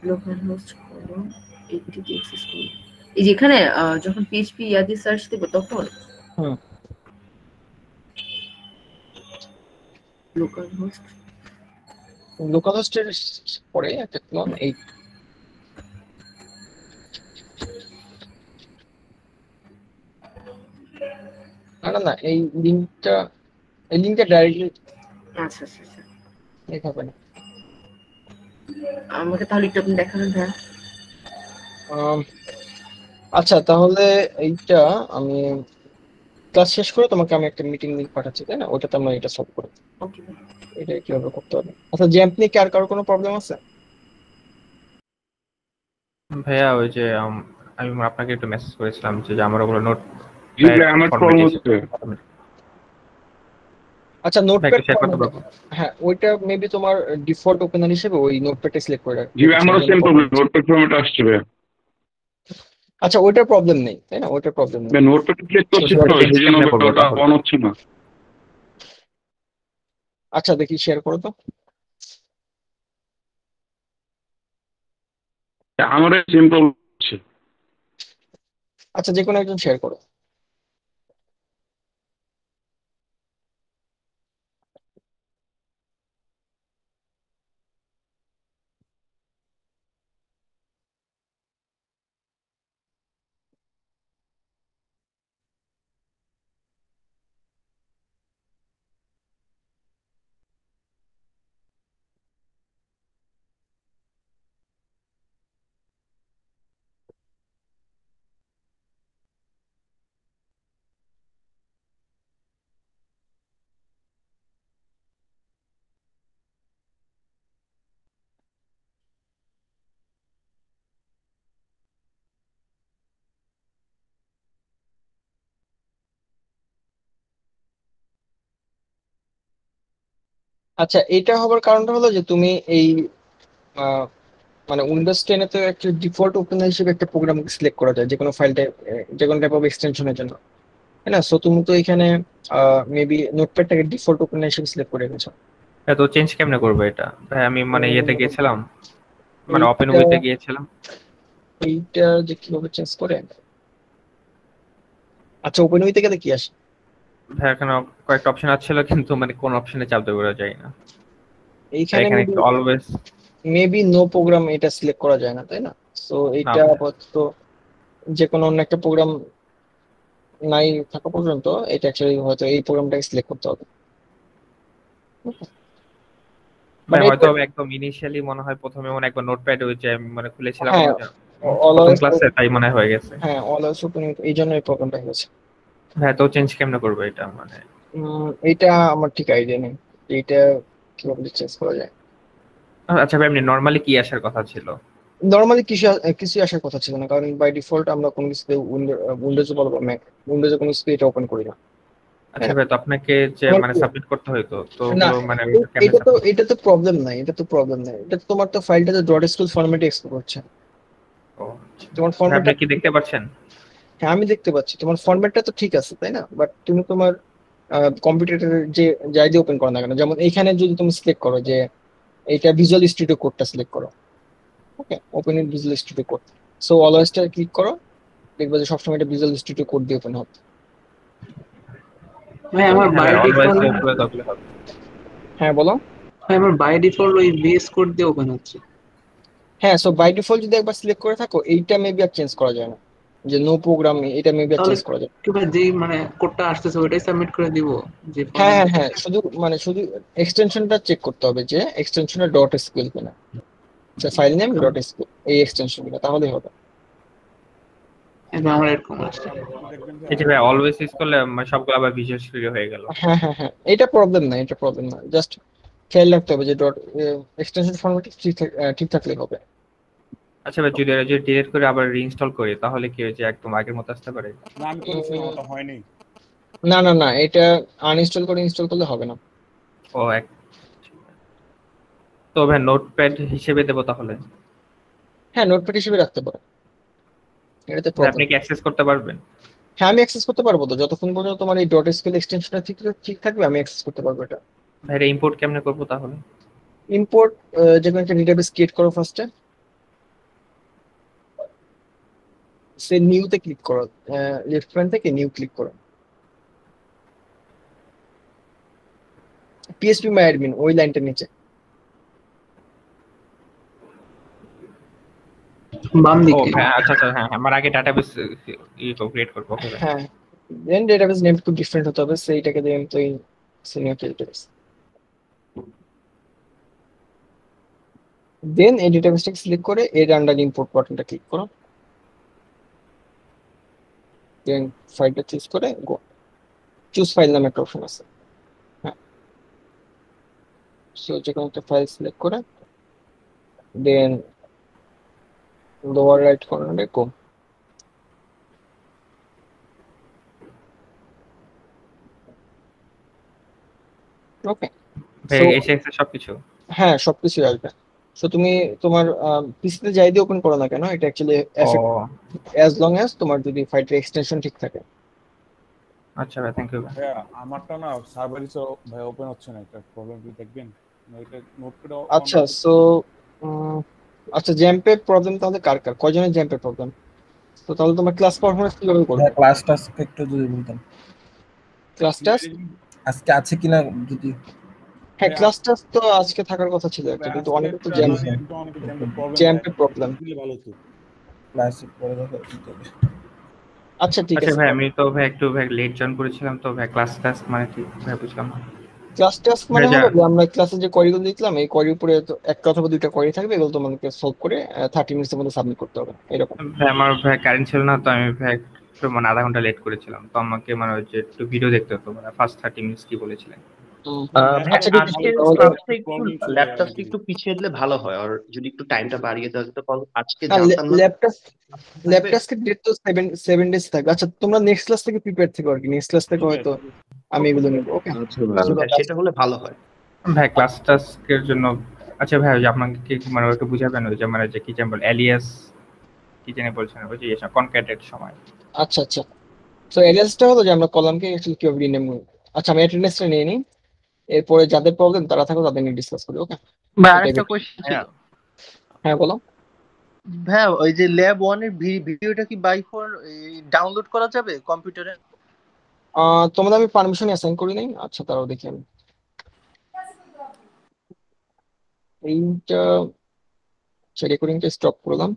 লোকাল হোস্ট করো 80 দিয়ে অ্যাক্সেস করো, এই যেখানে যখন পিএইচপি ইয়াদি সার্চ দেব তখন লোকাল হোস্টের পরে একটা কোলন 8। না না, এই লিংকটা ডাইরেক্টলি আচ্ছা আচ্ছা আচ্ছা দেখাবে না। আমাকে তাহলে একটু আপনি দেখাবেন ভাইয়া। আচ্ছা, তাহলে এইটা আমি ক্লাস শেষ করে তোমাকে আমি একটা মিটিং লিংক পাঠাচ্ছি, তাই না? ওটাতে আমরা এটা সলভ করি, ওকে এটা কিভাবে করতে হবে। আচ্ছা, জ্যাম্প নিয়ে কি আর কারো কোনো প্রবলেম আছে? ভাইয়া ওই যে আমি আপনাকে একটু মেসেজ করেছিলাম যে আমার ওগুলো নোট আমার প্রবলেম হচ্ছে। আচ্ছা, নোটপ্যাড শেয়ার করতে পারবো? হ্যাঁ, ওইটা মেবি তোমার ডিফল্ট ওপেনার হিসেবে ওই নোটপ্যাডটা সিলেক্ট করে রাখবে। জি আমারও সেম প্রবলেম, নোটপ্যাড ফরম্যাট আসছে ভাই। আচ্ছা, ওইটার প্রবলেম নেই, তাই না? ওইটার প্রবলেম নেই। নোটপ্যাড সিলেক্ট করছি তো সেজন্য ওটা অন হচ্ছে না। আচ্ছা, দেখি শেয়ার করো তো। আমারও সেম প্রবলেম হচ্ছে। আচ্ছা, যে কোনো একজন শেয়ার করো। আচ্ছা, এটা হবার কারণটা হলো যে তুমি এই মানে উইন্ডোজ 10 এ তো একটা ডিফল্ট ওপেনার হিসেবে একটা প্রোগ্রাম সিলেক্ট করা যায় যে কোনো ফাইলটা, যে কোনো টাইপ অফ এক্সটেনশনের জন্য, তাই না? সো তুমি তো এখানে মেবি নোটপ্যাডটাকে ডিফল্ট ওপেনার হিসেবে সিলেক্ট করে রেখেছো। তো চেঞ্জ কেমনে করবো এটা ভাই? আমি মানে ইয়েতে গিয়েছিলাম, মানে ওপেন উইতে গিয়েছিলাম। এইটা যে কিভাবে চেঞ্জ করে? আচ্ছা, ওপেন উইতে গেলে কি আসে? ভাই এখানে কয়েকটা অপশন আছে কিন্তু মানে কোন অপশনে চাপ দেবো যায় না। এইখানে এখানে অলওয়েজ মেবি নো প্রোগ্রাম এটা সিলেক্ট করা যায় না, তাই না? সো এটা আপাতত যে কোনো অন্য একটা প্রোগ্রাম নাই থাকা পর্যন্ত এটা অ্যাকচুয়ালি হয়তো এই প্রোগ্রামটাকে সিলেক্ট করতে হবে। মানে হয়তো একদম ইনিশিয়ালি মনে হয় প্রথমে মনে একবার নোটপ্যাড ওই যে মানে খুলেছিলাম, প্রথম অলওয়েজ ক্লাসে তাই মনে হয় হয়ে গেছে। হ্যাঁ অলওয়েজ ওপেন, এই জন্য এই প্রবলেমটা হয়েছে। হ্যাঁ, তো চেঞ্জ কেমনে করবো এটা মানে? এটা আমার ঠিক আইডিয়া নেই এইটা কিভাবে চেঞ্জ করা যায়। আচ্ছা ভাই, এমনি নর্মালি কি আসার কথা ছিল? নর্মালি কিছু আসার কথা ছিল না, কারণ বাই ডিফল্ট আমরা কোনো কিছুতে উইন্ডোজে বলো বা ম্যাক, উইন্ডোজে কোনো কিছু এটা ওপেন করি না। আচ্ছা ভাই, তো আপনাকে যে তোমার মানে কি- সাবমিট করতে হইতো, তো না ওগুলো মানে কেমনে এটা তো সাবমিট? এটা তো প্রবলেম নাই, এটা তো প্রবলেম নাই, এটা তো তোমার তো ফাইলটা তো ডট এসকিউএল ফরম্যাটে এক্সপোর্ট হচ্ছে। ও তোমার ভাই, আপনি ফরম্যাটটা, কি দেখতে পাচ্ছেন? হ্যাঁ আমি দেখতে পাচ্ছি তোমার ফরম্যাটটা তো ঠিক আছে তাই না, বাট তুমি তোমার কম্পিউটারের যে যাই দিয়ে ওপেন করো না কেন, যেমন এইখানে যদি তুমি সিলেক্ট করো যে এটা ভিজুয়াল স্টুডিও কোডটা সিলেক্ট করো, okay open in Visual Studio Code, so অলওয়েজটা ক্লিক করো, দেখবে যে সবসময় এটা ভিজুয়াল স্টুডিও কোড দিয়ে ওপেন হবে। ভাই আমার হ্যাঁ বাই ভাই, অলওয়েজ ডিফল্ট, করে থাকলে হবে। হ্যাঁ বলো। ভাই আমার বাই ডিফল্ট ওই ভিএস কোড দিয়ে ওপেন হচ্ছে। হ্যাঁ সো বাই ডিফল্ট যদি একবার সিলেক্ট করে থাকো এইটা মেবি আর চেঞ্জ করা যায় না, যে নো প্রোগ্রাম এটা মেবি আর তাহলে চেঞ্জ করা যায় না। কি ভাই যেই মানে কোডটা আসতেছে ওইটাই সাবমিট করে দিব যে হ্যাঁ ফরম্যাট? হ্যাঁ হ্যাঁ, শুধু এক্সটেনশনটা চেক করতে হবে যে এক্সটেনশনটা ডট এসকিউএল কিনা, ফাইল নেম ডট এসকিউএল এই এক্সটেনশন কিনা, তাহলেই হবে। এবার আমার এরকম আসছে। এই যে ভাই অলওয়েজ ইউজ করলে মানে সবগুলো আবার ভিজুয়াল স্টুডিও হয়ে গেল। হ্যাঁ হ্যাঁ হ্যাঁ, এটা প্রবলেম না, এটা প্রবলেম না, জাস্ট খেয়াল রাখতে হবে যে ডট এক্সটেনশন ফরম্যাট ঠিক থাকলেই হবে। আচ্ছা ভাই, যদি ডিলিট করে আবার রিইনস্টল করি তাহলে কি হয়েছে একদম আগের মতো আসতে পারে? আমি করেছিলাম, ওটা হয়নি। না না না, এটা আনইনস্টল করে ইনস্টল করলে হবে না। ও এক, তো ভাই নোটপ্যাড হিসেবে দেবো তাহলে? হ্যাঁ নোটপ্যাড হিসেবে রাখতে পারো, এটাতে ভাই, প্রবলেম। আপনি কি অ্যাক্সেস করতে পারবেন? হ্যাঁ আমি অ্যাক্সেস করতে পারবো, তো যতক্ষণ পর্যন্ত তোমার এই ডট এসকিউএল এক্সটেনশনটা ঠিক থাকবে আমি অ্যাক্সেস করতে পারবো এটা। ভাই ইম্পোর্ট কেমনে করবো তাহলে? ইম্পোর্ট, যে কোনো একটা ডেটাবেস ক্রিয়েট করো ফার্স্টে, সে নিউতে ক্লিক করো, লেফট প্যান থেকে নিউ ক্লিক করো, পিএসপি মাই অ্যাডমিন ওই লাইনটার নিচে। বাম ও দিকে। হ্যাঁ, আচ্ছা আচ্ছা, হ্যাঁ হ্যাঁ, আমার আগে ডাটাবেস ক্রিয়েট করবো। ওকে ভাই। হ্যাঁ দেন ডেটাবেস নেম একটু ডিফারেন্ট হতে হবে, সেইটাকে দেন তো সিনিয়র ডেটাবেস, দেন এই ডেটাবেসটাকে সিলেক্ট করে এর আন্ডার ইম্পোর্ট বাটনটা ক্লিক করো, দেন ফাইলটা চুজ করে গো, চুজ ফাইল নামে একটা অপশন আছে, হ্যাঁ সো যে কোনো একটা ফাইল সিলেক্ট করে দেন লোয়ার রাইট কর্নারে গো, ওকে ভাই সো এসে এসে সবকিছু। হ্যাঁ সবকিছু আসবে। সো তুমি তোমার পিসিতে যাই দিয়ে ওপেন করো না কেন, এটা অ্যাকচুয়ালি ও অ্যাজ লং অ্যাজ তোমার যদি ফাইলটার এক্সটেনশন ঠিক থাকে। আচ্ছা ভাই, থ্যাংক ইউ ভাই। ভাইয়া আমারটা না সার্ভার হিসেবে ভাই ওপেন হচ্ছে না, এটা প্রবলেম কি দেখবেন? এটা নোটপ্যাড আচ্ছা সো আচ্ছা জ্যাম্পে প্রবলেম তাহলে কার কার, কয়জনের জ্যাম্পে প্রবলেম? তো তাহলে তোমার ক্লাস পারফরম্যান্স কিভাবে করবে? ক্লাস টাস্ক একটু যদি বলতেন ক্লাস টেস্ট আজকে আছে কিনা যদি। হ্যাঁ ক্লাস টেস্ট তো আজকে থাকার কথা ছিল একটা, কিন্তু অনেকে তো জ্যাম্পে প্রবলেম। ভালো তো ক্লাস পরে দেখা দিতে হবে। আচ্ছা ঠিক আচ্ছা আছে, ভাই, আমি তো ভাই একটু ভাই লেট জয়েন করেছিলাম, তো ভাই ক্লাস টাস্ক মানে ঠিক ভাই বুঝলাম না। ক্লাস টেস্ট মানে ভাই, হলো যে আমরা ক্লাসে যে কোয়েরিগুলো লিখলাম এই কোয়েরির উপরে তো একটা অথবা দুইটা কোয়েরি থাকবে, এগুলো তোমাদেরকে সলভ করে 30 মিনিটের মধ্যে সাবমিট করতে হবে এরকম। ভাই আমার ভাই কারেন্ট ছিল না, তো আমি ভাই একটু মানে আধা ঘন্টা লেট করেছিলাম, তো আমাকে মানে ওই যে একটু ভিডিও দেখতে হতো, মানে ফার্স্ট 30 মিনিটস কি বলেছিলেন। আচ্ছা ঠিক আছে আজকের তাহলে ক্লাসটা একটু ল্যাপটপটা একটু পিছিয়ে দিলে ভালো হয়, আর যদি একটু টাইমটা বাড়িয়ে দেওয়া যেত, কারণ আজকে জানতাম না ল্যাপটপের ডেট তো 7 ডেজ থাকবে। আচ্ছা তোমরা নেক্সট ক্লাস থেকে প্রিপেয়ার থেকো আর কি, নেক্সট ক্লাস থেকে হয়তো আমি এগুলো নেব। ওকে সেটা হলে ভালো হয় ভাই ক্লাস টাস্কের জন্য। আচ্ছা ভাই, ওই যে আপনাকে কি মানে একটু বুঝাবেন ওই যে মানে যে কি যেন বল এলিয়াস কি জানি বলছেন ওই যে কনক্যাটের সময়? আচ্ছা আচ্ছা, তো এলিয়াসটা হলো যে আমরা কলামকে অ্যাকচুয়ালি কিভাবে রিনেম। আচ্ছা আমি অ্যাটেন্ডেন্সটা নিয়ে নিই, এরপরে যাদের প্রবলেম তারা থাকো তাদের নিয়ে ডিসকাস করি। ওকে ভাই আরেকটা কোশ্চেন ছিল। হ্যাঁ বলো। ভাই ওই যে ল্যাব 1 এর ভিডিওটা কি বাই ফর ডাউনলোড করা যাবে কম্পিউটারে? তোমাদের আমি পারমিশন অ্যাসাইন করি নাই, আচ্ছা তারাও দেখি আমি এইটা রেকর্ডিংটা স্টপ করলাম।